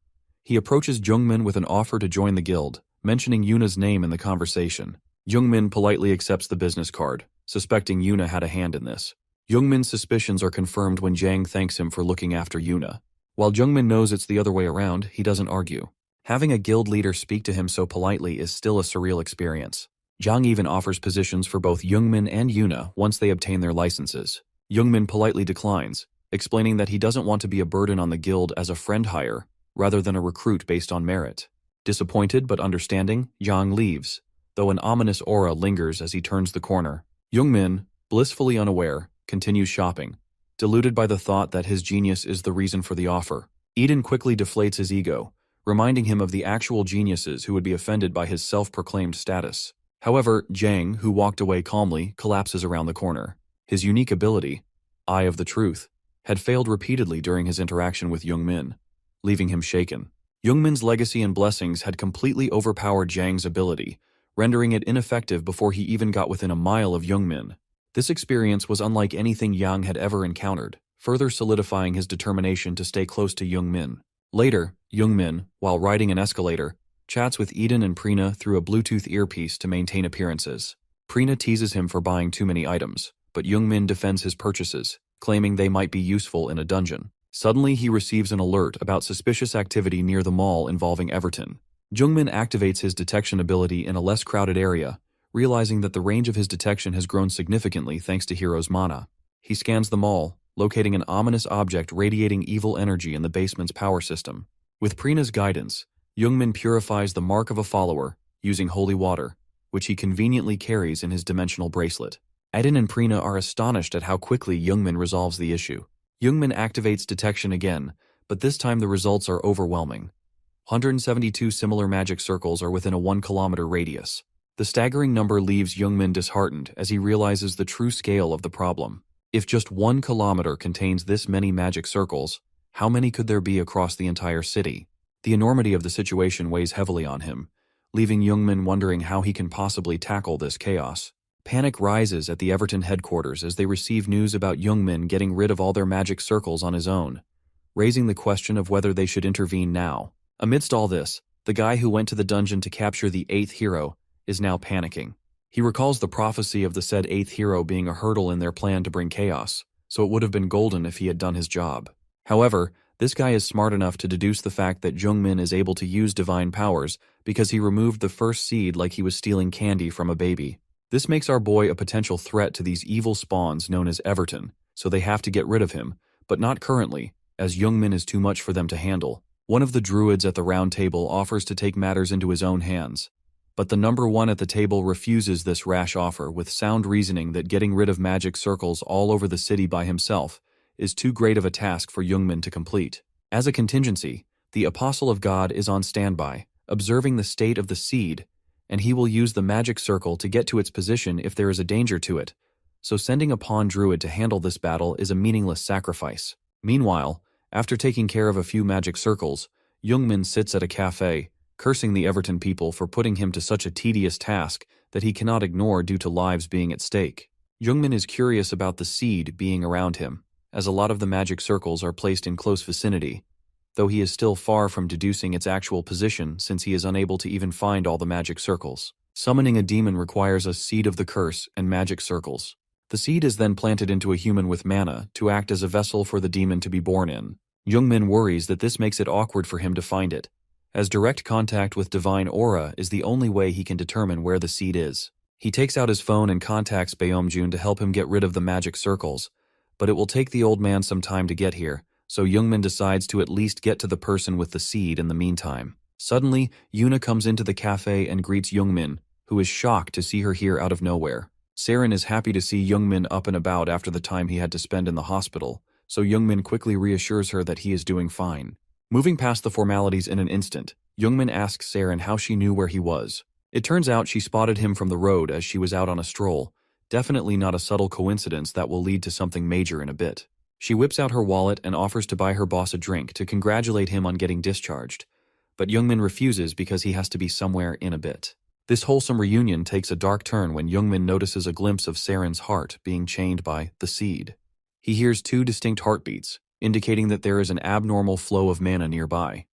He approaches Jungmin with an offer to join the guild, mentioning Yuna's name in the conversation. Jungmin politely accepts the business card, suspecting Yuna had a hand in this. Jungmin's suspicions are confirmed when Jang thanks him for looking after Yuna. While Jungmin knows it's the other way around, he doesn't argue. Having a guild leader speak to him so politely is still a surreal experience. Jang even offers positions for both Jungmin and Yuna once they obtain their licenses. Jungmin politely declines, explaining that he doesn't want to be a burden on the guild as a friend hire, rather than a recruit based on merit. Disappointed but understanding, Jang leaves, though an ominous aura lingers as he turns the corner. Jungmin, blissfully unaware, continues shopping, deluded by the thought that his genius is the reason for the offer. Eden quickly deflates his ego, reminding him of the actual geniuses who would be offended by his self-proclaimed status. However, Jang, who walked away calmly, collapses around the corner. His unique ability, Eye of the Truth, had failed repeatedly during his interaction with Jungmin, leaving him shaken. Jungmin's legacy and blessings had completely overpowered Jang's ability, rendering it ineffective before he even got within a mile of Jungmin. This experience was unlike anything Yang had ever encountered, further solidifying his determination to stay close to Jungmin. Later, Jungmin, while riding an escalator, chats with Eden and Prina through a Bluetooth earpiece to maintain appearances. Prina teases him for buying too many items, but Jungmin defends his purchases, claiming they might be useful in a dungeon. Suddenly, he receives an alert about suspicious activity near the mall involving Everton. Jungmin activates his detection ability in a less crowded area, realizing that the range of his detection has grown significantly thanks to Hero's mana. He scans the mall, locating an ominous object radiating evil energy in the basement's power system. With Prina's guidance, Jungmin purifies the mark of a follower using holy water, which he conveniently carries in his dimensional bracelet. Eden and Prina are astonished at how quickly Jungmin resolves the issue. Jungmin activates detection again, but this time the results are overwhelming. 172 similar magic circles are within a 1-kilometer radius. The staggering number leaves Jungmin disheartened as he realizes the true scale of the problem. If just 1 kilometer contains this many magic circles, how many could there be across the entire city? The enormity of the situation weighs heavily on him, leaving Jungmin wondering how he can possibly tackle this chaos. Panic rises at the Everton headquarters as they receive news about Jungmin getting rid of all their magic circles on his own, raising the question of whether they should intervene now. Amidst all this, the guy who went to the dungeon to capture the 8th hero is now panicking. He recalls the prophecy of the said 8th hero being a hurdle in their plan to bring chaos, so it would have been golden if he had done his job. However, this guy is smart enough to deduce the fact that Jungmin is able to use divine powers because he removed the first seed like he was stealing candy from a baby. This makes our boy a potential threat to these evil spawns known as Everton, so they have to get rid of him, but not currently, as Jungmin is too much for them to handle. One of the druids at the round table offers to take matters into his own hands, but the number 1 at the table refuses this rash offer with sound reasoning that getting rid of magic circles all over the city by himself is too great of a task for Jungmin to complete. As a contingency, the Apostle of God is on standby, observing the state of the seed, and he will use the magic circle to get to its position if there is a danger to it, so sending a pawn druid to handle this battle is a meaningless sacrifice. Meanwhile, after taking care of a few magic circles, Jungmin sits at a cafe, cursing the Everton people for putting him to such a tedious task that he cannot ignore due to lives being at stake. Jungmin is curious about the seed being around him, as a lot of the magic circles are placed in close vicinity, though he is still far from deducing its actual position since he is unable to even find all the magic circles. Summoning a demon requires a seed of the curse and magic circles. The seed is then planted into a human with mana to act as a vessel for the demon to be born in. Jungmin worries that this makes it awkward for him to find it, as direct contact with divine aura is the only way he can determine where the seed is. He takes out his phone and contacts Byung-jun to help him get rid of the magic circles, but it will take the old man some time to get here, so Jungmin decides to at least get to the person with the seed in the meantime. Suddenly, Yuna comes into the cafe and greets Jungmin, who is shocked to see her here out of nowhere. Saren is happy to see Youngmin up and about after the time he had to spend in the hospital, so Youngmin quickly reassures her that he is doing fine. Moving past the formalities in an instant, Youngmin asks Saren how she knew where he was. It turns out she spotted him from the road as she was out on a stroll, definitely not a subtle coincidence that will lead to something major in a bit. She whips out her wallet and offers to buy her boss a drink to congratulate him on getting discharged, but Youngmin refuses because he has to be somewhere in a bit. This wholesome reunion takes a dark turn when Youngmin notices a glimpse of Saren's heart being chained by the seed. He hears two distinct heartbeats, indicating that there is an abnormal flow of mana nearby.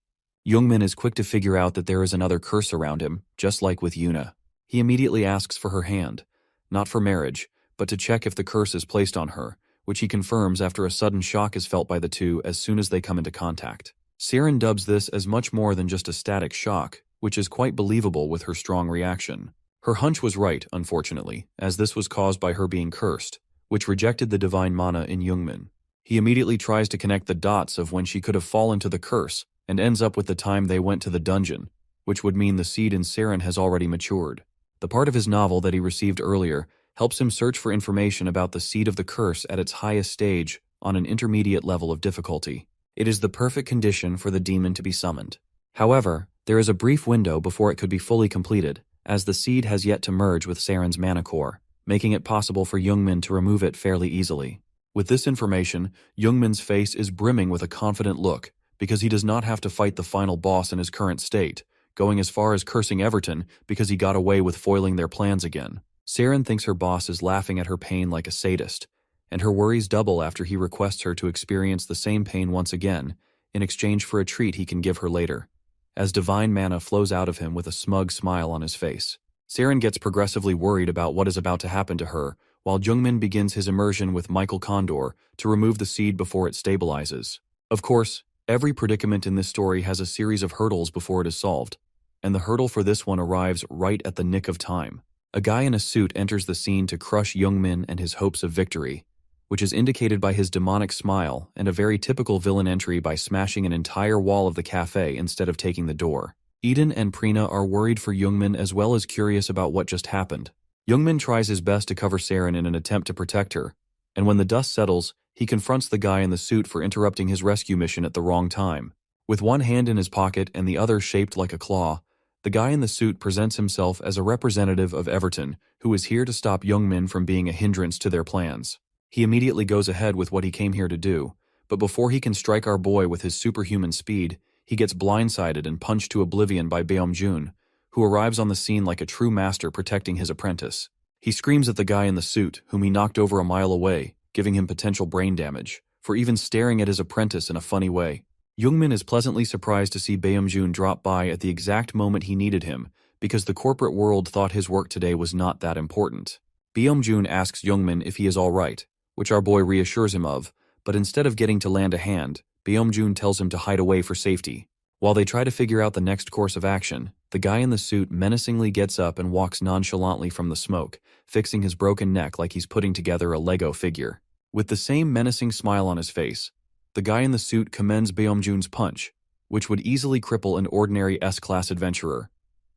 Youngmin is quick to figure out that there is another curse around him, just like with Yuna. He immediately asks for her hand, not for marriage, but to check if the curse is placed on her, which he confirms after a sudden shock is felt by the two as soon as they come into contact. Saren dubs this as much more than just a static shock, which is quite believable with her strong reaction. Her hunch was right, unfortunately, as this was caused by her being cursed, which rejected the divine mana in Youngmin. He immediately tries to connect the dots of when she could have fallen to the curse, and ends up with the time they went to the dungeon, which would mean the seed in Saren has already matured. The part of his novel that he received earlier helps him search for information about the seed of the curse at its highest stage on an intermediate level of difficulty. It is the perfect condition for the demon to be summoned. However, there is a brief window before it could be fully completed, as the seed has yet to merge with Saren's mana core, making it possible for Youngmin to remove it fairly easily. With this information, Youngmin's face is brimming with a confident look, because he does not have to fight the final boss in his current state, going as far as cursing Everton because he got away with foiling their plans again. Saren thinks her boss is laughing at her pain like a sadist, and her worries double after he requests her to experience the same pain once again, in exchange for a treat he can give her later, as divine mana flows out of him with a smug smile on his face. Saren gets progressively worried about what is about to happen to her, while Youngmin begins his immersion with Michael Condor to remove the seed before it stabilizes. Of course, every predicament in this story has a series of hurdles before it is solved, and the hurdle for this one arrives right at the nick of time. A guy in a suit enters the scene to crush Youngmin and his hopes of victory, which is indicated by his demonic smile and a very typical villain entry by smashing an entire wall of the cafe instead of taking the door. Eden and Prina are worried for Youngmin as well as curious about what just happened. Youngmin tries his best to cover Saren in an attempt to protect her, and when the dust settles, he confronts the guy in the suit for interrupting his rescue mission at the wrong time. With one hand in his pocket and the other shaped like a claw, the guy in the suit presents himself as a representative of Everton, who is here to stop Youngmin from being a hindrance to their plans. He immediately goes ahead with what he came here to do, but before he can strike our boy with his superhuman speed, he gets blindsided and punched to oblivion by Beomjun, who arrives on the scene like a true master protecting his apprentice. He screams at the guy in the suit, whom he knocked over a mile away, giving him potential brain damage, for even staring at his apprentice in a funny way. Youngmin is pleasantly surprised to see Beomjun drop by at the exact moment he needed him, because the corporate world thought his work today was not that important. Beomjun asks Youngmin if he is alright, which our boy reassures him of, but instead of getting to land a hand, Beomjun tells him to hide away for safety. While they try to figure out the next course of action, the guy in the suit menacingly gets up and walks nonchalantly from the smoke, fixing his broken neck like he's putting together a Lego figure. With the same menacing smile on his face, the guy in the suit commends Beomjun's punch, which would easily cripple an ordinary S-class adventurer,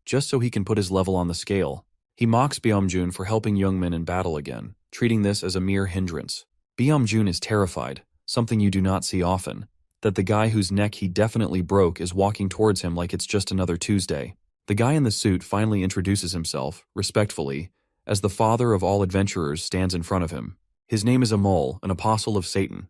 just so he can put his level on the scale. He mocks Beomjun for helping Youngmin in battle again, treating this as a mere hindrance. Beomjun is terrified, something you do not see often, that the guy whose neck he definitely broke is walking towards him like it's just another Tuesday. The guy in the suit finally introduces himself, respectfully, as the father of all adventurers stands in front of him. His name is Amol, an apostle of Satan.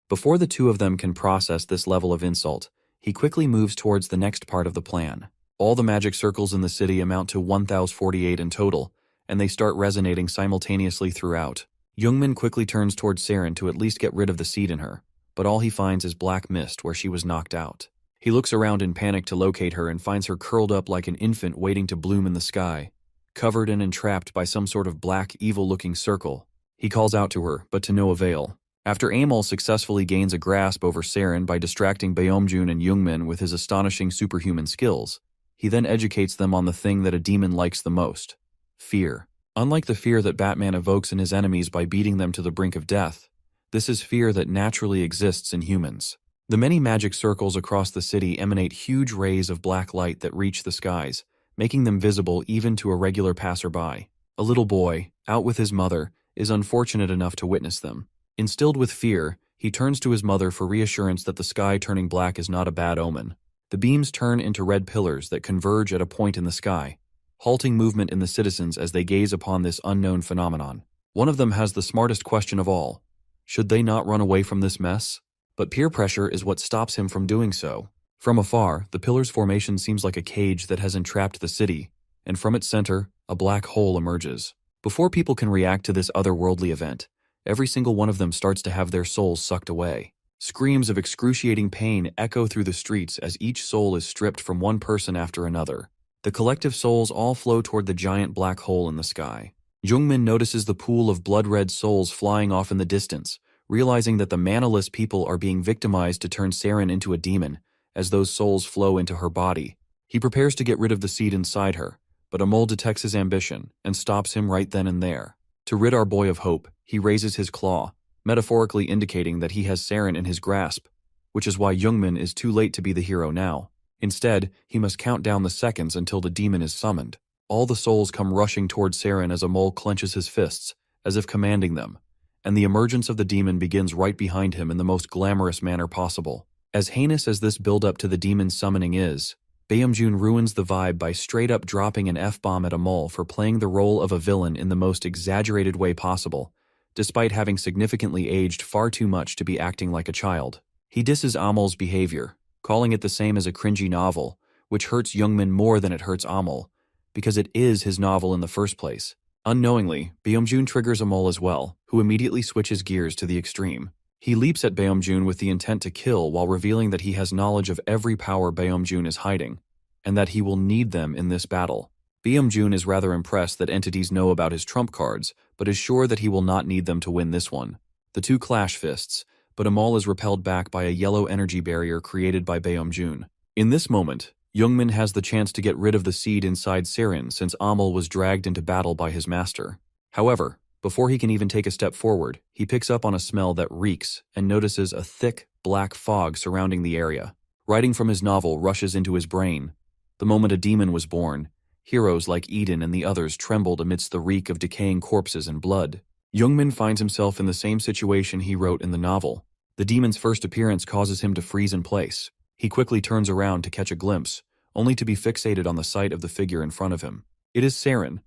Before the two of them can process this level of insult, he quickly moves towards the next part of the plan. All the magic circles in the city amount to 1,048 in total, and they start resonating simultaneously throughout. Youngmin quickly turns towards Saren to at least get rid of the seed in her, but all he finds is black mist where she was knocked out. He looks around in panic to locate her and finds her curled up like an infant waiting to bloom in the sky, covered and entrapped by some sort of black, evil-looking circle. He calls out to her, but to no avail. After Amol successfully gains a grasp over Saren by distracting Beomjun and Youngmin with his astonishing superhuman skills, he then educates them on the thing that a demon likes the most: fear. Unlike the fear that Batman evokes in his enemies by beating them to the brink of death, this is fear that naturally exists in humans. The many magic circles across the city emanate huge rays of black light that reach the skies, making them visible even to a regular passerby. A little boy, out with his mother, is unfortunate enough to witness them. Instilled with fear, he turns to his mother for reassurance that the sky turning black is not a bad omen. The beams turn into red pillars that converge at a point in the sky, halting movement in the citizens as they gaze upon this unknown phenomenon. One of them has the smartest question of all. Should they not run away from this mess? But peer pressure is what stops him from doing so. From afar, the pillar's formation seems like a cage that has entrapped the city, and from its center, a black hole emerges. Before people can react to this otherworldly event, every single one of them starts to have their souls sucked away. Screams of excruciating pain echo through the streets as each soul is stripped from one person after another. The collective souls all flow toward the giant black hole in the sky. Jungmin notices the pool of blood-red souls flying off in the distance, realizing that the manaless people are being victimized to turn Saren into a demon as those souls flow into her body. He prepares to get rid of the seed inside her, but a mole detects his ambition and stops him right then and there. To rid our boy of hope, he raises his claw, metaphorically indicating that he has Saren in his grasp, which is why Jungmin is too late to be the hero now. Instead, he must count down the seconds until the demon is summoned. All the souls come rushing towards Saren as a mole clenches his fists, as if commanding them, and the emergence of the demon begins right behind him in the most glamorous manner possible. As heinous as this build-up to the demon's summoning is, Baeomjun ruins the vibe by straight-up dropping an F-bomb at a mole for playing the role of a villain in the most exaggerated way possible, despite having significantly aged far too much to be acting like a child. He disses Amel's behavior, calling it the same as a cringy novel, which hurts Jungmin more than it hurts Amel, because it is his novel in the first place. Unknowingly, Baeomjun triggers Amol as well, who immediately switches gears to the extreme. He leaps at Baeomjun with the intent to kill while revealing that he has knowledge of every power Baeomjun is hiding, and that he will need them in this battle. Baeomjun is rather impressed that entities know about his trump cards, but is sure that he will not need them to win this one. The two clash fists, but Amol is repelled back by a yellow energy barrier created by Baeomjun. In this moment, Jungmin has the chance to get rid of the seed inside Saren since Amel was dragged into battle by his master. However, before he can even take a step forward, he picks up on a smell that reeks and notices a thick, black fog surrounding the area. Writing from his novel rushes into his brain. The moment a demon was born, heroes like Eden and the others trembled amidst the reek of decaying corpses and blood. Jungmin finds himself in the same situation he wrote in the novel. The demon's first appearance causes him to freeze in place. He quickly turns around to catch a glimpse, only to be fixated on the sight of the figure in front of him. It is Saren,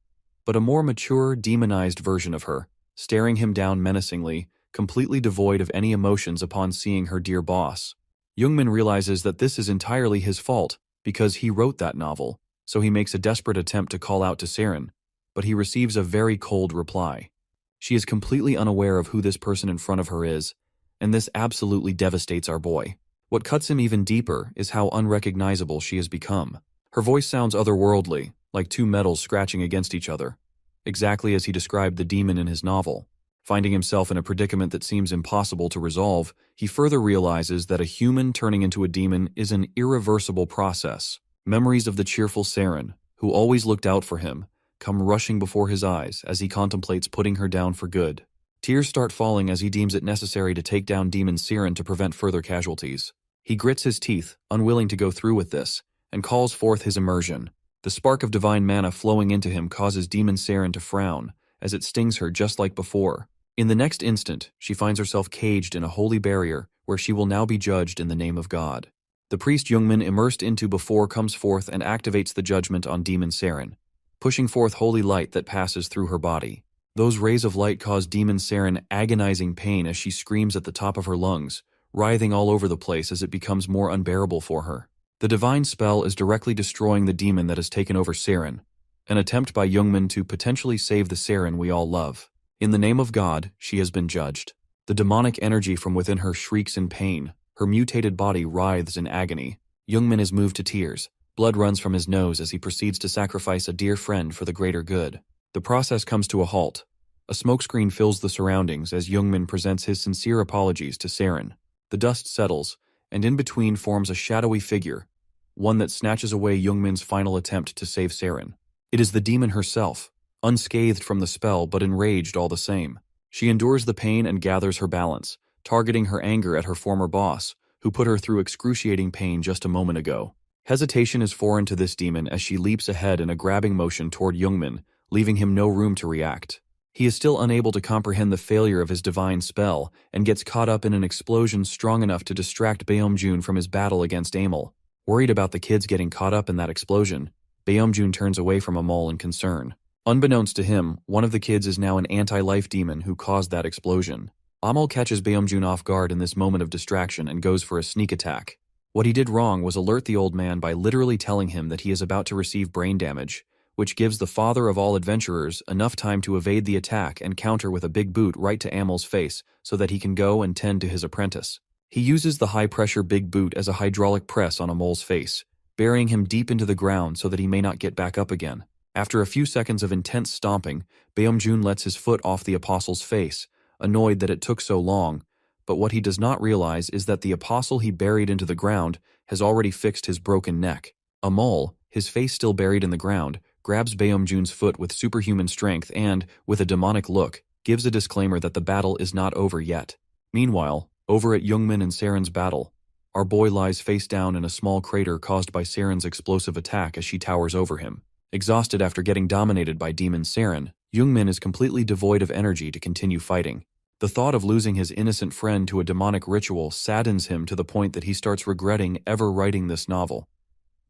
but a more mature, demonized version of her, staring him down menacingly, completely devoid of any emotions upon seeing her dear boss. Jungmin realizes that this is entirely his fault, because he wrote that novel, so he makes a desperate attempt to call out to Saren, but he receives a very cold reply. She is completely unaware of who this person in front of her is, and this absolutely devastates our boy. What cuts him even deeper is how unrecognizable she has become. Her voice sounds otherworldly, like two metals scratching against each other, exactly as he described the demon in his novel. Finding himself in a predicament that seems impossible to resolve, he further realizes that a human turning into a demon is an irreversible process. Memories of the cheerful Saren, who always looked out for him, come rushing before his eyes as he contemplates putting her down for good. Tears start falling as he deems it necessary to take down demon Saren to prevent further casualties. He grits his teeth, unwilling to go through with this, and calls forth his immersion. The spark of divine mana flowing into him causes demon Saren to frown, as it stings her just like before. In the next instant, she finds herself caged in a holy barrier where she will now be judged in the name of God. The priest Jungmin immersed into before comes forth and activates the judgment on demon Saren, pushing forth holy light that passes through her body. Those rays of light cause demon Saren agonizing pain as she screams at the top of her lungs, writhing all over the place as it becomes more unbearable for her. The divine spell is directly destroying the demon that has taken over Saren, an attempt by Jungmin to potentially save the Saren we all love. In the name of God, she has been judged. The demonic energy from within her shrieks in pain, her mutated body writhes in agony. Jungmin is moved to tears. Blood runs from his nose as he proceeds to sacrifice a dear friend for the greater good. The process comes to a halt. A smokescreen fills the surroundings as Jungmin presents his sincere apologies to Saren. The dust settles, and in between forms a shadowy figure, one that snatches away Jungmin's final attempt to save Saren. It is the demon herself, unscathed from the spell but enraged all the same. She endures the pain and gathers her balance, targeting her anger at her former boss, who put her through excruciating pain just a moment ago. Hesitation is foreign to this demon as she leaps ahead in a grabbing motion toward Jungmin, leaving him no room to react. He is still unable to comprehend the failure of his divine spell and gets caught up in an explosion strong enough to distract Baeomjun from his battle against Amol. Worried about the kids getting caught up in that explosion, Baeomjun turns away from Amol in concern. Unbeknownst to him, one of the kids is now an anti-life demon who caused that explosion. Amol catches Baeomjun off guard in this moment of distraction and goes for a sneak attack. What he did wrong was alert the old man by literally telling him that he is about to receive brain damage, which gives the father of all adventurers enough time to evade the attack and counter with a big boot right to Amol's face so that he can go and tend to his apprentice. He uses the high-pressure big boot as a hydraulic press on Amol's face, burying him deep into the ground so that he may not get back up again. After a few seconds of intense stomping, Baeomjun lets his foot off the apostle's face, annoyed that it took so long, but what he does not realize is that the apostle he buried into the ground has already fixed his broken neck. Amol, his face still buried in the ground, grabs Baeomjun's foot with superhuman strength and, with a demonic look, gives a disclaimer that the battle is not over yet. Meanwhile, over at Youngmin and Seren's battle, our boy lies face down in a small crater caused by Seren's explosive attack as she towers over him. Exhausted after getting dominated by Demon Seren, Youngmin is completely devoid of energy to continue fighting. The thought of losing his innocent friend to a demonic ritual saddens him to the point that he starts regretting ever writing this novel.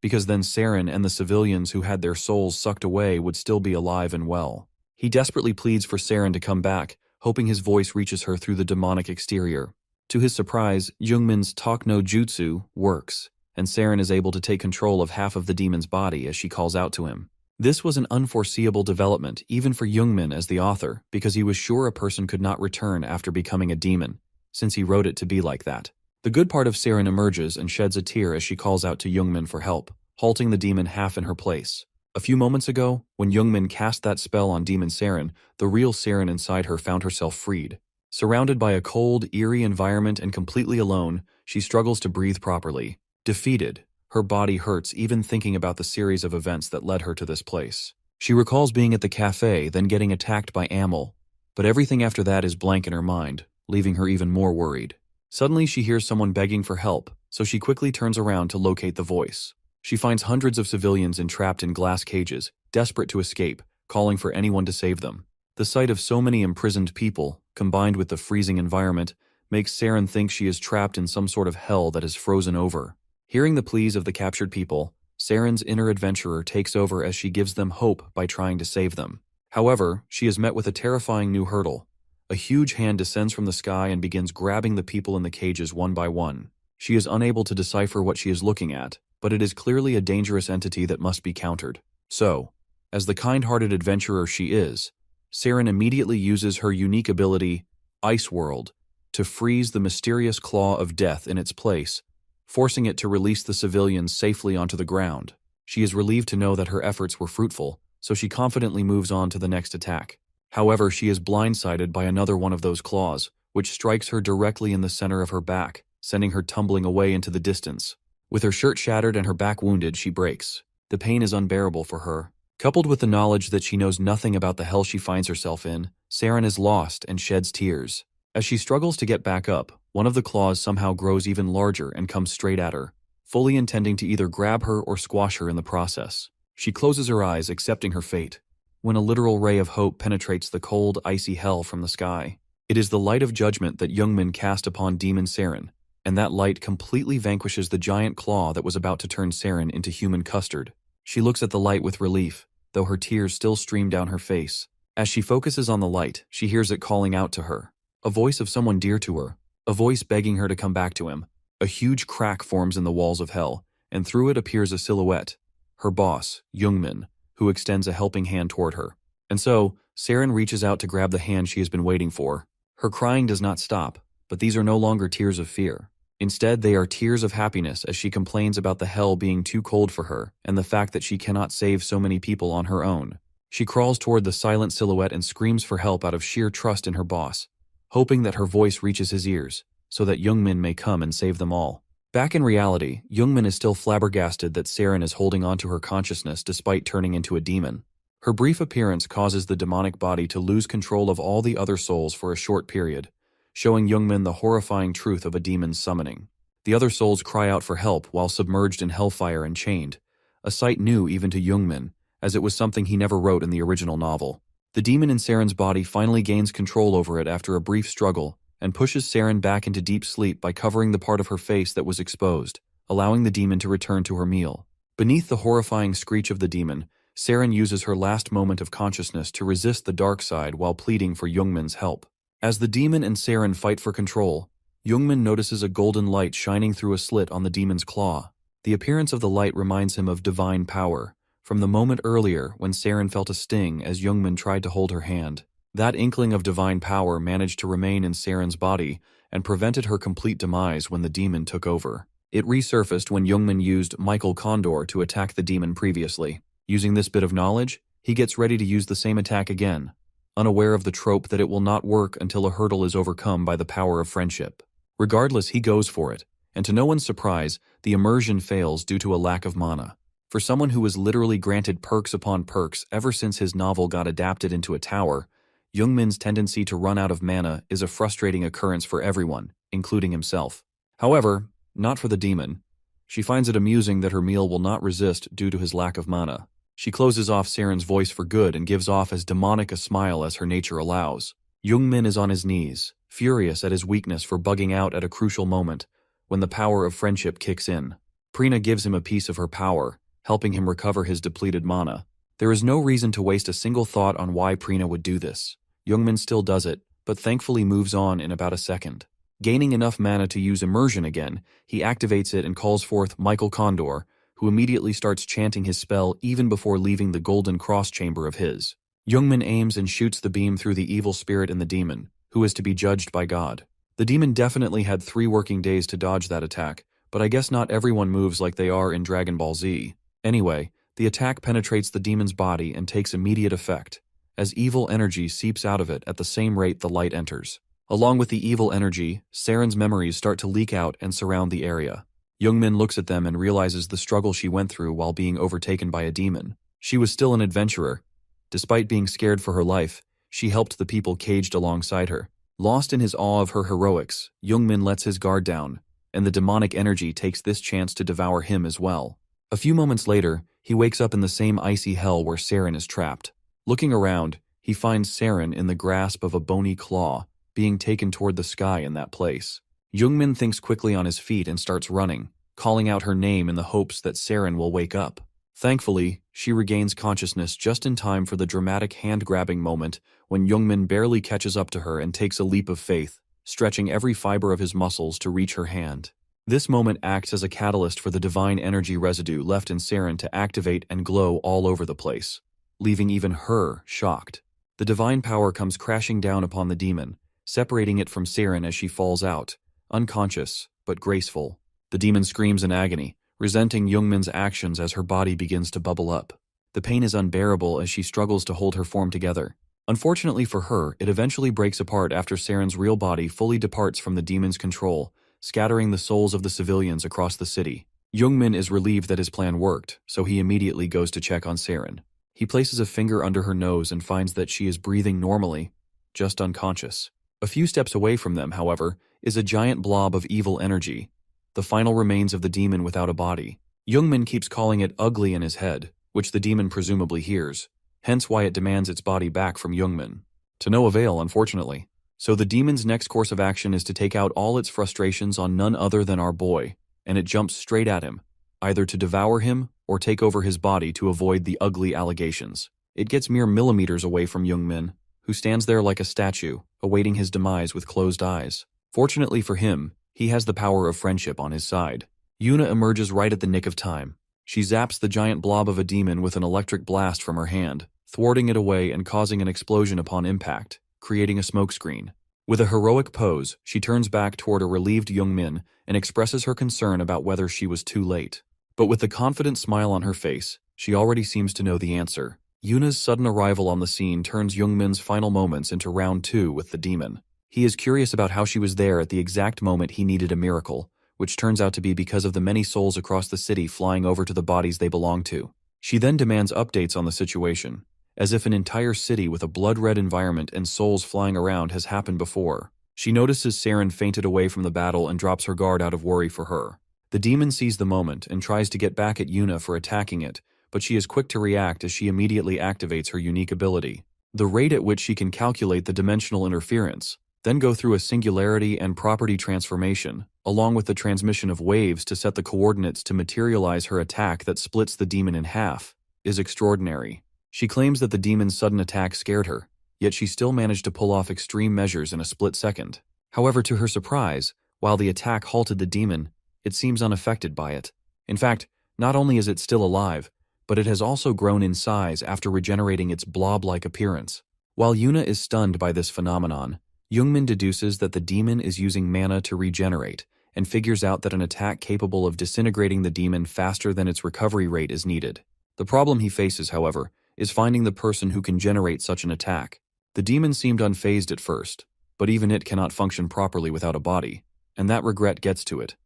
Because then Seren and the civilians who had their souls sucked away would still be alive and well. He desperately pleads for Seren to come back, hoping his voice reaches her through the demonic exterior. To his surprise, Youngmin's talk no jutsu works, and Seren is able to take control of half of the demon's body as she calls out to him. This was an unforeseeable development even for Youngmin as the author, because he was sure a person could not return after becoming a demon, since he wrote it to be like that. The good part of Seren emerges and sheds a tear as she calls out to Youngmin for help, halting the demon half in her place. A few moments ago, when Youngmin cast that spell on Demon Seren, the real Seren inside her found herself freed. Surrounded by a cold, eerie environment and completely alone, she struggles to breathe properly. Defeated, her body hurts even thinking about the series of events that led her to this place. She recalls being at the cafe, then getting attacked by Amol, but everything after that is blank in her mind, leaving her even more worried. Suddenly she hears someone begging for help, so she quickly turns around to locate the voice. She finds hundreds of civilians entrapped in glass cages, desperate to escape, calling for anyone to save them. The sight of so many imprisoned people, combined with the freezing environment, makes Seren think she is trapped in some sort of hell that is frozen over. Hearing the pleas of the captured people, Seren's inner adventurer takes over as she gives them hope by trying to save them. However, she is met with a terrifying new hurdle. A huge hand descends from the sky and begins grabbing the people in the cages one by one. She is unable to decipher what she is looking at, but it is clearly a dangerous entity that must be countered. So, as the kind-hearted adventurer she is, Seren immediately uses her unique ability, Ice World, to freeze the mysterious claw of death in its place, forcing it to release the civilians safely onto the ground. She is relieved to know that her efforts were fruitful, so she confidently moves on to the next attack. However, she is blindsided by another one of those claws, which strikes her directly in the center of her back, sending her tumbling away into the distance. With her shirt shattered and her back wounded, she breaks. The pain is unbearable for her. Coupled with the knowledge that she knows nothing about the hell she finds herself in, Seren is lost and sheds tears. As she struggles to get back up, one of the claws somehow grows even larger and comes straight at her, fully intending to either grab her or squash her in the process. She closes her eyes, accepting her fate, when a literal ray of hope penetrates the cold, icy hell from the sky. It is the light of judgment that Youngmin cast upon Demon Seren, and that light completely vanquishes the giant claw that was about to turn Seren into human custard. She looks at the light with relief, though her tears still stream down her face. As she focuses on the light, she hears it calling out to her. A voice of someone dear to her, a voice begging her to come back to him. A huge crack forms in the walls of hell, and through it appears a silhouette, her boss, Youngmin, who extends a helping hand toward her. And so, Seren reaches out to grab the hand she has been waiting for. Her crying does not stop, but these are no longer tears of fear. Instead, they are tears of happiness as she complains about the hell being too cold for her and the fact that she cannot save so many people on her own. She crawls toward the silent silhouette and screams for help out of sheer trust in her boss, hoping that her voice reaches his ears, so that Youngmin may come and save them all. Back in reality, Youngmin is still flabbergasted that Seren is holding on to her consciousness despite turning into a demon. Her brief appearance causes the demonic body to lose control of all the other souls for a short period, showing Youngmin the horrifying truth of a demon's summoning. The other souls cry out for help while submerged in hellfire and chained, a sight new even to Youngmin, as it was something he never wrote in the original novel. The demon in Saren's body finally gains control over it after a brief struggle, and pushes Saren back into deep sleep by covering the part of her face that was exposed, allowing the demon to return to her meal. Beneath the horrifying screech of the demon, Saren uses her last moment of consciousness to resist the dark side while pleading for Youngmin's help. As the demon and Saren fight for control, Youngmin notices a golden light shining through a slit on the demon's claw. The appearance of the light reminds him of divine power, from the moment earlier when Saren felt a sting as Youngmin tried to hold her hand. That inkling of divine power managed to remain in Saren's body and prevented her complete demise when the demon took over. It resurfaced when Youngmin used Michael Condor to attack the demon previously. Using this bit of knowledge, he gets ready to use the same attack again, unaware of the trope that it will not work until a hurdle is overcome by the power of friendship. Regardless, he goes for it, and to no one's surprise, the immersion fails due to a lack of mana. For someone who was literally granted perks upon perks ever since his novel got adapted into a tower, Youngmin's tendency to run out of mana is a frustrating occurrence for everyone, including himself. However, not for the demon. She finds it amusing that her meal will not resist due to his lack of mana. She closes off Saren's voice for good and gives off as demonic a smile as her nature allows. Youngmin is on his knees, furious at his weakness for bugging out at a crucial moment, when the power of friendship kicks in. Prina gives him a piece of her power, helping him recover his depleted mana. There is no reason to waste a single thought on why Prina would do this. Youngmin still does it, but thankfully moves on in about a second. Gaining enough mana to use immersion again, he activates it and calls forth Michael Condor, who immediately starts chanting his spell even before leaving the golden cross chamber of his. Youngmin aims and shoots the beam through the evil spirit in the demon, who is to be judged by God. The demon definitely had 3 working days to dodge that attack, but I guess not everyone moves like they are in Dragon Ball Z. Anyway, the attack penetrates the demon's body and takes immediate effect, as evil energy seeps out of it at the same rate the light enters. Along with the evil energy, Saren's memories start to leak out and surround the area. Youngmin looks at them and realizes the struggle she went through while being overtaken by a demon. She was still an adventurer. Despite being scared for her life, she helped the people caged alongside her. Lost in his awe of her heroics, Youngmin lets his guard down, and the demonic energy takes this chance to devour him as well. A few moments later, he wakes up in the same icy hell where Saren is trapped. Looking around, he finds Saren in the grasp of a bony claw, being taken toward the sky in that place. Youngmin thinks quickly on his feet and starts running, calling out her name in the hopes that Saren will wake up. Thankfully, she regains consciousness just in time for the dramatic hand-grabbing moment when Youngmin barely catches up to her and takes a leap of faith, stretching every fiber of his muscles to reach her hand. This moment acts as a catalyst for the divine energy residue left in Saren to activate and glow all over the place, leaving even her shocked. The divine power comes crashing down upon the demon, separating it from Saren as she falls out, unconscious but graceful. The demon screams in agony, resenting Youngmin's actions as her body begins to bubble up. The pain is unbearable as she struggles to hold her form together. Unfortunately for her, it eventually breaks apart after Saren's real body fully departs from the demon's control, scattering the souls of the civilians across the city. Youngmin is relieved that his plan worked, so he immediately goes to check on Saren. He places a finger under her nose and finds that she is breathing normally, just unconscious. A few steps away from them, however, is a giant blob of evil energy, the final remains of the demon without a body. Youngmin keeps calling it ugly in his head, which the demon presumably hears, hence why it demands its body back from Youngmin. To no avail, unfortunately. So the demon's next course of action is to take out all its frustrations on none other than our boy, and it jumps straight at him, either to devour him or take over his body to avoid the ugly allegations. It gets mere millimeters away from Youngmin, who stands there like a statue, awaiting his demise with closed eyes. Fortunately for him, he has the power of friendship on his side. Yuna emerges right at the nick of time. She zaps the giant blob of a demon with an electric blast from her hand, thwarting it away and causing an explosion upon impact, creating a smokescreen. With a heroic pose, she turns back toward a relieved Youngmin and expresses her concern about whether she was too late. But with the confident smile on her face, she already seems to know the answer. Yuna's sudden arrival on the scene turns Youngmin's final moments into round 2 with the demon. He is curious about how she was there at the exact moment he needed a miracle, which turns out to be because of the many souls across the city flying over to the bodies they belong to. She then demands updates on the situation, as if an entire city with a blood-red environment and souls flying around has happened before. She notices Saren fainted away from the battle and drops her guard out of worry for her. The demon sees the moment and tries to get back at Yuna for attacking it, but she is quick to react as she immediately activates her unique ability. The rate at which she can calculate the dimensional interference, then go through a singularity and property transformation, along with the transmission of waves to set the coordinates to materialize her attack that splits the demon in half, is extraordinary. She claims that the demon's sudden attack scared her, yet she still managed to pull off extreme measures in a split second. However, to her surprise, while the attack halted the demon, it seems unaffected by it. In fact, not only is it still alive, but it has also grown in size after regenerating its blob-like appearance. While Yuna is stunned by this phenomenon, Youngmin deduces that the demon is using mana to regenerate, and figures out that an attack capable of disintegrating the demon faster than its recovery rate is needed. The problem he faces, however, is finding the person who can generate such an attack. The demon seemed unfazed at first, but even it cannot function properly without a body, and that regret gets to it,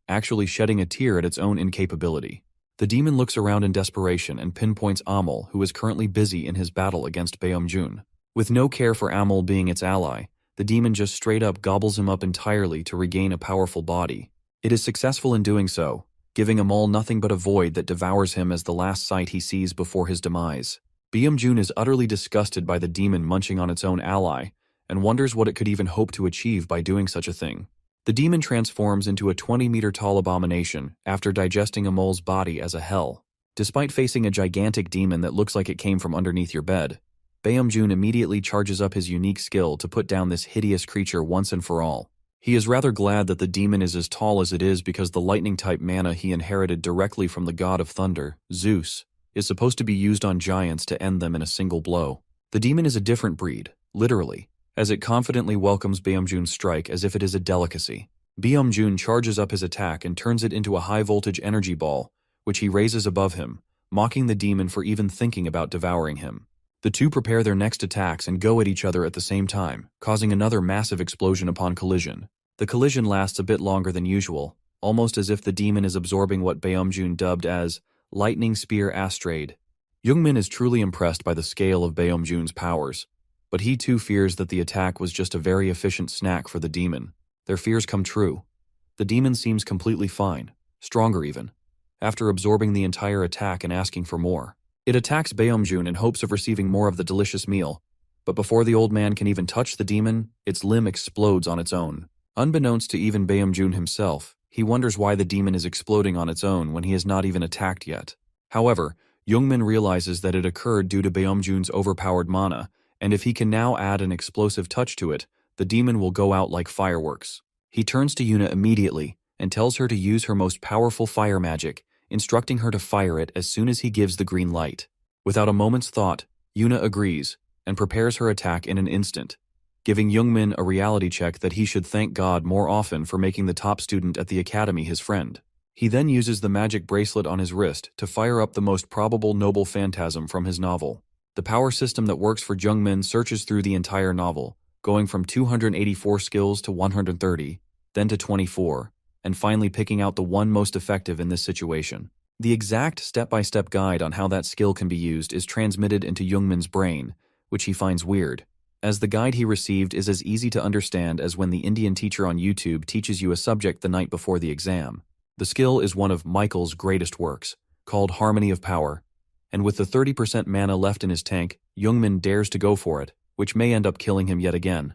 actually shedding a tear at its own incapability. The demon looks around in desperation and pinpoints Amol, who is currently busy in his battle against Beomjun. With no care for Amol being its ally, the demon just straight up gobbles him up entirely to regain a powerful body. It is successful in doing so, giving Amol nothing but a void that devours him as the last sight he sees before his demise. Beomjun is utterly disgusted by the demon munching on its own ally, and wonders what it could even hope to achieve by doing such a thing. The demon transforms into a 20-meter-tall abomination after digesting Amol's body as a hell. Despite facing a gigantic demon that looks like it came from underneath your bed, Beomjun immediately charges up his unique skill to put down this hideous creature once and for all. He is rather glad that the demon is as tall as it is because the lightning-type mana he inherited directly from the god of thunder, Zeus, is supposed to be used on giants to end them in a single blow. The demon is a different breed, literally, as it confidently welcomes Beomjun's strike as if it is a delicacy. Beomjun charges up his attack and turns it into a high-voltage energy ball, which he raises above him, mocking the demon for even thinking about devouring him. The two prepare their next attacks and go at each other at the same time, causing another massive explosion upon collision. The collision lasts a bit longer than usual, almost as if the demon is absorbing what Beomjun dubbed as Lightning Spear Astrade. Youngmin is truly impressed by the scale of Beomjun's powers, but he too fears that the attack was just a very efficient snack for the demon. Their fears come true. The demon seems completely fine, stronger even, after absorbing the entire attack and asking for more. It attacks Beomjun in hopes of receiving more of the delicious meal, but before the old man can even touch the demon, its limb explodes on its own. Unbeknownst to even Beomjun himself, he wonders why the demon is exploding on its own when he has not even attacked yet. However, Youngmin realizes that it occurred due to Beomjun's overpowered mana, and if he can now add an explosive touch to it, the demon will go out like fireworks. He turns to Yuna immediately and tells her to use her most powerful fire magic, instructing her to fire it as soon as he gives the green light. Without a moment's thought, Yuna agrees and prepares her attack in an instant, giving Youngmin a reality check that he should thank God more often for making the top student at the academy his friend. He then uses the magic bracelet on his wrist to fire up the most probable noble phantasm from his novel. The power system that works for Youngmin searches through the entire novel, going from 284 skills to 130, then to 24, and finally picking out the one most effective in this situation. The exact step-by-step guide on how that skill can be used is transmitted into Youngmin's brain, which he finds weird, as the guide he received is as easy to understand as when the Indian teacher on YouTube teaches you a subject the night before the exam. The skill is one of Michael's greatest works, called Harmony of Power, and with the 30% mana left in his tank, Youngmin dares to go for it, which may end up killing him yet again.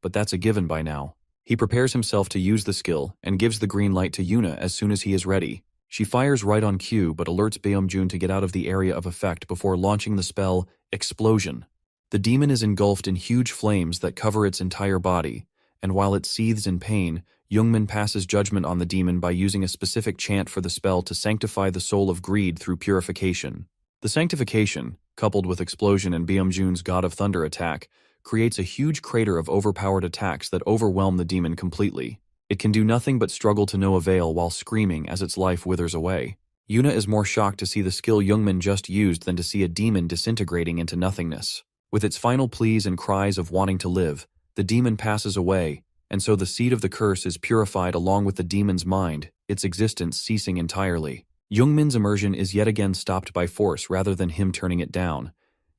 But that's a given by now. He prepares himself to use the skill and gives the green light to Yuna as soon as he is ready. She fires right on cue but alerts Beomjun to get out of the area of effect before launching the spell Explosion. The demon is engulfed in huge flames that cover its entire body, and while it seethes in pain, Youngmin passes judgment on the demon by using a specific chant for the spell to sanctify the soul of greed through purification. The sanctification, coupled with Explosion and Beomjun's God of Thunder attack, creates a huge crater of overpowered attacks that overwhelm the demon completely. It can do nothing but struggle to no avail while screaming as its life withers away. Yuna is more shocked to see the skill Youngmin just used than to see a demon disintegrating into nothingness. With its final pleas and cries of wanting to live, the demon passes away, and so the seed of the curse is purified along with the demon's mind, its existence ceasing entirely. Youngmin's immersion is yet again stopped by force rather than him turning it down,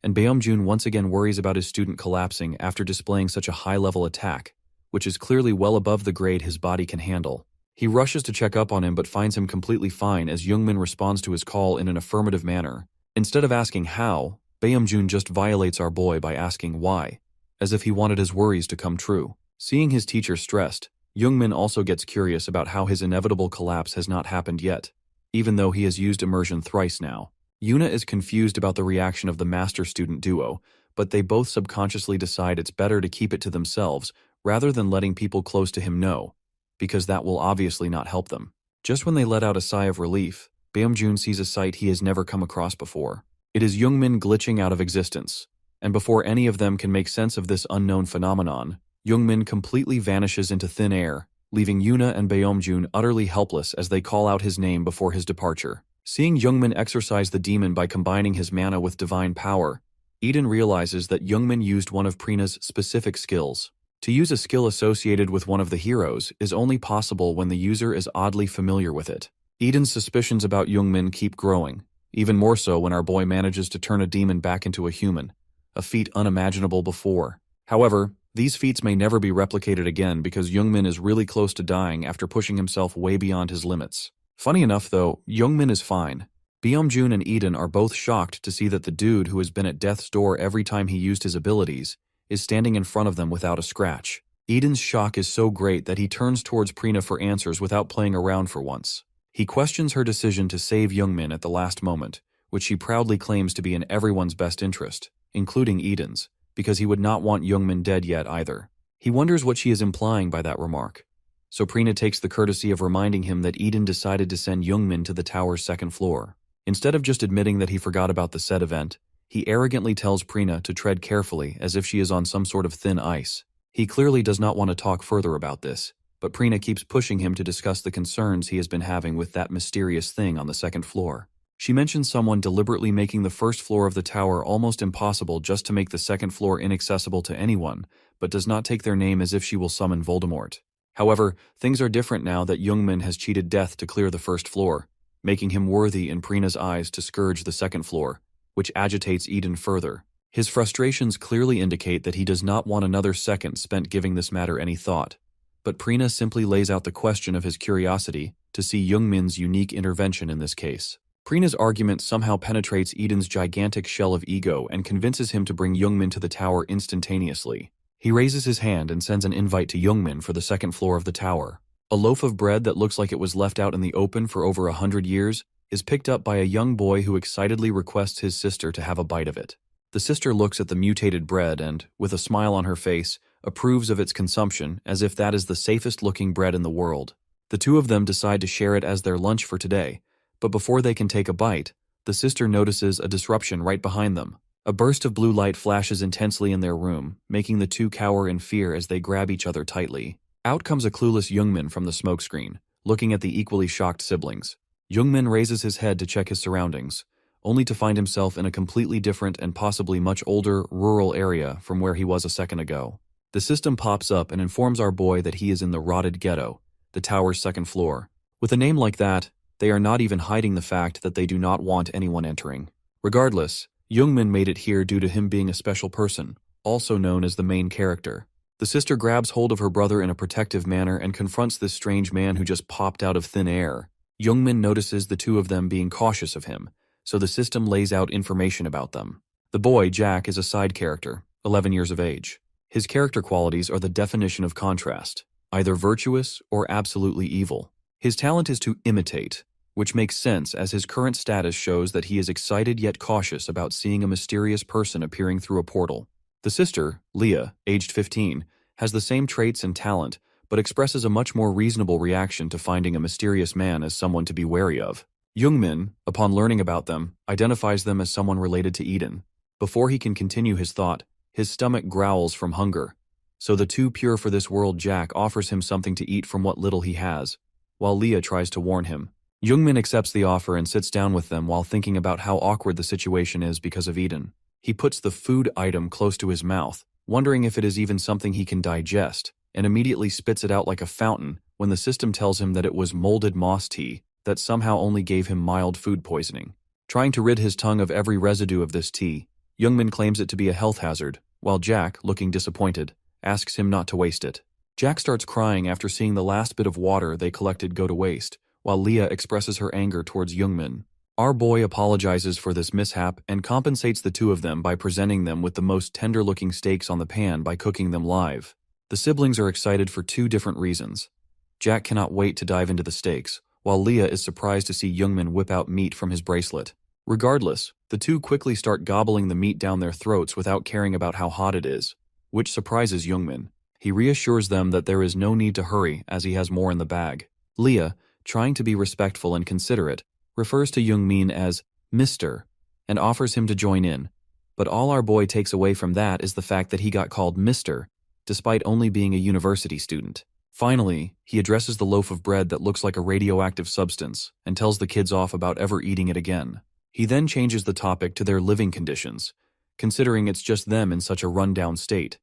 and Beomjun once again worries about his student collapsing after displaying such a high-level attack, which is clearly well above the grade his body can handle. He rushes to check up on him but finds him completely fine as Youngmin responds to his call in an affirmative manner, Instead of asking how, Baeomjun just violates our boy by asking why, as if he wanted his worries to come true. Seeing his teacher stressed, Youngmin also gets curious about how his inevitable collapse has not happened yet, even though he has used immersion thrice now. Yuna is confused about the reaction of the master-student duo, but they both subconsciously decide it's better to keep it to themselves rather than letting people close to him know, because that will obviously not help them. Just when they let out a sigh of relief, Baeomjun sees a sight he has never come across before. It is Youngmin glitching out of existence, and before any of them can make sense of this unknown phenomenon, Youngmin completely vanishes into thin air, leaving Yuna and Baeomjun utterly helpless as they call out his name before his departure. Seeing Youngmin exorcise the demon by combining his mana with divine power, Eden realizes that Youngmin used one of Prina's specific skills. To use a skill associated with one of the heroes is only possible when the user is oddly familiar with it. Eden's suspicions about Youngmin keep growing, even more so when our boy manages to turn a demon back into a human, a feat unimaginable before. However, these feats may never be replicated again because Youngmin is really close to dying after pushing himself way beyond his limits. Funny enough though, Youngmin is fine. Baeomjun and Eden are both shocked to see that the dude who has been at death's door every time he used his abilities is standing in front of them without a scratch. Eden's shock is so great that he turns towards Prina for answers without playing around for once. He questions her decision to save Youngmin at the last moment, which she proudly claims to be in everyone's best interest, including Eden's, because he would not want Youngmin dead yet either. He wonders what she is implying by that remark. So Prina takes the courtesy of reminding him that Eden decided to send Youngmin to the tower's second floor. Instead of just admitting that he forgot about the said event, he arrogantly tells Prina to tread carefully as if she is on some sort of thin ice. He clearly does not want to talk further about this, but Prina keeps pushing him to discuss the concerns he has been having with that mysterious thing on the second floor. She mentions someone deliberately making the first floor of the tower almost impossible just to make the second floor inaccessible to anyone, but does not take their name as if she will summon Voldemort. However, things are different now that Youngmin has cheated death to clear the first floor, making him worthy in Prina's eyes to scourge the second floor, which agitates Eden further. His frustrations clearly indicate that he does not want another second spent giving this matter any thought, but Prina simply lays out the question of his curiosity to see Youngmin's unique intervention in this case. Prina's argument somehow penetrates Eden's gigantic shell of ego and convinces him to bring Youngmin to the tower instantaneously. He raises his hand and sends an invite to Youngmin for the second floor of the tower. A loaf of bread that looks like it was left out in the open for over 100 years is picked up by a young boy who excitedly requests his sister to have a bite of it. The sister looks at the mutated bread and, with a smile on her face, approves of its consumption as if that is the safest-looking bread in the world. The two of them decide to share it as their lunch for today, but before they can take a bite, the sister notices a disruption right behind them. A burst of blue light flashes intensely in their room, making the two cower in fear as they grab each other tightly. Out comes a clueless Youngmin from the smokescreen, looking at the equally shocked siblings. Youngmin raises his head to check his surroundings, only to find himself in a completely different and possibly much older, rural area from where he was a second ago. The system pops up and informs our boy that he is in the rotted ghetto, the tower's second floor. With a name like that, they are not even hiding the fact that they do not want anyone entering. Regardless, Youngmin made it here due to him being a special person, also known as the main character. The sister grabs hold of her brother in a protective manner and confronts this strange man who just popped out of thin air. Youngmin notices the two of them being cautious of him, so the system lays out information about them. The boy, Jack, is a side character, 11 years of age. His character qualities are the definition of contrast, either virtuous or absolutely evil. His talent is to imitate, which makes sense as his current status shows that he is excited yet cautious about seeing a mysterious person appearing through a portal. The sister, Leah, aged 15, has the same traits and talent, but expresses a much more reasonable reaction to finding a mysterious man as someone to be wary of. Youngmin, upon learning about them, identifies them as someone related to Eden. Before he can continue his thought, his stomach growls from hunger, so the too pure for this world Jack offers him something to eat from what little he has, while Leah tries to warn him. Youngmin accepts the offer and sits down with them while thinking about how awkward the situation is because of Eden. He puts the food item close to his mouth, wondering if it is even something he can digest, and immediately spits it out like a fountain when the system tells him that it was molded moss tea that somehow only gave him mild food poisoning. Trying to rid his tongue of every residue of this tea, Youngmin claims it to be a health hazard, while Jack, looking disappointed, asks him not to waste it. Jack starts crying after seeing the last bit of water they collected go to waste, while Leah expresses her anger towards Youngmin. Our boy apologizes for this mishap and compensates the two of them by presenting them with the most tender-looking steaks on the pan by cooking them live. The siblings are excited for two different reasons. Jack cannot wait to dive into the steaks, while Leah is surprised to see Youngmin whip out meat from his bracelet. Regardless, the two quickly start gobbling the meat down their throats without caring about how hot it is, which surprises Youngmin. He reassures them that there is no need to hurry as he has more in the bag. Leah, trying to be respectful and considerate, refers to Youngmin as Mr. and offers him to join in. But all our boy takes away from that is the fact that he got called Mr., despite only being a university student. Finally, he addresses the loaf of bread that looks like a radioactive substance and tells the kids off about ever eating it again. He then changes the topic to their living conditions, considering it's just them in such a run-down state.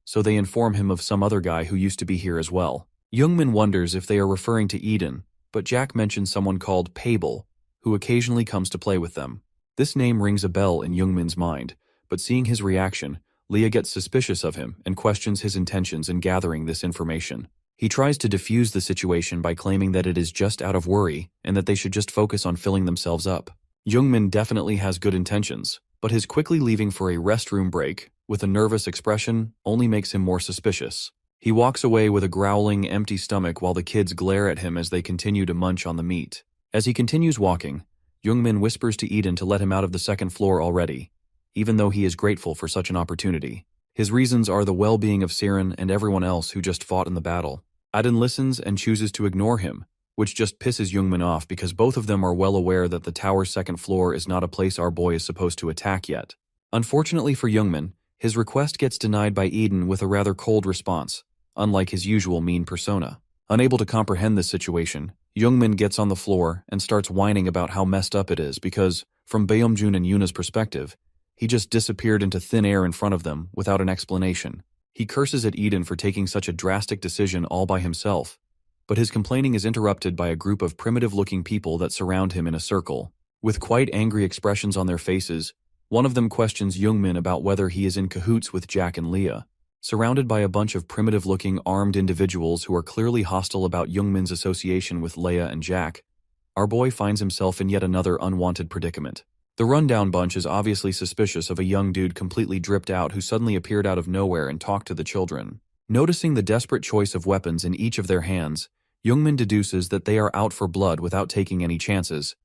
So they inform him of some other guy who used to be here as well. Youngmin wonders if they are referring to Eden, but Jack mentions someone called Pable, who occasionally comes to play with them. This name rings a bell in Youngmin's mind, but seeing his reaction, Leah gets suspicious of him and questions his intentions in gathering this information. He tries to defuse the situation by claiming that it is just out of worry and that they should just focus on filling themselves up. Youngmin definitely has good intentions, but his quickly leaving for a restroom break with a nervous expression only makes him more suspicious. He walks away with a growling, empty stomach while the kids glare at him as they continue to munch on the meat. As he continues walking, Youngmin whispers to Eden to let him out of the second floor already, even though he is grateful for such an opportunity. His reasons are the well-being of Siren and everyone else who just fought in the battle. Eden listens and chooses to ignore him, which just pisses Youngmin off because both of them are well aware that the tower's second floor is not a place our boy is supposed to attack yet. Unfortunately for Youngmin, his request gets denied by Eden with a rather cold response, unlike his usual mean persona. Unable to comprehend this situation, Youngmin gets on the floor and starts whining about how messed up it is because, from Baeomjun and Yuna's perspective, he just disappeared into thin air in front of them without an explanation. He curses at Eden for taking such a drastic decision all by himself, but his complaining is interrupted by a group of primitive-looking people that surround him in a circle. With quite angry expressions on their faces, one of them questions Youngmin about whether he is in cahoots with Jack and Leah. Surrounded by a bunch of primitive-looking armed individuals who are clearly hostile about Youngmin's association with Leia and Jack, our boy finds himself in yet another unwanted predicament. The rundown bunch is obviously suspicious of a young dude completely dripped out who suddenly appeared out of nowhere and talked to the children. Noticing the desperate choice of weapons in each of their hands, Youngmin deduces that they are out for blood without taking any chances,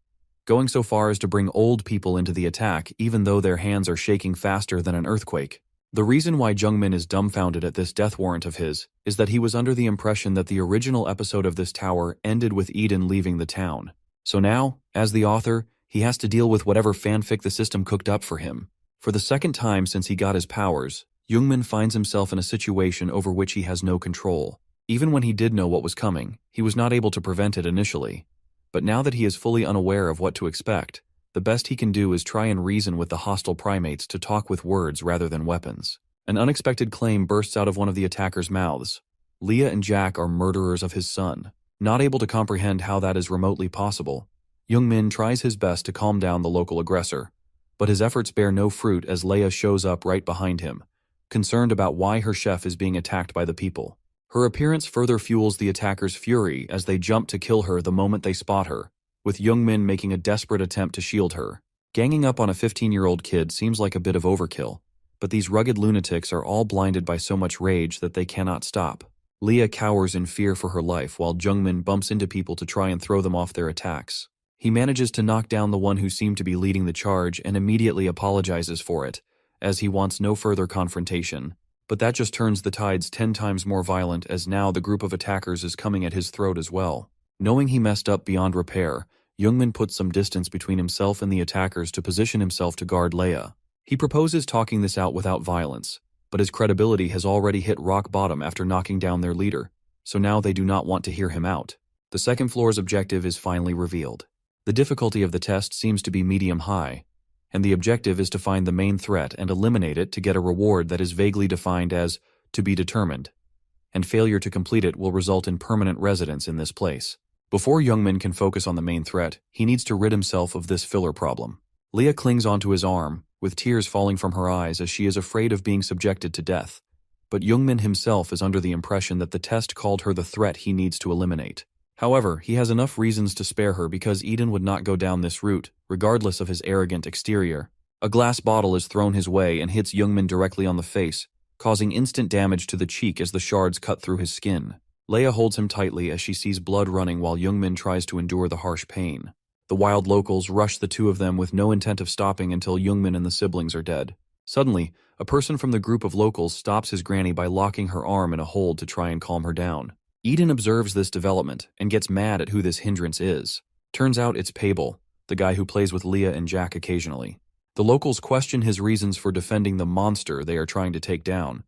going so far as to bring old people into the attack even though their hands are shaking faster than an earthquake. The reason why Youngmin is dumbfounded at this death warrant of his is that he was under the impression that the original episode of this tower ended with Eden leaving the town. So now, as the author, he has to deal with whatever fanfic the system cooked up for him. For the second time since he got his powers, Youngmin finds himself in a situation over which he has no control. Even when he did know what was coming, he was not able to prevent it initially. But now that he is fully unaware of what to expect, the best he can do is try and reason with the hostile primates to talk with words rather than weapons. An unexpected claim bursts out of one of the attackers' mouths. Leah and Jack are murderers of his son. Not able to comprehend how that is remotely possible, Youngmin tries his best to calm down the local aggressor, but his efforts bear no fruit as Leia shows up right behind him, concerned about why her chef is being attacked by the people. Her appearance further fuels the attackers' fury as they jump to kill her the moment they spot her, with Youngmin making a desperate attempt to shield her. Ganging up on a 15-year-old kid seems like a bit of overkill, but these rugged lunatics are all blinded by so much rage that they cannot stop. Leah cowers in fear for her life while Youngmin bumps into people to try and throw them off their attacks. He manages to knock down the one who seemed to be leading the charge and immediately apologizes for it, as he wants no further confrontation. But that just turns the tides 10 times more violent as now the group of attackers is coming at his throat as well. Knowing he messed up beyond repair, Youngmin puts some distance between himself and the attackers to position himself to guard Leia. He proposes talking this out without violence, but his credibility has already hit rock bottom after knocking down their leader, so now they do not want to hear him out. The second floor's objective is finally revealed. The difficulty of the test seems to be medium-high, and the objective is to find the main threat and eliminate it to get a reward that is vaguely defined as to be determined, and failure to complete it will result in permanent residence in this place. Before Youngmin can focus on the main threat, he needs to rid himself of this filler problem. Leah clings onto his arm, with tears falling from her eyes as she is afraid of being subjected to death, but Youngmin himself is under the impression that the test called her the threat he needs to eliminate. However, he has enough reasons to spare her because Eden would not go down this route, regardless of his arrogant exterior. A glass bottle is thrown his way and hits Youngmin directly on the face, causing instant damage to the cheek as the shards cut through his skin. Leia holds him tightly as she sees blood running while Youngmin tries to endure the harsh pain. The wild locals rush the two of them with no intent of stopping until Youngmin and the siblings are dead. Suddenly, a person from the group of locals stops his granny by locking her arm in a hold to try and calm her down. Eden observes this development and gets mad at who this hindrance is. Turns out it's Pable, the guy who plays with Leia and Jack occasionally. The locals question his reasons for defending the monster they are trying to take down,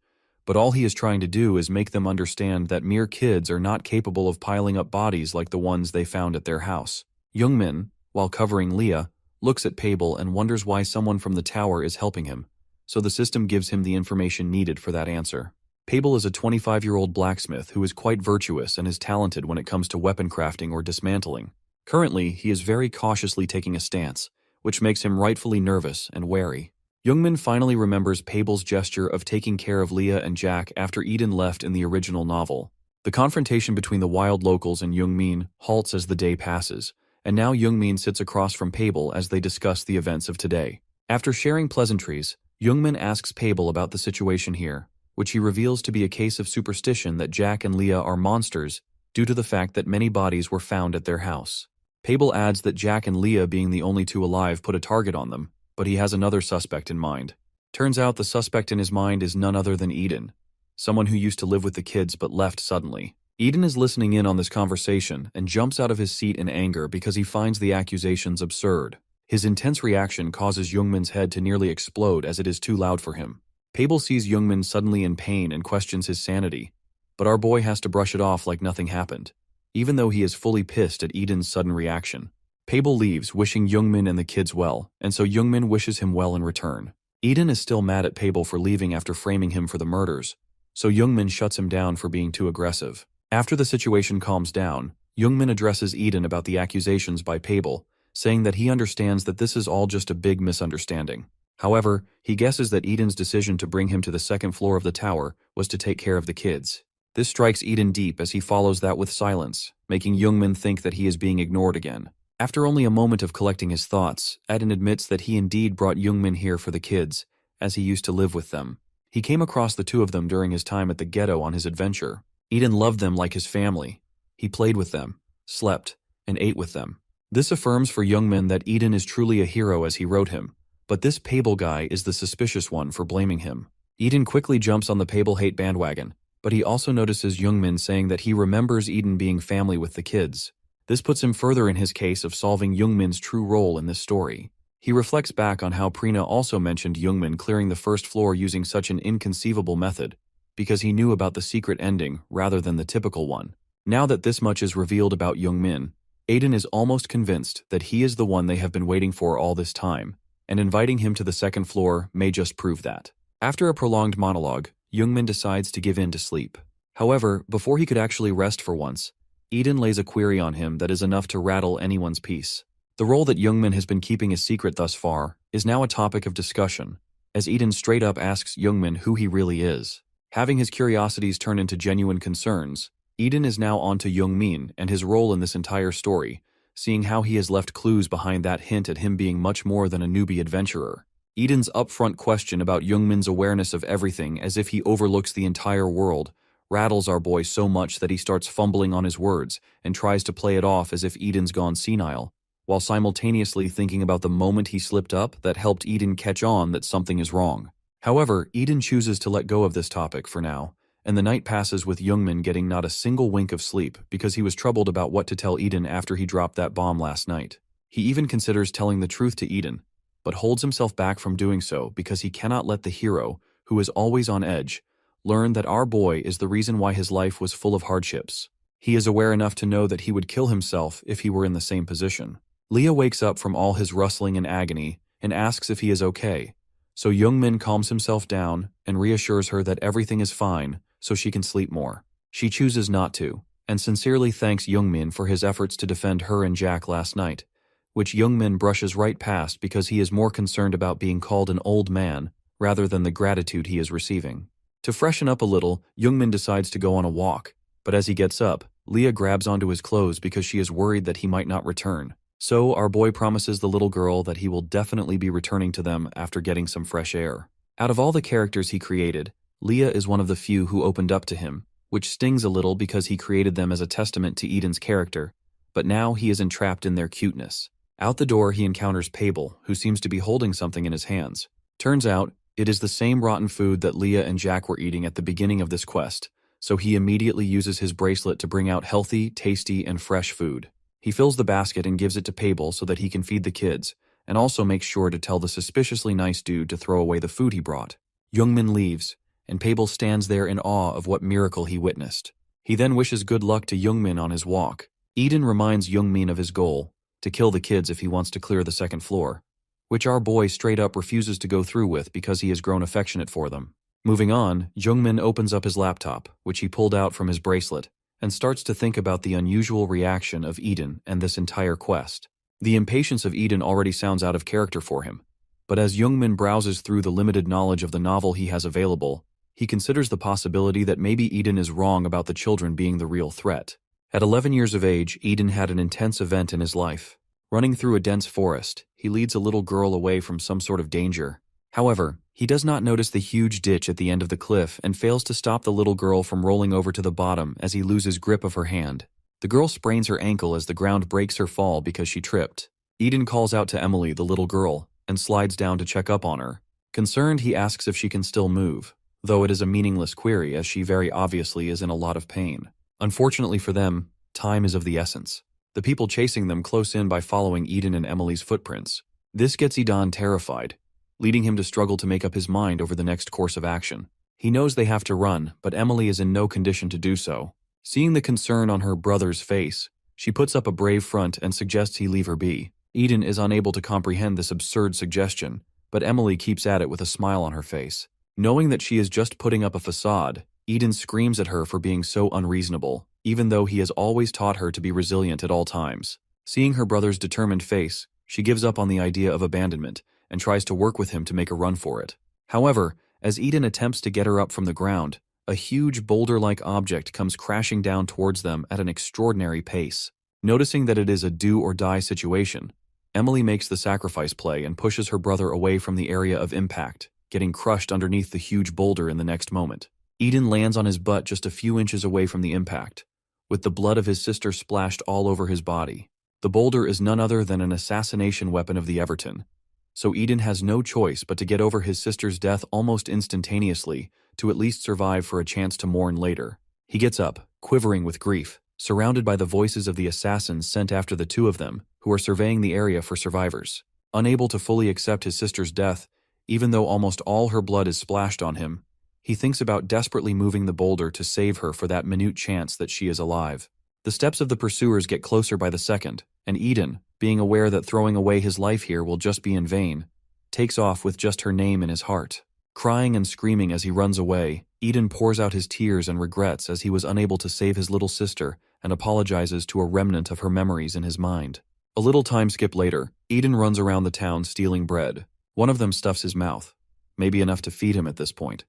but all he is trying to do is make them understand that mere kids are not capable of piling up bodies like the ones they found at their house. Youngmin, while covering Leia, looks at Pable and wonders why someone from the tower is helping him, so the system gives him the information needed for that answer. Pable is a 25-year-old blacksmith who is quite virtuous and is talented when it comes to weapon crafting or dismantling. Currently, he is very cautiously taking a stance, which makes him rightfully nervous and wary. Youngmin finally remembers Pable's gesture of taking care of Leia and Jack after Eden left in the original novel. The confrontation between the wild locals and Youngmin halts as the day passes, and now Youngmin sits across from Pable as they discuss the events of today. After sharing pleasantries, Youngmin asks Pable about the situation here, which he reveals to be a case of superstition that Jack and Leia are monsters due to the fact that many bodies were found at their house. Pable adds that Jack and Leia being the only two alive put a target on them, but he has another suspect in mind. Turns out the suspect in his mind is none other than Eden, someone who used to live with the kids but left suddenly. Eden is listening in on this conversation and jumps out of his seat in anger because he finds the accusations absurd. His intense reaction causes Youngmin's head to nearly explode as it is too loud for him. Pable sees Youngmin suddenly in pain and questions his sanity, but our boy has to brush it off like nothing happened, even though he is fully pissed at Eden's sudden reaction. Pable leaves, wishing Youngmin and the kids well, and so Youngmin wishes him well in return. Eden is still mad at Pable for leaving after framing him for the murders, so Youngmin shuts him down for being too aggressive. After the situation calms down, Youngmin addresses Eden about the accusations by Pable, saying that he understands that this is all just a big misunderstanding. However, he guesses that Eden's decision to bring him to the second floor of the tower was to take care of the kids. This strikes Eden deep as he follows that with silence, making Youngmin think that he is being ignored again. After only a moment of collecting his thoughts, Eden admits that he indeed brought Youngmin here for the kids, as he used to live with them. He came across the two of them during his time at the ghetto on his adventure. Eden loved them like his family. He played with them, slept, and ate with them. This affirms for Youngmin that Eden is truly a hero as he wrote him. But this Pable guy is the suspicious one for blaming him. Eden quickly jumps on the Pable hate bandwagon, but he also notices Youngmin saying that he remembers Eden being family with the kids. This puts him further in his case of solving Youngmin's true role in this story. He reflects back on how Prina also mentioned Youngmin clearing the first floor using such an inconceivable method, because he knew about the secret ending rather than the typical one. Now that this much is revealed about Youngmin, Eden is almost convinced that he is the one they have been waiting for all this time, and inviting him to the second floor may just prove that. After a prolonged monologue, Youngmin decides to give in to sleep. However, before he could actually rest for once, Eden lays a query on him that is enough to rattle anyone's peace. The role that Youngmin has been keeping a secret thus far is now a topic of discussion, as Eden straight up asks Youngmin who he really is. Having his curiosities turn into genuine concerns, Eden is now on to Youngmin and his role in this entire story, seeing how he has left clues behind that hint at him being much more than a newbie adventurer. Eden's upfront question about Youngmin's awareness of everything as if he overlooks the entire world rattles our boy so much that he starts fumbling on his words and tries to play it off as if Eden's gone senile, while simultaneously thinking about the moment he slipped up that helped Eden catch on that something is wrong. However, Eden chooses to let go of this topic for now, and the night passes with Youngmin getting not a single wink of sleep because he was troubled about what to tell Eden after he dropped that bomb last night. He even considers telling the truth to Eden, but holds himself back from doing so because he cannot let the hero, who is always on edge, learn that our boy is the reason why his life was full of hardships. He is aware enough to know that he would kill himself if he were in the same position. Leia wakes up from all his rustling and agony and asks if he is okay, so Youngmin calms himself down and reassures her that everything is fine so she can sleep more. She chooses not to, and sincerely thanks Youngmin for his efforts to defend her and Jack last night, which Youngmin brushes right past because he is more concerned about being called an old man rather than the gratitude he is receiving. To freshen up a little, Youngmin decides to go on a walk, But as he gets up, Leah grabs onto his clothes because she is worried that he might not return. So our boy promises the little girl that he will definitely be returning to them after getting some fresh air. Out of all the characters he created, Leah is one of the few who opened up to him, which stings a little because he created them as a testament to Eden's character, but now he is entrapped in their cuteness. Out the door he encounters Pabel, who seems to be holding something in his hands. Turns out, it is the same rotten food that Leah and Jack were eating at the beginning of this quest, so he immediately uses his bracelet to bring out healthy, tasty, and fresh food. He fills the basket and gives it to Pabel so that he can feed the kids, and also makes sure to tell the suspiciously nice dude to throw away the food he brought. Youngmin leaves, and Pabel stands there in awe of what miracle he witnessed. He then wishes good luck to Youngmin on his walk. Eden reminds Youngmin of his goal, to kill the kids if he wants to clear the second floor, which our boy straight up refuses to go through with because he has grown affectionate for them. Moving on, Youngmin opens up his laptop, which he pulled out from his bracelet, and starts to think about the unusual reaction of Eden and this entire quest. The impatience of Eden already sounds out of character for him, but as Youngmin browses through the limited knowledge of the novel he has available, he considers the possibility that maybe Eden is wrong about the children being the real threat. At 11 years of age, Eden had an intense event in his life. Running through a dense forest, he leads a little girl away from some sort of danger. However, he does not notice the huge ditch at the end of the cliff and fails to stop the little girl from rolling over to the bottom as he loses grip of her hand. The girl sprains her ankle as the ground breaks her fall because she tripped. Eden calls out to Emily, the little girl, and slides down to check up on her. Concerned, he asks if she can still move, though it is a meaningless query as she very obviously is in a lot of pain. Unfortunately for them, time is of the essence. The people chasing them close in by following Eden and Emily's footprints. This gets Eden terrified, leading him to struggle to make up his mind over the next course of action. He knows they have to run, but Emily is in no condition to do so. Seeing the concern on her brother's face, she puts up a brave front and suggests he leave her be. Eden is unable to comprehend this absurd suggestion, but Emily keeps at it with a smile on her face. Knowing that she is just putting up a facade, Eden screams at her for being so unreasonable, even though he has always taught her to be resilient at all times. Seeing her brother's determined face, she gives up on the idea of abandonment and tries to work with him to make a run for it. However, as Eden attempts to get her up from the ground, a huge boulder-like object comes crashing down towards them at an extraordinary pace. Noticing that it is a do-or-die situation, Emily makes the sacrifice play and pushes her brother away from the area of impact, getting crushed underneath the huge boulder in the next moment. Eden lands on his butt just a few inches away from the impact, with the blood of his sister splashed all over his body. The boulder is none other than an assassination weapon of the Everton, so Eden has no choice but to get over his sister's death almost instantaneously to at least survive for a chance to mourn later. He gets up, quivering with grief, surrounded by the voices of the assassins sent after the two of them, who are surveying the area for survivors. Unable to fully accept his sister's death, even though almost all her blood is splashed on him, he thinks about desperately moving the boulder to save her for that minute chance that she is alive. The steps of the pursuers get closer by the second, and Eden, being aware that throwing away his life here will just be in vain, takes off with just her name in his heart. Crying and screaming as he runs away, Eden pours out his tears and regrets as he was unable to save his little sister and apologizes to a remnant of her memories in his mind. A little time skip later, Eden runs around the town stealing bread. One of them stuffs his mouth, maybe enough to feed him at this point.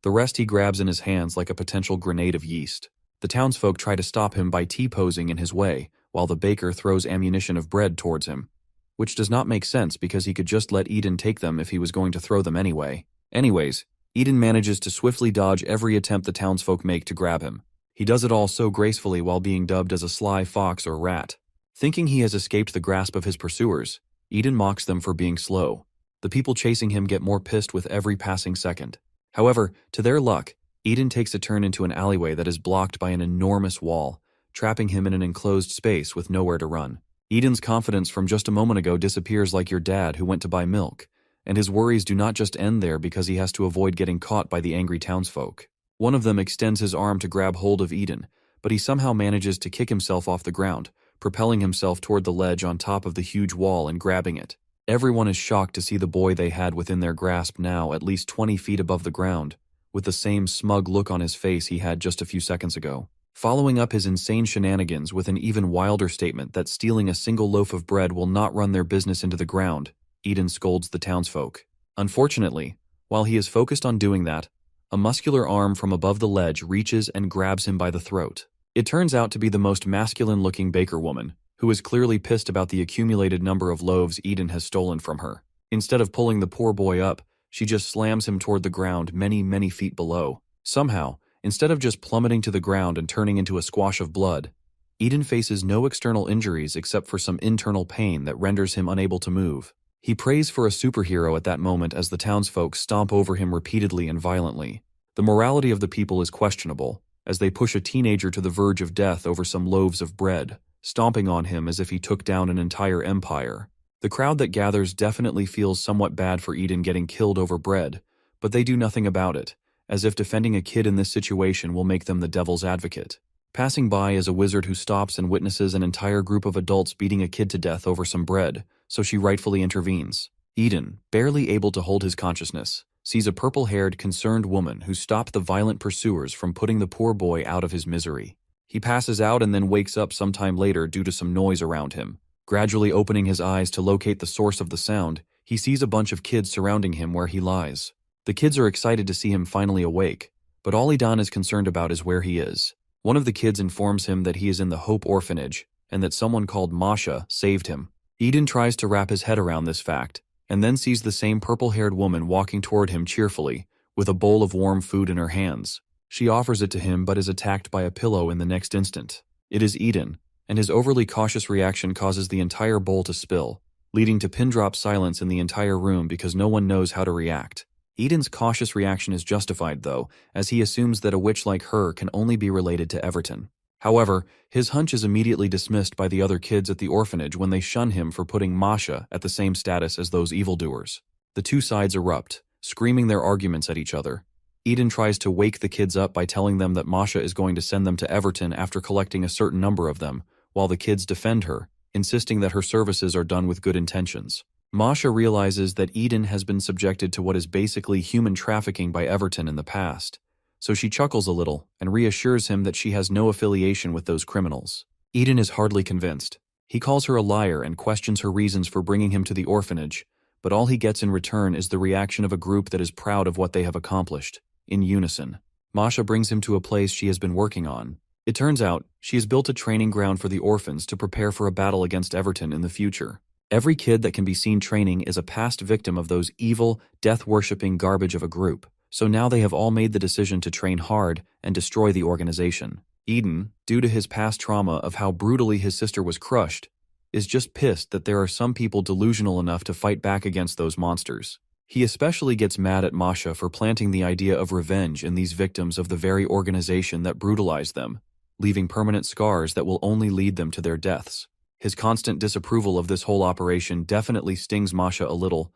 The rest he grabs in his hands like a potential grenade of yeast. The townsfolk try to stop him by T-posing in his way, while the baker throws ammunition of bread towards him, which does not make sense because he could just let Eden take them if he was going to throw them anyway. Anyways, Eden manages to swiftly dodge every attempt the townsfolk make to grab him. He does it all so gracefully while being dubbed as a sly fox or rat. Thinking he has escaped the grasp of his pursuers, Eden mocks them for being slow. The people chasing him get more pissed with every passing second. However, to their luck, Eden takes a turn into an alleyway that is blocked by an enormous wall, trapping him in an enclosed space with nowhere to run. Eden's confidence from just a moment ago disappears like your dad who went to buy milk, and his worries do not just end there because he has to avoid getting caught by the angry townsfolk. One of them extends his arm to grab hold of Eden, but he somehow manages to kick himself off the ground, propelling himself toward the ledge on top of the huge wall and grabbing it. Everyone is shocked to see the boy they had within their grasp now at least 20 feet above the ground, with the same smug look on his face he had just a few seconds ago. Following up his insane shenanigans with an even wilder statement that stealing a single loaf of bread will not run their business into the ground, Eden scolds the townsfolk. Unfortunately, while he is focused on doing that, a muscular arm from above the ledge reaches and grabs him by the throat. It turns out to be the most masculine-looking baker woman, who is clearly pissed about the accumulated number of loaves Eden has stolen from her. Instead of pulling the poor boy up, she just slams him toward the ground many, many feet below. Somehow, instead of just plummeting to the ground and turning into a squash of blood, Eden faces no external injuries except for some internal pain that renders him unable to move. He prays for a superhero at that moment as the townsfolk stomp over him repeatedly and violently. The morality of the people is questionable, as they push a teenager to the verge of death over some loaves of bread, stomping on him as if he took down an entire empire. The crowd that gathers definitely feels somewhat bad for Eden getting killed over bread, but they do nothing about it, as if defending a kid in this situation will make them the devil's advocate. Passing by is a wizard who stops and witnesses an entire group of adults beating a kid to death over some bread, so she rightfully intervenes. Eden, barely able to hold his consciousness, sees a purple-haired, concerned woman who stopped the violent pursuers from putting the poor boy out of his misery. He passes out and then wakes up sometime later due to some noise around him. Gradually opening his eyes to locate the source of the sound, he sees a bunch of kids surrounding him where he lies. The kids are excited to see him finally awake, but all Eden is concerned about is where he is. One of the kids informs him that he is in the Hope Orphanage, and that someone called Masha saved him. Eden tries to wrap his head around this fact, and then sees the same purple-haired woman walking toward him cheerfully, with a bowl of warm food in her hands. She offers it to him but is attacked by a pillow in the next instant. It is Eden, and his overly cautious reaction causes the entire bowl to spill, leading to pin-drop silence in the entire room because no one knows how to react. Eden's cautious reaction is justified, though, as he assumes that a witch like her can only be related to Everton. However, his hunch is immediately dismissed by the other kids at the orphanage when they shun him for putting Masha at the same status as those evildoers. The two sides erupt, screaming their arguments at each other. Eden tries to wake the kids up by telling them that Masha is going to send them to Everton after collecting a certain number of them, while the kids defend her, insisting that her services are done with good intentions. Masha realizes that Eden has been subjected to what is basically human trafficking by Everton in the past, so she chuckles a little and reassures him that she has no affiliation with those criminals. Eden is hardly convinced. He calls her a liar and questions her reasons for bringing him to the orphanage, but all he gets in return is the reaction of a group that is proud of what they have accomplished. In unison, Masha brings him to a place she has been working on. It turns out, she has built a training ground for the orphans to prepare for a battle against Everton in the future. Every kid that can be seen training is a past victim of those evil, death-worshipping garbage of a group, so now they have all made the decision to train hard and destroy the organization. Eden, due to his past trauma of how brutally his sister was crushed, is just pissed that there are some people delusional enough to fight back against those monsters. He especially gets mad at Masha for planting the idea of revenge in these victims of the very organization that brutalized them, leaving permanent scars that will only lead them to their deaths. His constant disapproval of this whole operation definitely stings Masha a little,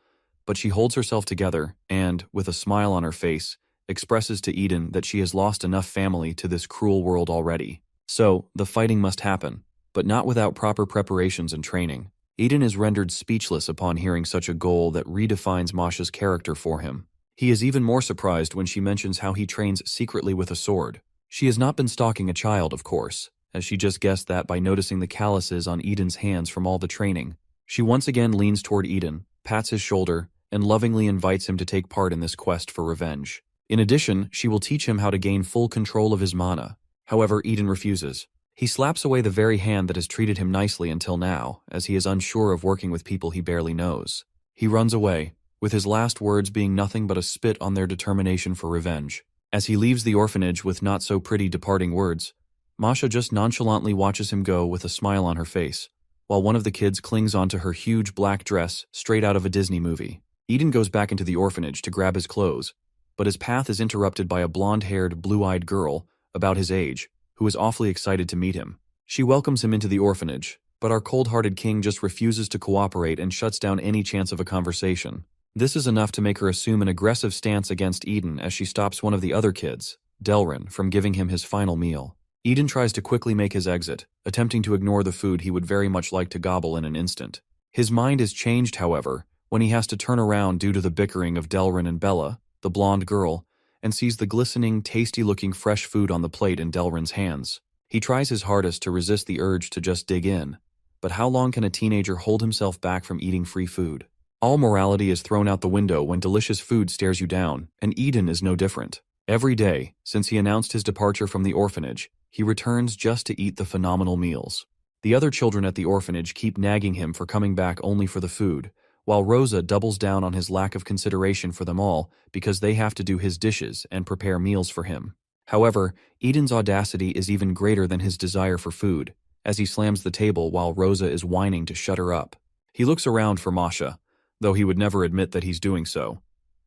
but she holds herself together and, with a smile on her face, expresses to Eden that she has lost enough family to this cruel world already. So, the fighting must happen, but not without proper preparations and training. Eden is rendered speechless upon hearing such a goal that redefines Masha's character for him. He is even more surprised when she mentions how he trains secretly with a sword. She has not been stalking a child, of course, as she just guessed that by noticing the calluses on Eden's hands from all the training. She once again leans toward Eden, pats his shoulder, and lovingly invites him to take part in this quest for revenge. In addition, she will teach him how to gain full control of his mana. However, Eden refuses. He slaps away the very hand that has treated him nicely until now, as he is unsure of working with people he barely knows. He runs away, with his last words being nothing but a spit on their determination for revenge. As he leaves the orphanage with not-so-pretty departing words, Masha just nonchalantly watches him go with a smile on her face, while one of the kids clings onto her huge black dress straight out of a Disney movie. Eden goes back into the orphanage to grab his clothes, but his path is interrupted by a blonde-haired, blue-eyed girl, about his age, who is awfully excited to meet him. She welcomes him into the orphanage, but our cold-hearted king just refuses to cooperate and shuts down any chance of a conversation. This is enough to make her assume an aggressive stance against Eden as she stops one of the other kids, Delrin, from giving him his final meal. Eden tries to quickly make his exit, attempting to ignore the food he would very much like to gobble in an instant. His mind is changed, however, when he has to turn around due to the bickering of Delrin and Bella, the blonde girl, and sees the glistening, tasty-looking fresh food on the plate in Delrin's hands. He tries his hardest to resist the urge to just dig in, but how long can a teenager hold himself back from eating free food? All morality is thrown out the window when delicious food stares you down, and Eden is no different. Every day, since he announced his departure from the orphanage, he returns just to eat the phenomenal meals. The other children at the orphanage keep nagging him for coming back only for the food, while Rosa doubles down on his lack of consideration for them all because they have to do his dishes and prepare meals for him. However, Eden's audacity is even greater than his desire for food, as he slams the table while Rosa is whining to shut her up. He looks around for Masha, though he would never admit that he's doing so.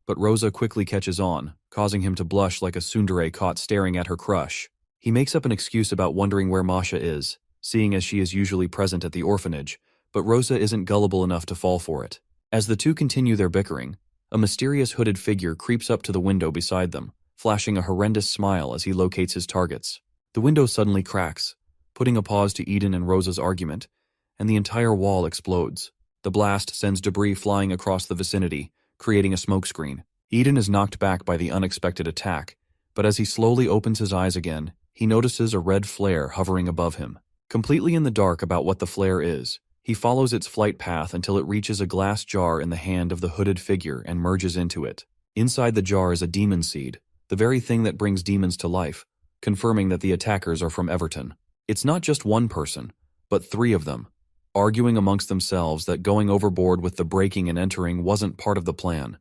But Rosa quickly catches on, causing him to blush like a tsundere caught staring at her crush. He makes up an excuse about wondering where Masha is, seeing as she is usually present at the orphanage, but Rosa isn't gullible enough to fall for it. As the two continue their bickering, a mysterious hooded figure creeps up to the window beside them, flashing a horrendous smile as he locates his targets. The window suddenly cracks, putting a pause to Eden and Rosa's argument, and the entire wall explodes. The blast sends debris flying across the vicinity, creating a smokescreen. Eden is knocked back by the unexpected attack, but as he slowly opens his eyes again, he notices a red flare hovering above him. Completely in the dark about what the flare is, he follows its flight path until it reaches a glass jar in the hand of the hooded figure and merges into it. Inside the jar is a demon seed, the very thing that brings demons to life, confirming that the attackers are from Everton. It's not just one person, but three of them, arguing amongst themselves that going overboard with the breaking and entering wasn't part of the plan,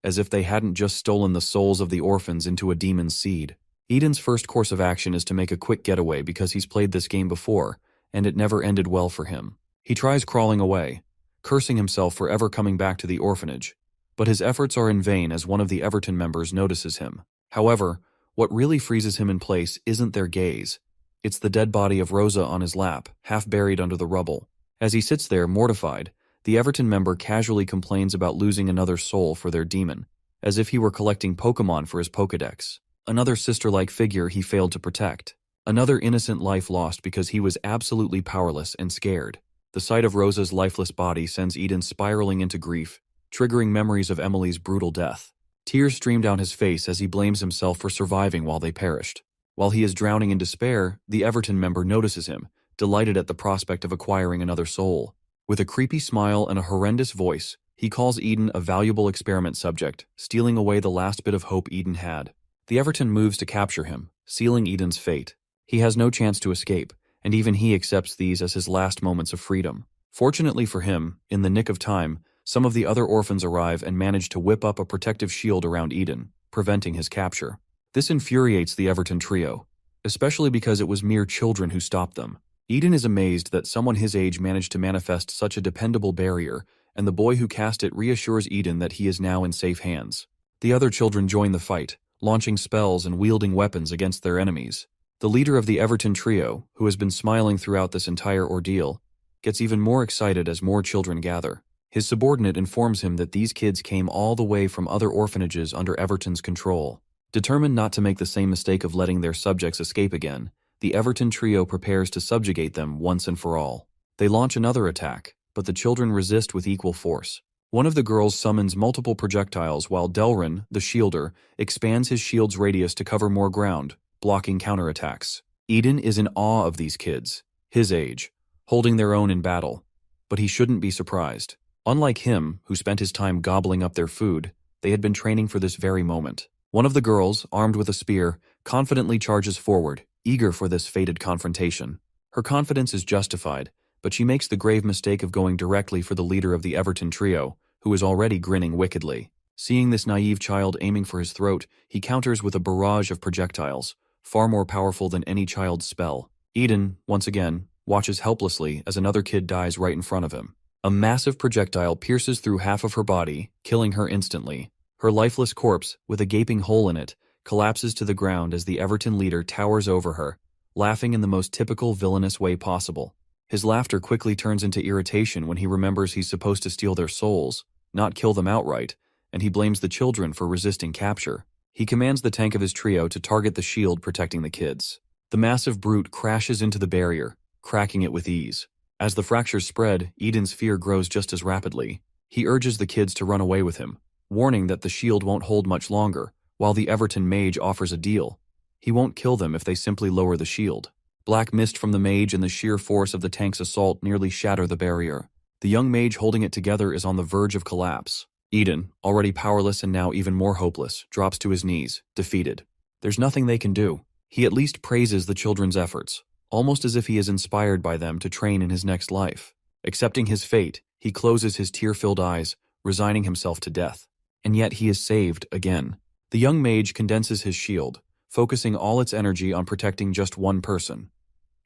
as if they hadn't just stolen the souls of the orphans into a demon's seed. Eden's first course of action is to make a quick getaway because he's played this game before, and it never ended well for him. He tries crawling away, cursing himself for ever coming back to the orphanage, but his efforts are in vain as one of the Everton members notices him. However, what really freezes him in place isn't their gaze. It's the dead body of Rosa on his lap, half buried under the rubble. As he sits there, mortified, the Everton member casually complains about losing another soul for their demon, as if he were collecting Pokemon for his Pokedex. Another sister-like figure he failed to protect. Another innocent life lost because he was absolutely powerless and scared. The sight of Rosa's lifeless body sends Eden spiraling into grief, triggering memories of Emily's brutal death. Tears stream down his face as he blames himself for surviving while they perished. While he is drowning in despair, the Everton member notices him, delighted at the prospect of acquiring another soul. With a creepy smile and a horrendous voice, he calls Eden a valuable experiment subject, stealing away the last bit of hope Eden had. The Everton moves to capture him, sealing Eden's fate. He has no chance to escape, and even he accepts these as his last moments of freedom. Fortunately for him, in the nick of time, some of the other orphans arrive and manage to whip up a protective shield around Eden, preventing his capture. This infuriates the Everton trio, especially because it was mere children who stopped them. Eden is amazed that someone his age managed to manifest such a dependable barrier, and the boy who cast it reassures Eden that he is now in safe hands. The other children join the fight, launching spells and wielding weapons against their enemies. The leader of the Everton trio, who has been smiling throughout this entire ordeal, gets even more excited as more children gather. His subordinate informs him that these kids came all the way from other orphanages under Everton's control. Determined not to make the same mistake of letting their subjects escape again, the Everton trio prepares to subjugate them once and for all. They launch another attack, but the children resist with equal force. One of the girls summons multiple projectiles while Delrin, the shielder, expands his shield's radius to cover more ground, blocking counterattacks. Eden is in awe of these kids, his age, holding their own in battle. But he shouldn't be surprised. Unlike him, who spent his time gobbling up their food, they had been training for this very moment. One of the girls, armed with a spear, confidently charges forward, eager for this fated confrontation. Her confidence is justified, but she makes the grave mistake of going directly for the leader of the Everton trio, who is already grinning wickedly. Seeing this naive child aiming for his throat, he counters with a barrage of projectiles, far more powerful than any child's spell. Eden, once again, watches helplessly as another kid dies right in front of him. A massive projectile pierces through half of her body, killing her instantly. Her lifeless corpse, with a gaping hole in it, collapses to the ground as the Everton leader towers over her, laughing in the most typical villainous way possible. His laughter quickly turns into irritation when he remembers he's supposed to steal their souls, not kill them outright, and he blames the children for resisting capture. He commands the tank of his trio to target the shield protecting the kids. The massive brute crashes into the barrier, cracking it with ease. As the fractures spread, Eden's fear grows just as rapidly. He urges the kids to run away with him, warning that the shield won't hold much longer, while the Everton mage offers a deal. He won't kill them if they simply lower the shield. Black mist from the mage and the sheer force of the tank's assault nearly shatter the barrier. The young mage holding it together is on the verge of collapse. Eden, already powerless and now even more hopeless, drops to his knees, defeated. There's nothing they can do. He at least praises the children's efforts, almost as if he is inspired by them to train in his next life. Accepting his fate, he closes his tear-filled eyes, resigning himself to death. And yet he is saved again. The young mage condenses his shield, focusing all its energy on protecting just one person,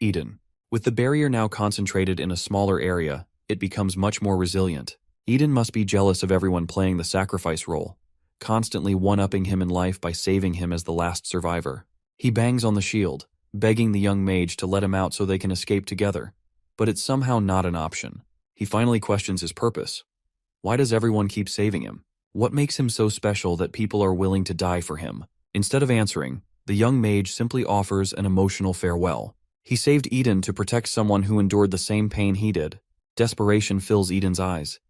Eden. With the barrier now concentrated in a smaller area, it becomes much more resilient. Eden must be jealous of everyone playing the sacrifice role, constantly one-upping him in life by saving him as the last survivor. He bangs on the shield, begging the young mage to let him out so they can escape together, but it's somehow not an option. He finally questions his purpose. Why does everyone keep saving him? What makes him so special that people are willing to die for him? Instead of answering, the young mage simply offers an emotional farewell. He saved Eden to protect someone who endured the same pain he did. Desperation fills Eden's eyes.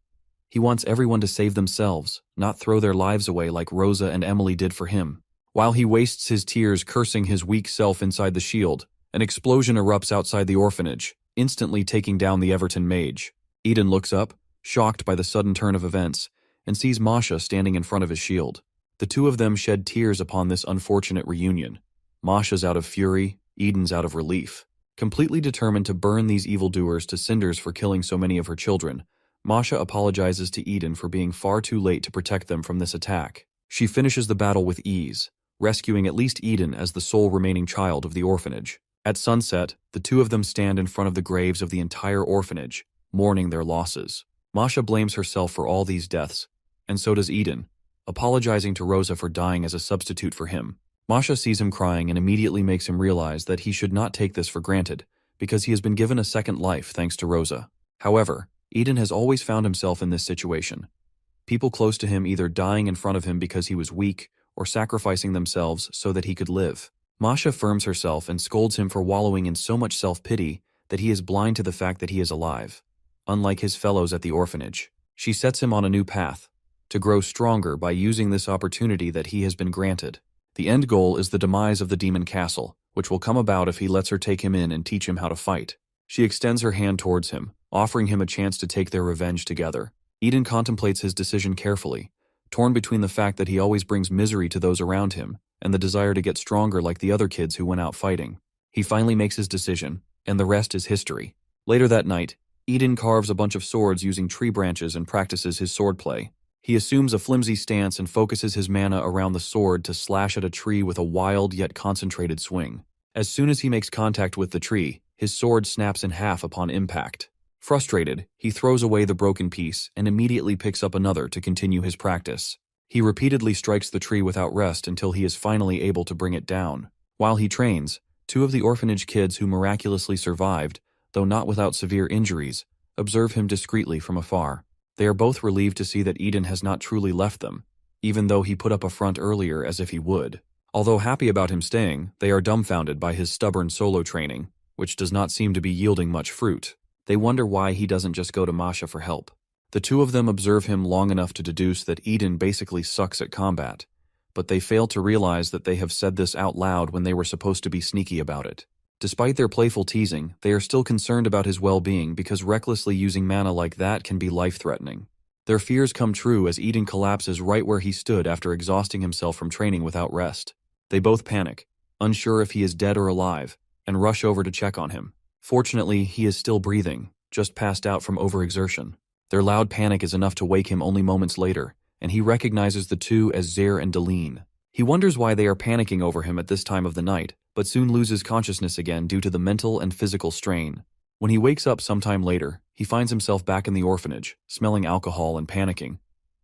He wants everyone to save themselves, not throw their lives away like Rosa and Emily did for him. While he wastes his tears cursing his weak self inside the shield, an explosion erupts outside the orphanage, instantly taking down the Everton mage. Eden looks up, shocked by the sudden turn of events, and sees Masha standing in front of his shield. The two of them shed tears upon this unfortunate reunion. Masha's out of fury, Eden's out of relief. Completely determined to burn these evildoers to cinders for killing so many of her children, Masha apologizes to Eden for being far too late to protect them from this attack. She finishes the battle with ease, rescuing at least Eden as the sole remaining child of the orphanage. At sunset, the two of them stand in front of the graves of the entire orphanage, mourning their losses. Masha blames herself for all these deaths, and so does Eden, apologizing to Rosa for dying as a substitute for him. Masha sees him crying and immediately makes him realize that he should not take this for granted, because he has been given a second life thanks to Rosa. However, Eden has always found himself in this situation. People close to him either dying in front of him because he was weak, or sacrificing themselves so that he could live. Masha firms herself and scolds him for wallowing in so much self-pity that he is blind to the fact that he is alive. Unlike his fellows at the orphanage, she sets him on a new path, to grow stronger by using this opportunity that he has been granted. The end goal is the demise of the demon castle, which will come about if he lets her take him in and teach him how to fight. She extends her hand towards him, offering him a chance to take their revenge together. Eden contemplates his decision carefully, torn between the fact that he always brings misery to those around him and the desire to get stronger like the other kids who went out fighting. He finally makes his decision, and the rest is history. Later that night, Eden carves a bunch of swords using tree branches and practices his swordplay. He assumes a flimsy stance and focuses his mana around the sword to slash at a tree with a wild yet concentrated swing. As soon as he makes contact with the tree, his sword snaps in half upon impact. Frustrated, he throws away the broken piece and immediately picks up another to continue his practice. He repeatedly strikes the tree without rest until he is finally able to bring it down. While he trains, two of the orphanage kids who miraculously survived, though not without severe injuries, observe him discreetly from afar. They are both relieved to see that Eden has not truly left them, even though he put up a front earlier as if he would. Although happy about him staying, they are dumbfounded by his stubborn solo training, which does not seem to be yielding much fruit. They wonder why he doesn't just go to Masha for help. The two of them observe him long enough to deduce that Eden basically sucks at combat, but they fail to realize that they have said this out loud when they were supposed to be sneaky about it. Despite their playful teasing, they are still concerned about his well-being because recklessly using mana like that can be life-threatening. Their fears come true as Eden collapses right where he stood after exhausting himself from training without rest. They both panic, unsure if he is dead or alive, and rush over to check on him. Fortunately, he is still breathing, just passed out from overexertion. Their loud panic is enough to wake him only moments later, and he recognizes the two as Zer and Deline. He wonders why they are panicking over him at this time of the night, but soon loses consciousness again due to the mental and physical strain. When he wakes up sometime later, he finds himself back in the orphanage, smelling alcohol and panicking,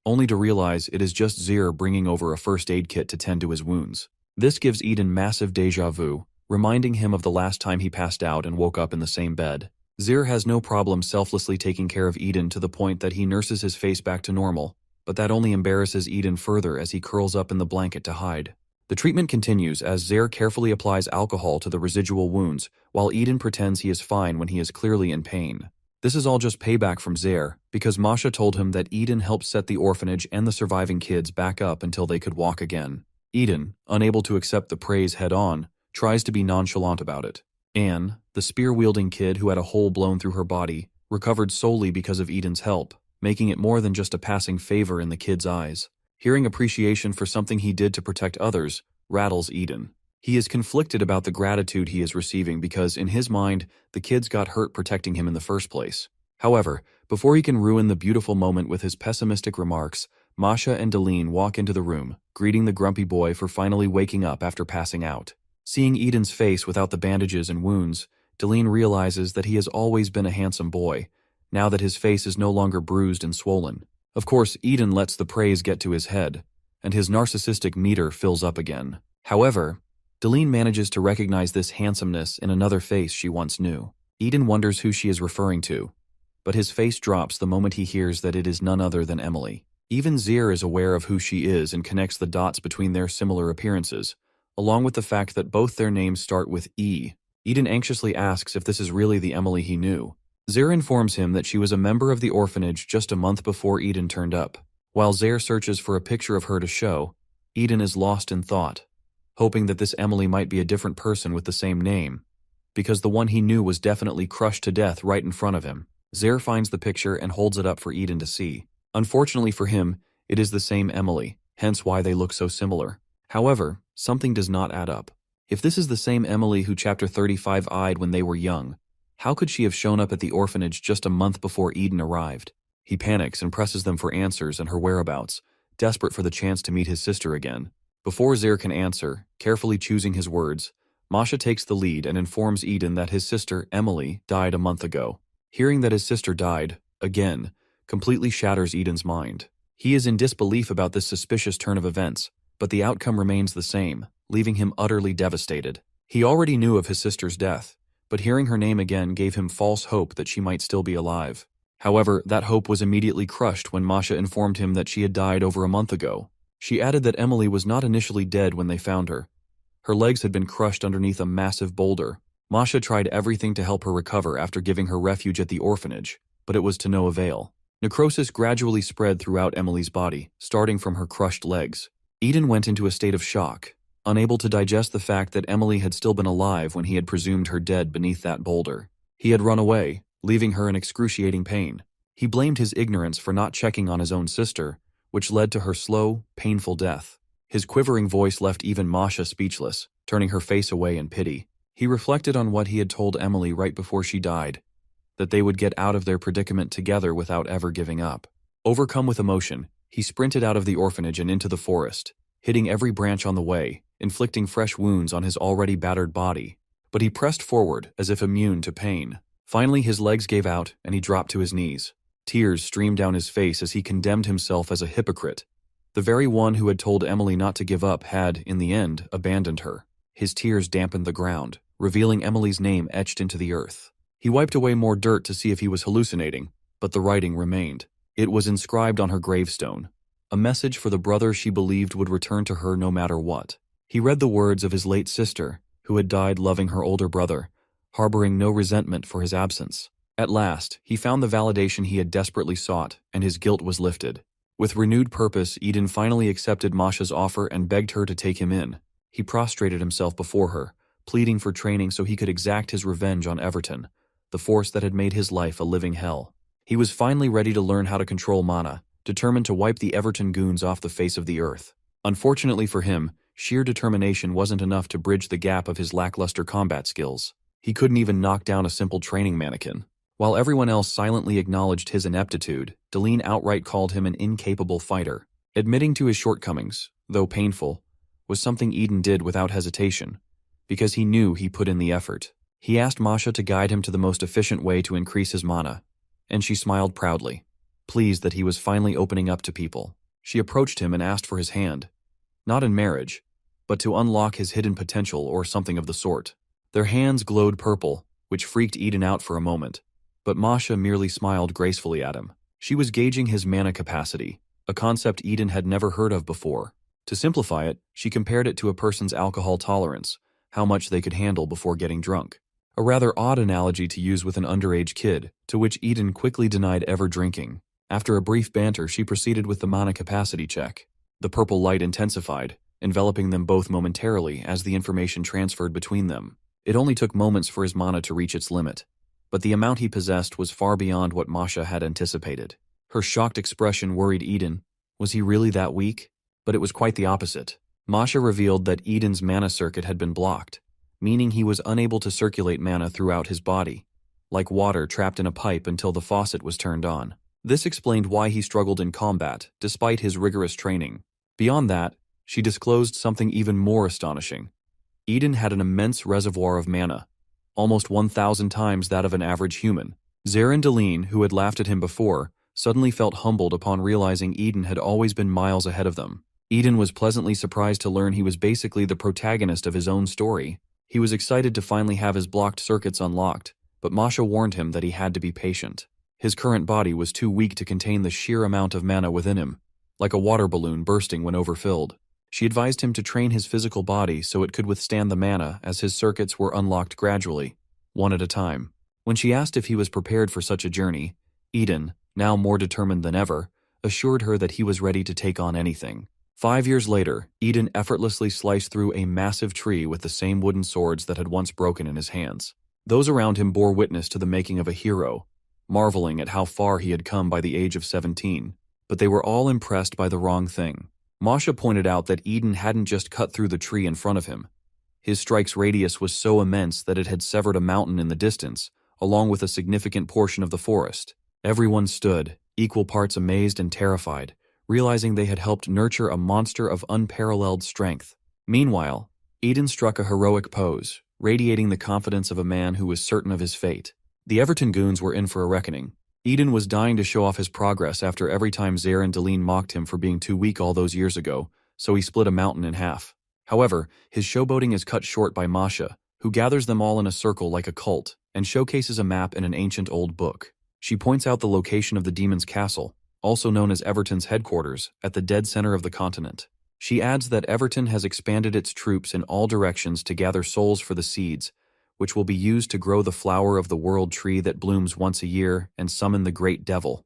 only to realize it is just Zer bringing over a first aid kit to tend to his wounds. This gives Eden massive déjà vu, reminding him of the last time he passed out and woke up in the same bed. Zer has no problem selflessly taking care of Eden to the point that he nurses his face back to normal, but that only embarrasses Eden further as he curls up in the blanket to hide. The treatment continues as Zer carefully applies alcohol to the residual wounds, while Eden pretends he is fine when he is clearly in pain. This is all just payback from Zer, because Masha told him that Eden helped set the orphanage and the surviving kids back up until they could walk again. Eden, unable to accept the praise head-on, tries to be nonchalant about it. Anne, the spear-wielding kid who had a hole blown through her body, recovered solely because of Eden's help, making it more than just a passing favor in the kid's eyes. Hearing appreciation for something he did to protect others rattles Eden. He is conflicted about the gratitude he is receiving because, in his mind, the kids got hurt protecting him in the first place. However, before he can ruin the beautiful moment with his pessimistic remarks, Masha and Deline walk into the room, greeting the grumpy boy for finally waking up after passing out. Seeing Eden's face without the bandages and wounds, Deline realizes that he has always been a handsome boy, now that his face is no longer bruised and swollen. Of course, Eden lets the praise get to his head, and his narcissistic meter fills up again. However, Deline manages to recognize this handsomeness in another face she once knew. Eden wonders who she is referring to, but his face drops the moment he hears that it is none other than Emily. Even Zir is aware of who she is and connects the dots between their similar appearances, along with the fact that both their names start with E. Eden anxiously asks if this is really the Emily he knew. Zir informs him that she was a member of the orphanage just a month before Eden turned up. While Zir searches for a picture of her to show, Eden is lost in thought, hoping that this Emily might be a different person with the same name, because the one he knew was definitely crushed to death right in front of him. Zir finds the picture and holds it up for Eden to see. Unfortunately for him, it is the same Emily, hence why they look so similar. However, something does not add up. If this is the same Emily who Chapter 35 eyed when they were young, how could she have shown up at the orphanage just a month before Eden arrived? He panics and presses them for answers and her whereabouts, desperate for the chance to meet his sister again. Before Zir can answer, carefully choosing his words, Masha takes the lead and informs Eden that his sister, Emily, died a month ago. Hearing that his sister died, again, completely shatters Eden's mind. He is in disbelief about this suspicious turn of events, but the outcome remains the same, leaving him utterly devastated. He already knew of his sister's death, but hearing her name again gave him false hope that she might still be alive. However, that hope was immediately crushed when Masha informed him that she had died over a month ago. She added that Emily was not initially dead when they found her. Her legs had been crushed underneath a massive boulder. Masha tried everything to help her recover after giving her refuge at the orphanage, but it was to no avail. Necrosis gradually spread throughout Emily's body, starting from her crushed legs. Eden went into a state of shock, unable to digest the fact that Emily had still been alive when he had presumed her dead beneath that boulder. He had run away, leaving her in excruciating pain. He blamed his ignorance for not checking on his own sister, which led to her slow, painful death. His quivering voice left even Masha speechless, turning her face away in pity. He reflected on what he had told Emily right before she died, that they would get out of their predicament together without ever giving up. Overcome with emotion, he sprinted out of the orphanage and into the forest, hitting every branch on the way, inflicting fresh wounds on his already battered body. But he pressed forward as if immune to pain. Finally, his legs gave out and he dropped to his knees. Tears streamed down his face as he condemned himself as a hypocrite. The very one who had told Emily not to give up had, in the end, abandoned her. His tears dampened the ground, revealing Emily's name etched into the earth. He wiped away more dirt to see if he was hallucinating, but the writing remained. It was inscribed on her gravestone, a message for the brother she believed would return to her no matter what. He read the words of his late sister, who had died loving her older brother, harboring no resentment for his absence. At last, he found the validation he had desperately sought, and his guilt was lifted. With renewed purpose, Eden finally accepted Masha's offer and begged her to take him in. He prostrated himself before her, pleading for training so he could exact his revenge on Everton, the force that had made his life a living hell. He was finally ready to learn how to control mana, determined to wipe the Everton goons off the face of the earth. Unfortunately for him, sheer determination wasn't enough to bridge the gap of his lackluster combat skills. He couldn't even knock down a simple training mannequin. While everyone else silently acknowledged his ineptitude, Deline outright called him an incapable fighter. Admitting to his shortcomings, though painful, was something Eden did without hesitation, because he knew he put in the effort. He asked Masha to guide him to the most efficient way to increase his mana, and she smiled proudly, pleased that he was finally opening up to people. She approached him and asked for his hand, not in marriage, but to unlock his hidden potential or something of the sort. Their hands glowed purple, which freaked Eden out for a moment, but Masha merely smiled gracefully at him. She was gauging his mana capacity, a concept Eden had never heard of before. To simplify it, she compared it to a person's alcohol tolerance, how much they could handle before getting drunk. A rather odd analogy to use with an underage kid, to which Eden quickly denied ever drinking. After a brief banter, she proceeded with the mana capacity check. The purple light intensified, enveloping them both momentarily as the information transferred between them. It only took moments for his mana to reach its limit, but the amount he possessed was far beyond what Masha had anticipated. Her shocked expression worried Eden. Was he really that weak? But it was quite the opposite. Masha revealed that Eden's mana circuit had been blocked, meaning he was unable to circulate mana throughout his body, like water trapped in a pipe until the faucet was turned on. This explained why he struggled in combat, despite his rigorous training. Beyond that, she disclosed something even more astonishing. Eden had an immense reservoir of mana, almost 1,000 times that of an average human. Deline, who had laughed at him before, suddenly felt humbled upon realizing Eden had always been miles ahead of them. Eden was pleasantly surprised to learn he was basically the protagonist of his own story. He was excited to finally have his blocked circuits unlocked, but Masha warned him that he had to be patient. His current body was too weak to contain the sheer amount of mana within him, like a water balloon bursting when overfilled. She advised him to train his physical body so it could withstand the mana as his circuits were unlocked gradually, one at a time. When she asked if he was prepared for such a journey, Eden, now more determined than ever, assured her that he was ready to take on anything. 5 years later, Eden effortlessly sliced through a massive tree with the same wooden swords that had once broken in his hands. Those around him bore witness to the making of a hero, marveling at how far he had come by the age of 17, but they were all impressed by the wrong thing. Masha pointed out that Eden hadn't just cut through the tree in front of him. His strike's radius was so immense that it had severed a mountain in the distance, along with a significant portion of the forest. Everyone stood, equal parts amazed and terrified, realizing they had helped nurture a monster of unparalleled strength. Meanwhile, Eden struck a heroic pose, radiating the confidence of a man who was certain of his fate. The Everton goons were in for a reckoning. Eden was dying to show off his progress after every time Deline mocked him for being too weak all those years ago, so he split a mountain in half. However, his showboating is cut short by Masha, who gathers them all in a circle like a cult, and showcases a map in an ancient old book. She points out the location of the demon's castle, also known as Everton's headquarters, at the dead center of the continent. She adds that Everton has expanded its troops in all directions to gather souls for the seeds, which will be used to grow the flower of the world tree that blooms once a year and summon the great devil.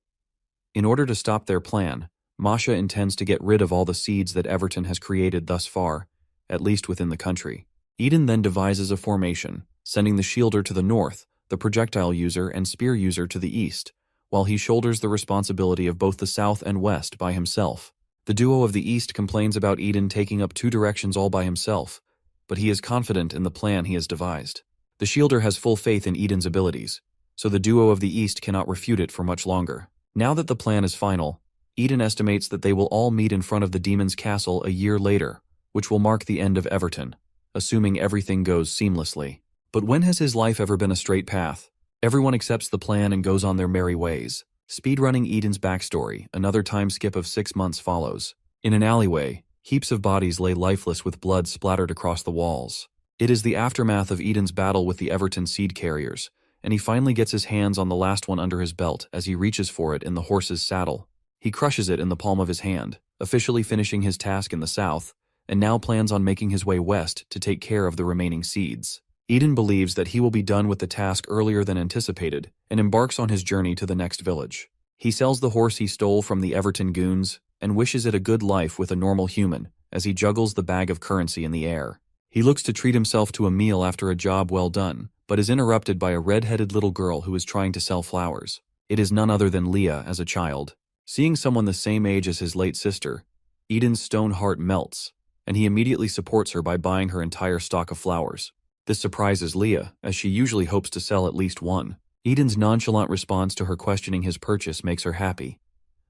In order to stop their plan, Masha intends to get rid of all the seeds that Everton has created thus far, at least within the country. Eden then devises a formation, sending the shielder to the north, the projectile user and spear user to the east, while he shoulders the responsibility of both the south and west by himself. The duo of the east complains about Eden taking up 2 directions all by himself, but he is confident in the plan he has devised. The shielder has full faith in Eden's abilities, so the duo of the east cannot refute it for much longer. Now that the plan is final, Eden estimates that they will all meet in front of the demon's castle a year later, which will mark the end of Everton, assuming everything goes seamlessly. But when has his life ever been a straight path? Everyone accepts the plan and goes on their merry ways. Speedrunning Eden's backstory, another time skip of 6 months follows. In an alleyway, heaps of bodies lay lifeless with blood splattered across the walls. It is the aftermath of Eden's battle with the Everton seed carriers, and he finally gets his hands on the last one under his belt as he reaches for it in the horse's saddle. He crushes it in the palm of his hand, officially finishing his task in the south, and now plans on making his way west to take care of the remaining seeds. Eden believes that he will be done with the task earlier than anticipated, and embarks on his journey to the next village. He sells the horse he stole from the Everton goons, and wishes it a good life with a normal human, as he juggles the bag of currency in the air. He looks to treat himself to a meal after a job well done, but is interrupted by a red-headed little girl who is trying to sell flowers. It is none other than Leah as a child. Seeing someone the same age as his late sister, Eden's stone heart melts, and he immediately supports her by buying her entire stock of flowers. This surprises Leah, as she usually hopes to sell at least one. Eden's nonchalant response to her questioning his purchase makes her happy,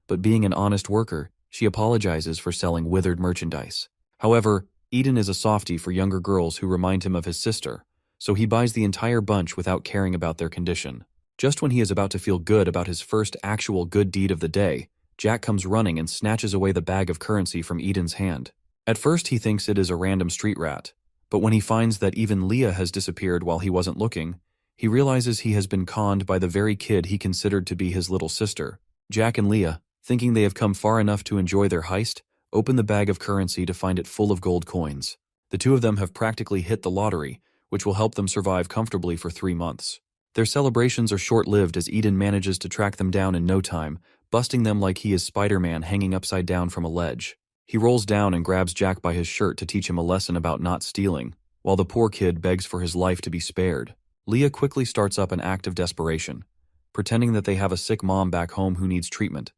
but being an honest worker, she apologizes for selling withered merchandise. However, Eden is a softie for younger girls who remind him of his sister, so he buys the entire bunch without caring about their condition. Just when he is about to feel good about his first actual good deed of the day, Jack comes running and snatches away the bag of currency from Eden's hand. At first he thinks it is a random street rat, but when he finds that even Leah has disappeared while he wasn't looking, he realizes he has been conned by the very kid he considered to be his little sister. Jack and Leah, thinking they have come far enough to enjoy their heist, open the bag of currency to find it full of gold coins. The two of them have practically hit the lottery, which will help them survive comfortably for 3 months. Their celebrations are short-lived as Eden manages to track them down in no time, busting them like he is Spider-Man hanging upside down from a ledge. He rolls down and grabs Jack by his shirt to teach him a lesson about not stealing, while the poor kid begs for his life to be spared. Leah quickly starts up an act of desperation, pretending that they have a sick mom back home who needs treatment,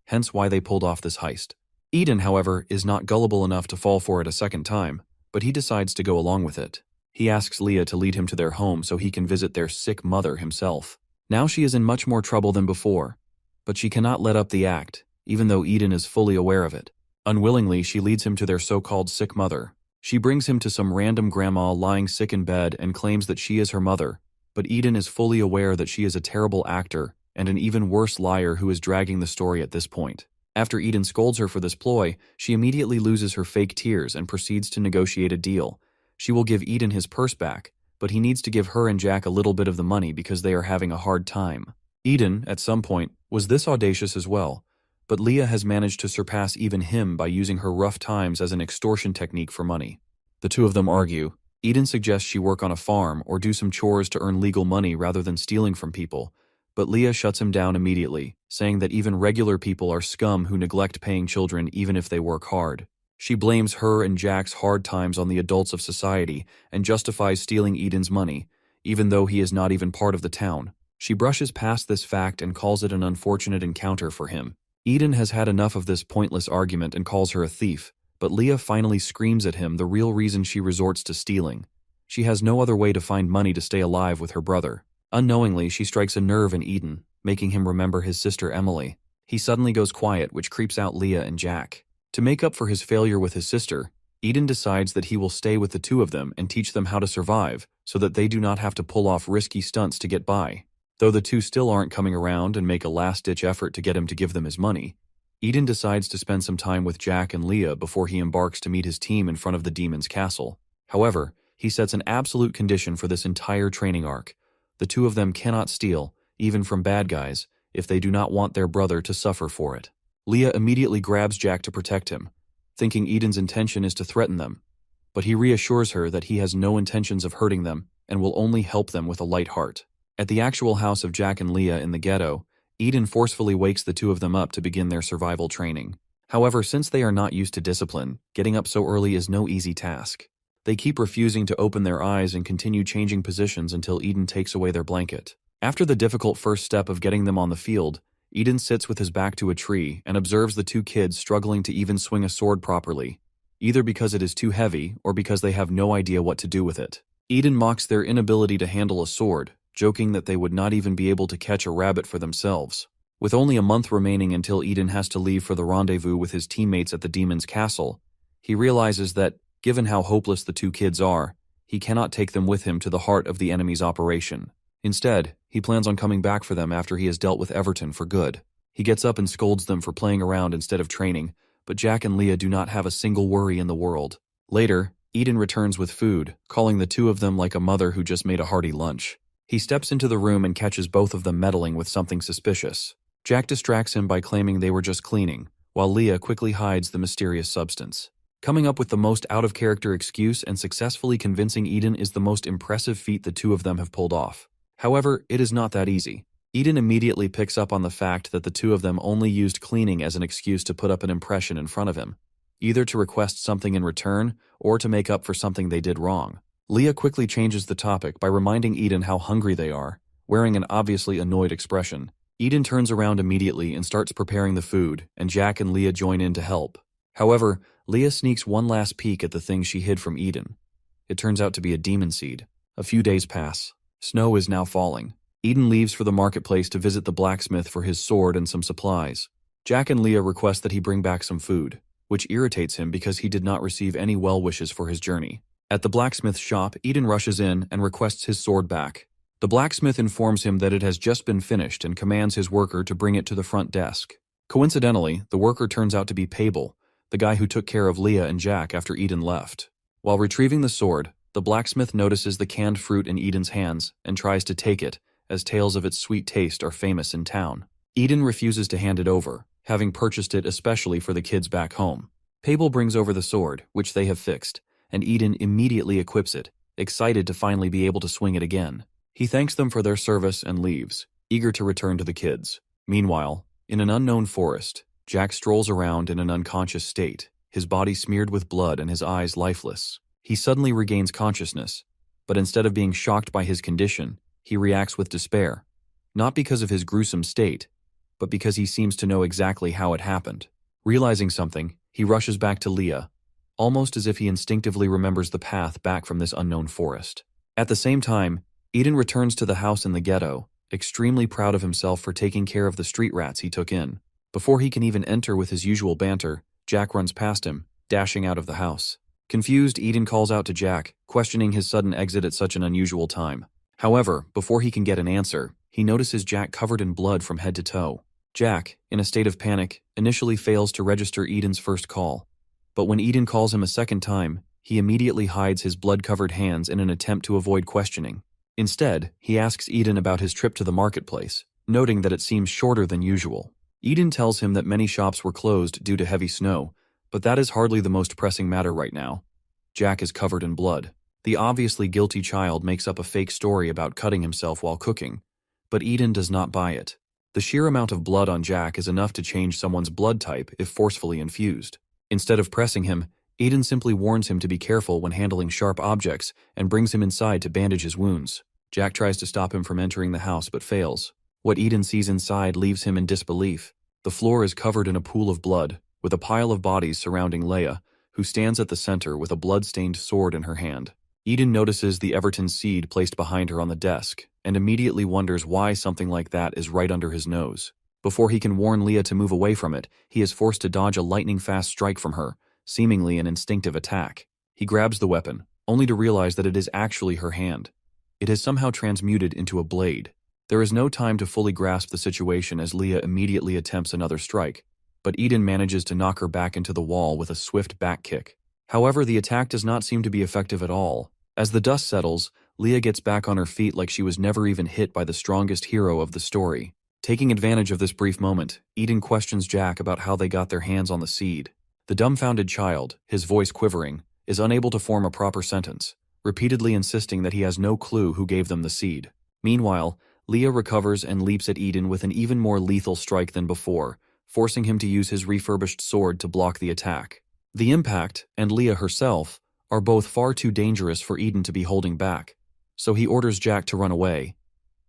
hence why they pulled off this heist. Eden, however, is not gullible enough to fall for it a second time, but he decides to go along with it. He asks Leah to lead him to their home so he can visit their sick mother himself. Now she is in much more trouble than before, but she cannot let up the act, even though Eden is fully aware of it. Unwillingly, she leads him to their so-called sick mother. She brings him to some random grandma lying sick in bed and claims that she is her mother, but Eden is fully aware that she is a terrible actor and an even worse liar who is dragging the story at this point. After Eden scolds her for this ploy, she immediately loses her fake tears and proceeds to negotiate a deal. She will give Eden his purse back, but he needs to give her and Jack a little bit of the money because they are having a hard time. Eden, at some point, was this audacious as well, but Leah has managed to surpass even him by using her rough times as an extortion technique for money. The two of them argue. Eden suggests she work on a farm or do some chores to earn legal money rather than stealing from people, but Leah shuts him down immediately, saying that even regular people are scum who neglect paying children even if they work hard. She blames her and Jack's hard times on the adults of society and justifies stealing Eden's money, even though he is not even part of the town. She brushes past this fact and calls it an unfortunate encounter for him. Eden has had enough of this pointless argument and calls her a thief, but Leah finally screams at him the real reason she resorts to stealing. She has no other way to find money to stay alive with her brother. Unknowingly, she strikes a nerve in Eden, making him remember his sister Emily. He suddenly goes quiet, which creeps out Leah and Jack. To make up for his failure with his sister, Eden decides that he will stay with the two of them and teach them how to survive so that they do not have to pull off risky stunts to get by. Though the two still aren't coming around and make a last-ditch effort to get him to give them his money, Eden decides to spend some time with Jack and Leah before he embarks to meet his team in front of the demon's castle. However, he sets an absolute condition for this entire training arc. The two of them cannot steal, even from bad guys, if they do not want their brother to suffer for it. Leah immediately grabs Jack to protect him, thinking Eden's intention is to threaten them, but he reassures her that he has no intentions of hurting them and will only help them with a light heart. At the actual house of Jack and Leah in the ghetto, Eden forcefully wakes the two of them up to begin their survival training. However, since they are not used to discipline, getting up so early is no easy task. They keep refusing to open their eyes and continue changing positions until Eden takes away their blanket. After the difficult first step of getting them on the field, Eden sits with his back to a tree and observes the two kids struggling to even swing a sword properly, either because it is too heavy or because they have no idea what to do with it. Eden mocks their inability to handle a sword, joking that they would not even be able to catch a rabbit for themselves. With only a month remaining until Eden has to leave for the rendezvous with his teammates at the demon's castle, he realizes that, given how hopeless the two kids are, he cannot take them with him to the heart of the enemy's operation. Instead, he plans on coming back for them after he has dealt with Everton for good. He gets up and scolds them for playing around instead of training, but Jack and Leah do not have a single worry in the world. Later, Eden returns with food, calling the two of them like a mother who just made a hearty lunch. He steps into the room and catches both of them meddling with something suspicious. Jack distracts him by claiming they were just cleaning, while Leah quickly hides the mysterious substance. Coming up with the most out-of-character excuse and successfully convincing Eden is the most impressive feat the two of them have pulled off. However, it is not that easy. Eden immediately picks up on the fact that the two of them only used cleaning as an excuse to put up an impression in front of him, either to request something in return or to make up for something they did wrong. Leah quickly changes the topic by reminding Eden how hungry they are, wearing an obviously annoyed expression. Eden turns around immediately and starts preparing the food, and Jack and Leah join in to help. However, Leah sneaks one last peek at the thing she hid from Eden. It turns out to be a demon seed. A few days pass. Snow is now falling. Eden leaves for the marketplace to visit the blacksmith for his sword and some supplies. Jack and Leah request that he bring back some food, which irritates him because he did not receive any well wishes for his journey. At the blacksmith's shop, Eden rushes in and requests his sword back. The blacksmith informs him that it has just been finished and commands his worker to bring it to the front desk. Coincidentally, the worker turns out to be Pable, the guy who took care of Leah and Jack after Eden left. While retrieving the sword, the blacksmith notices the canned fruit in Eden's hands and tries to take it, as tales of its sweet taste are famous in town. Eden refuses to hand it over, having purchased it especially for the kids back home. Pable brings over the sword, which they have fixed, and Eden immediately equips it, excited to finally be able to swing it again. He thanks them for their service and leaves, eager to return to the kids. Meanwhile, in an unknown forest, Jack strolls around in an unconscious state, his body smeared with blood and his eyes lifeless. He suddenly regains consciousness, but instead of being shocked by his condition, he reacts with despair, not because of his gruesome state, but because he seems to know exactly how it happened. Realizing something, He rushes back to Leah, almost as if he instinctively remembers the path back from this unknown forest. At the same time, Eden returns to the house in the ghetto, extremely proud of himself for taking care of the street rats he took in. Before he can even enter with his usual banter, Jack runs past him, dashing out of the house. Confused, Eden calls out to Jack, questioning his sudden exit at such an unusual time. However, before he can get an answer, he notices Jack covered in blood from head to toe. Jack, in a state of panic, initially fails to register Eden's first call. But when Eden calls him a second time, he immediately hides his blood-covered hands in an attempt to avoid questioning. Instead, he asks Eden about his trip to the marketplace, noting that it seems shorter than usual. Eden tells him that many shops were closed due to heavy snow, but that is hardly the most pressing matter right now. Jack is covered in blood. The obviously guilty child makes up a fake story about cutting himself while cooking, but Eden does not buy it. The sheer amount of blood on Jack is enough to change someone's blood type if forcefully infused. Instead of pressing him, Eden simply warns him to be careful when handling sharp objects and brings him inside to bandage his wounds. Jack tries to stop him from entering the house but fails. What Eden sees inside leaves him in disbelief. The floor is covered in a pool of blood, with a pile of bodies surrounding Leia, who stands at the center with a blood-stained sword in her hand. Eden notices the Everton seed placed behind her on the desk, and immediately wonders why something like that is right under his nose. Before he can warn Leah to move away from it, he is forced to dodge a lightning-fast strike from her, seemingly an instinctive attack. He grabs the weapon, only to realize that it is actually her hand. It has somehow transmuted into a blade. There is no time to fully grasp the situation as Leah immediately attempts another strike, but Eden manages to knock her back into the wall with a swift back kick. However, the attack does not seem to be effective at all. As the dust settles, Leah gets back on her feet like she was never even hit by the strongest hero of the story. Taking advantage of this brief moment, Eden questions Jack about how they got their hands on the seed. The dumbfounded child, his voice quivering, is unable to form a proper sentence, repeatedly insisting that he has no clue who gave them the seed. Meanwhile, Leah recovers and leaps at Eden with an even more lethal strike than before, forcing him to use his refurbished sword to block the attack. The impact, and Leah herself, are both far too dangerous for Eden to be holding back, so he orders Jack to run away.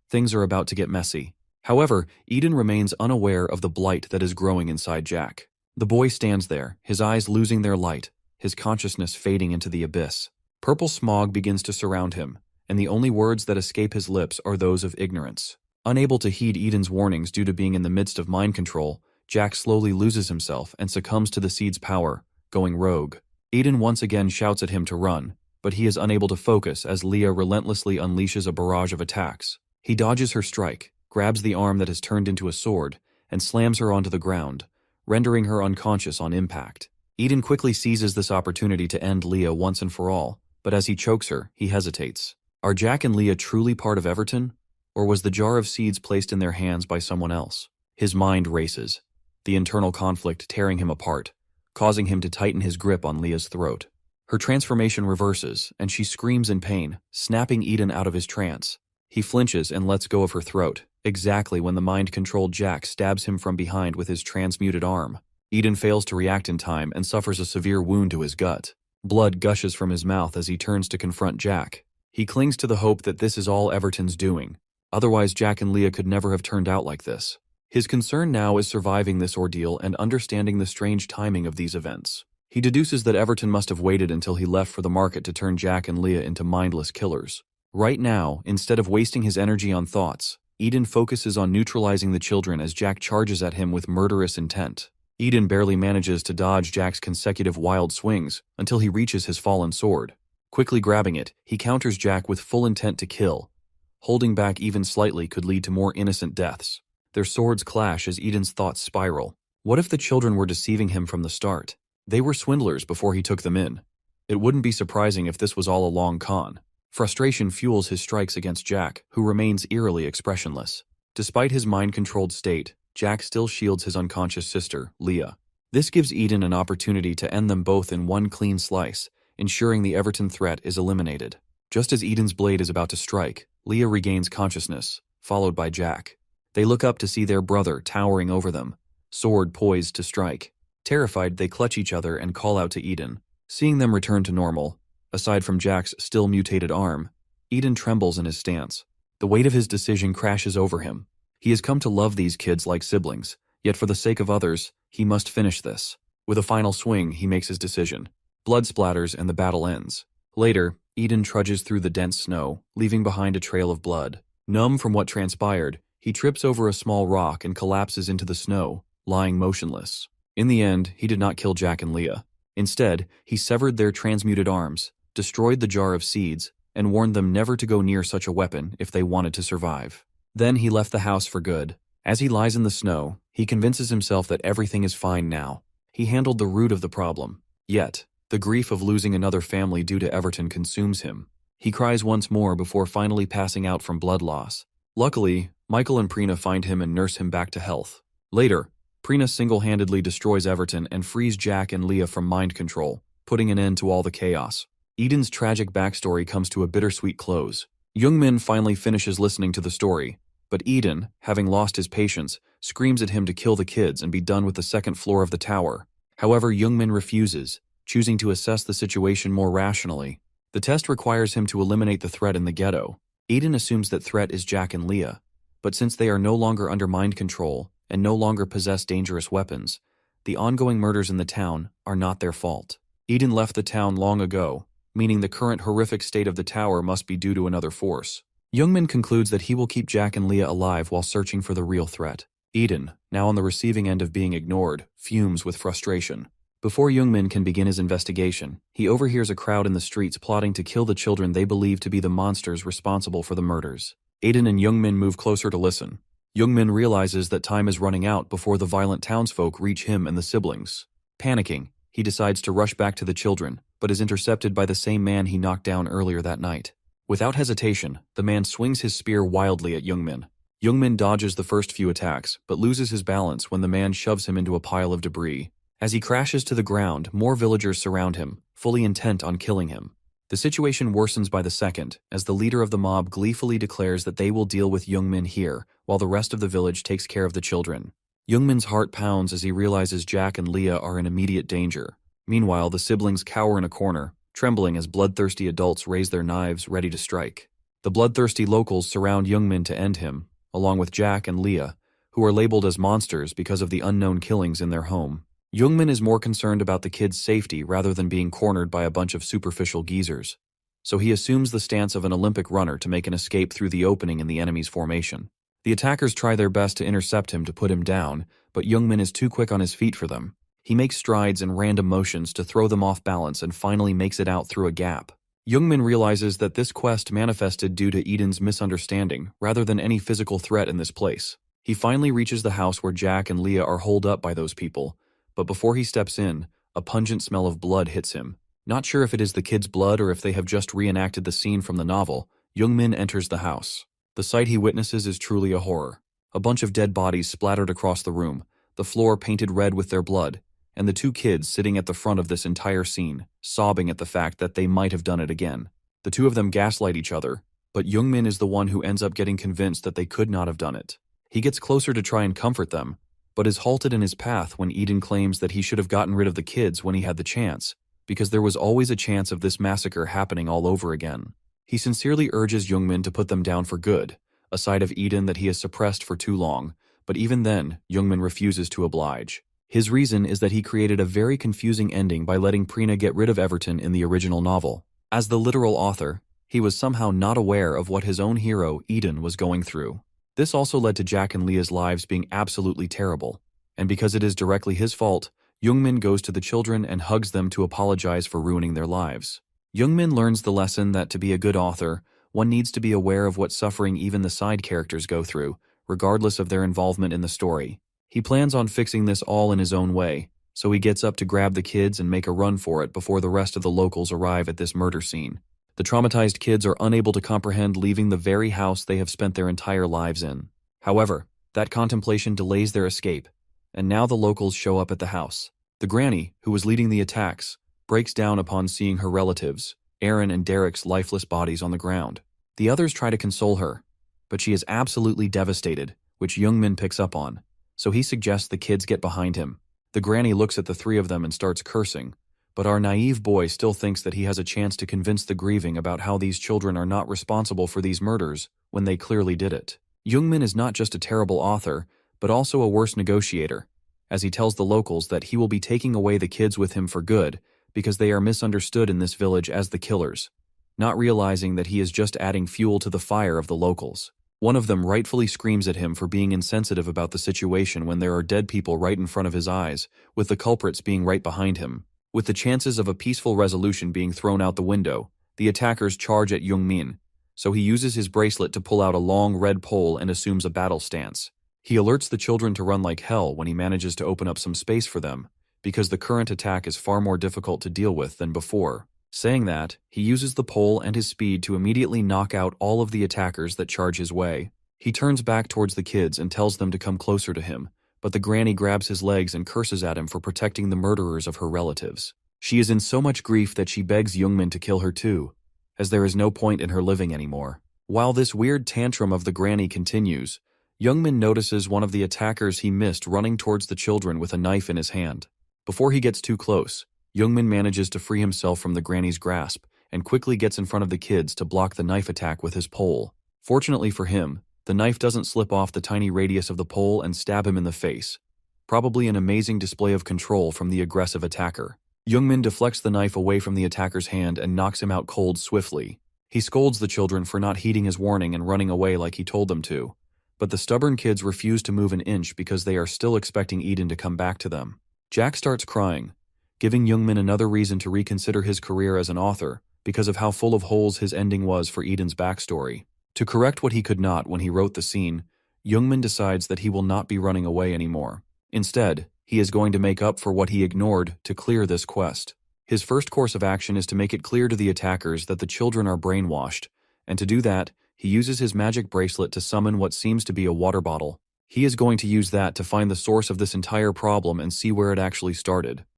Things are about to get messy. However, Eden remains unaware of the blight that is growing inside Jack. The boy stands there, his eyes losing their light, his consciousness fading into the abyss. Purple smog begins to surround him, and the only words that escape his lips are those of ignorance. Unable to heed Eden's warnings due to being in the midst of mind control, Jack slowly loses himself and succumbs to the seed's power, going rogue. Eden once again shouts at him to run, but he is unable to focus as Leah relentlessly unleashes a barrage of attacks. He dodges her strike, grabs the arm that has turned into a sword, and slams her onto the ground, rendering her unconscious on impact. Eden quickly seizes this opportunity to end Leah once and for all, but as he chokes her, he hesitates. Are Jack and Leah truly part of Everton, or was the jar of seeds placed in their hands by someone else? His mind races, the internal conflict tearing him apart, causing him to tighten his grip on Leah's throat. Her transformation reverses, and she screams in pain, snapping Eden out of his trance. He flinches and lets go of her throat, exactly when the mind-controlled Jack stabs him from behind with his transmuted arm. Eden fails to react in time and suffers a severe wound to his gut. Blood gushes from his mouth as he turns to confront Jack. He clings to the hope that this is all Everton's doing. Otherwise, Jack and Leah could never have turned out like this. His concern now is surviving this ordeal and understanding the strange timing of these events. He deduces that Everton must have waited until he left for the market to turn Jack and Leah into mindless killers. Right now, instead of wasting his energy on thoughts, Eden focuses on neutralizing the children as Jack charges at him with murderous intent. Eden barely manages to dodge Jack's consecutive wild swings until he reaches his fallen sword. Quickly grabbing it, he counters Jack with full intent to kill. Holding back even slightly could lead to more innocent deaths. Their swords clash as Eden's thoughts spiral. What if the children were deceiving him from the start? They were swindlers before he took them in. It wouldn't be surprising if this was all a long con. Frustration fuels his strikes against Jack, who remains eerily expressionless. Despite his mind-controlled state, Jack still shields his unconscious sister, Leah. This gives Eden an opportunity to end them both in one clean slice, ensuring the Everton threat is eliminated. Just as Eden's blade is about to strike, Leah regains consciousness, followed by Jack. They look up to see their brother towering over them, sword poised to strike. Terrified, they clutch each other and call out to Eden. Seeing them return to normal, aside from Jack's still mutated arm, Eden trembles in his stance. The weight of his decision crashes over him. He has come to love these kids like siblings, yet for the sake of others, he must finish this. With a final swing, he makes his decision. Blood splatters and the battle ends. Later, Eden trudges through the dense snow, leaving behind a trail of blood. Numb from what transpired, he trips over a small rock and collapses into the snow, lying motionless. In the end, he did not kill Jack and Leah. Instead, he severed their transmuted arms, destroyed the jar of seeds, and warned them never to go near such a weapon if they wanted to survive. Then he left the house for good. As he lies in the snow, he convinces himself that everything is fine now. He handled the root of the problem. Yet, the grief of losing another family due to Everton consumes him. He cries once more before finally passing out from blood loss. Luckily, Michael and Prina find him and nurse him back to health. Later, Prina single-handedly destroys Everton and frees Jack and Leah from mind control, putting an end to all the chaos. Eden's tragic backstory comes to a bittersweet close. Youngmin finally finishes listening to the story, but Eden, having lost his patience, screams at him to kill the kids and be done with the second floor of the tower. However, Youngmin refuses, choosing to assess the situation more rationally. The test requires him to eliminate the threat in the ghetto. Eden assumes that threat is Jack and Leah, but since they are no longer under mind control and no longer possess dangerous weapons, the ongoing murders in the town are not their fault. Eden left the town long ago, meaning the current horrific state of the tower must be due to another force. Youngmin concludes that he will keep Jack and Leah alive while searching for the real threat. Eden, now on the receiving end of being ignored, fumes with frustration. Before Youngmin can begin his investigation, he overhears a crowd in the streets plotting to kill the children they believe to be the monsters responsible for the murders. Eden and Youngmin move closer to listen. Youngmin realizes that time is running out before the violent townsfolk reach him and the siblings. Panicking, he decides to rush back to the children, but is intercepted by the same man he knocked down earlier that night. Without hesitation, the man swings his spear wildly at Youngmin. Youngmin dodges the first few attacks, but loses his balance when the man shoves him into a pile of debris. As he crashes to the ground, more villagers surround him, fully intent on killing him. The situation worsens by the second, as the leader of the mob gleefully declares that they will deal with Youngmin here, while the rest of the village takes care of the children. Youngmin's heart pounds as he realizes Jack and Leah are in immediate danger. Meanwhile, the siblings cower in a corner, trembling as bloodthirsty adults raise their knives ready to strike. The bloodthirsty locals surround Youngmin to end him, along with Jack and Leah, who are labeled as monsters because of the unknown killings in their home. Youngmin is more concerned about the kids' safety rather than being cornered by a bunch of superficial geezers, so he assumes the stance of an Olympic runner to make an escape through the opening in the enemy's formation. The attackers try their best to intercept him to put him down, but Youngmin is too quick on his feet for them. He makes strides and random motions to throw them off balance and finally makes it out through a gap. Youngmin realizes that this quest manifested due to Eden's misunderstanding rather than any physical threat in this place. He finally reaches the house where Jack and Leah are holed up by those people, but before he steps in, a pungent smell of blood hits him. Not sure if it is the kids' blood or if they have just reenacted the scene from the novel, Youngmin enters the house. The sight he witnesses is truly a horror. A bunch of dead bodies splattered across the room, the floor painted red with their blood, and the two kids sitting at the front of this entire scene, sobbing at the fact that they might have done it again. The two of them gaslight each other, but Youngmin is the one who ends up getting convinced that they could not have done it. He gets closer to try and comfort them, but is halted in his path when Eden claims that he should have gotten rid of the kids when he had the chance, because there was always a chance of this massacre happening all over again. He sincerely urges Youngmin to put them down for good, a side of Eden that he has suppressed for too long, but even then, Youngmin refuses to oblige. His reason is that he created a very confusing ending by letting Prina get rid of Everton in the original novel. As the literal author, he was somehow not aware of what his own hero, Eden, was going through. This also led to Jack and Leah's lives being absolutely terrible, and because it is directly his fault, Youngmin goes to the children and hugs them to apologize for ruining their lives. Youngmin learns the lesson that to be a good author, one needs to be aware of what suffering even the side characters go through, regardless of their involvement in the story. He plans on fixing this all in his own way, so he gets up to grab the kids and make a run for it before the rest of the locals arrive at this murder scene. The traumatized kids are unable to comprehend leaving the very house they have spent their entire lives in. However, that contemplation delays their escape, and now the locals show up at the house. The granny, who was leading the attacks, breaks down upon seeing her relatives, Aaron and Derek's lifeless bodies on the ground. The others try to console her, but she is absolutely devastated, which Youngmin picks up on, so he suggests the kids get behind him. The granny looks at the three of them and starts cursing, but our naive boy still thinks that he has a chance to convince the grieving about how these children are not responsible for these murders when they clearly did it. Youngmin is not just a terrible author, but also a worse negotiator, as he tells the locals that he will be taking away the kids with him for good because they are misunderstood in this village as the killers, not realizing that he is just adding fuel to the fire of the locals. One of them rightfully screams at him for being insensitive about the situation when there are dead people right in front of his eyes, with the culprits being right behind him. With the chances of a peaceful resolution being thrown out the window, the attackers charge at Young-min, so he uses his bracelet to pull out a long red pole and assumes a battle stance. He alerts the children to run like hell when he manages to open up some space for them, because the current attack is far more difficult to deal with than before. Saying that, he uses the pole and his speed to immediately knock out all of the attackers that charge his way. He turns back towards the kids and tells them to come closer to him, but the granny grabs his legs and curses at him for protecting the murderers of her relatives. She is in so much grief that she begs Young-min to kill her too, as there is no point in her living anymore. While this weird tantrum of the granny continues, Young-min notices one of the attackers he missed running towards the children with a knife in his hand. Before he gets too close, Young-min manages to free himself from the granny's grasp and quickly gets in front of the kids to block the knife attack with his pole. Fortunately for him, the knife doesn't slip off the tiny radius of the pole and stab him in the face, probably an amazing display of control from the aggressive attacker. Young-min deflects the knife away from the attacker's hand and knocks him out cold swiftly. He scolds the children for not heeding his warning and running away like he told them to, but the stubborn kids refuse to move an inch because they are still expecting Eden to come back to them. Jack starts crying, giving Young-min another reason to reconsider his career as an author because of how full of holes his ending was for Eden's backstory. To correct what he could not when he wrote the scene, Young-min decides that he will not be running away anymore. Instead, he is going to make up for what he ignored to clear this quest. His first course of action is to make it clear to the attackers that the children are brainwashed, and to do that, he uses his magic bracelet to summon what seems to be a water bottle. He is going to use that to find the source of this entire problem and see where it actually started.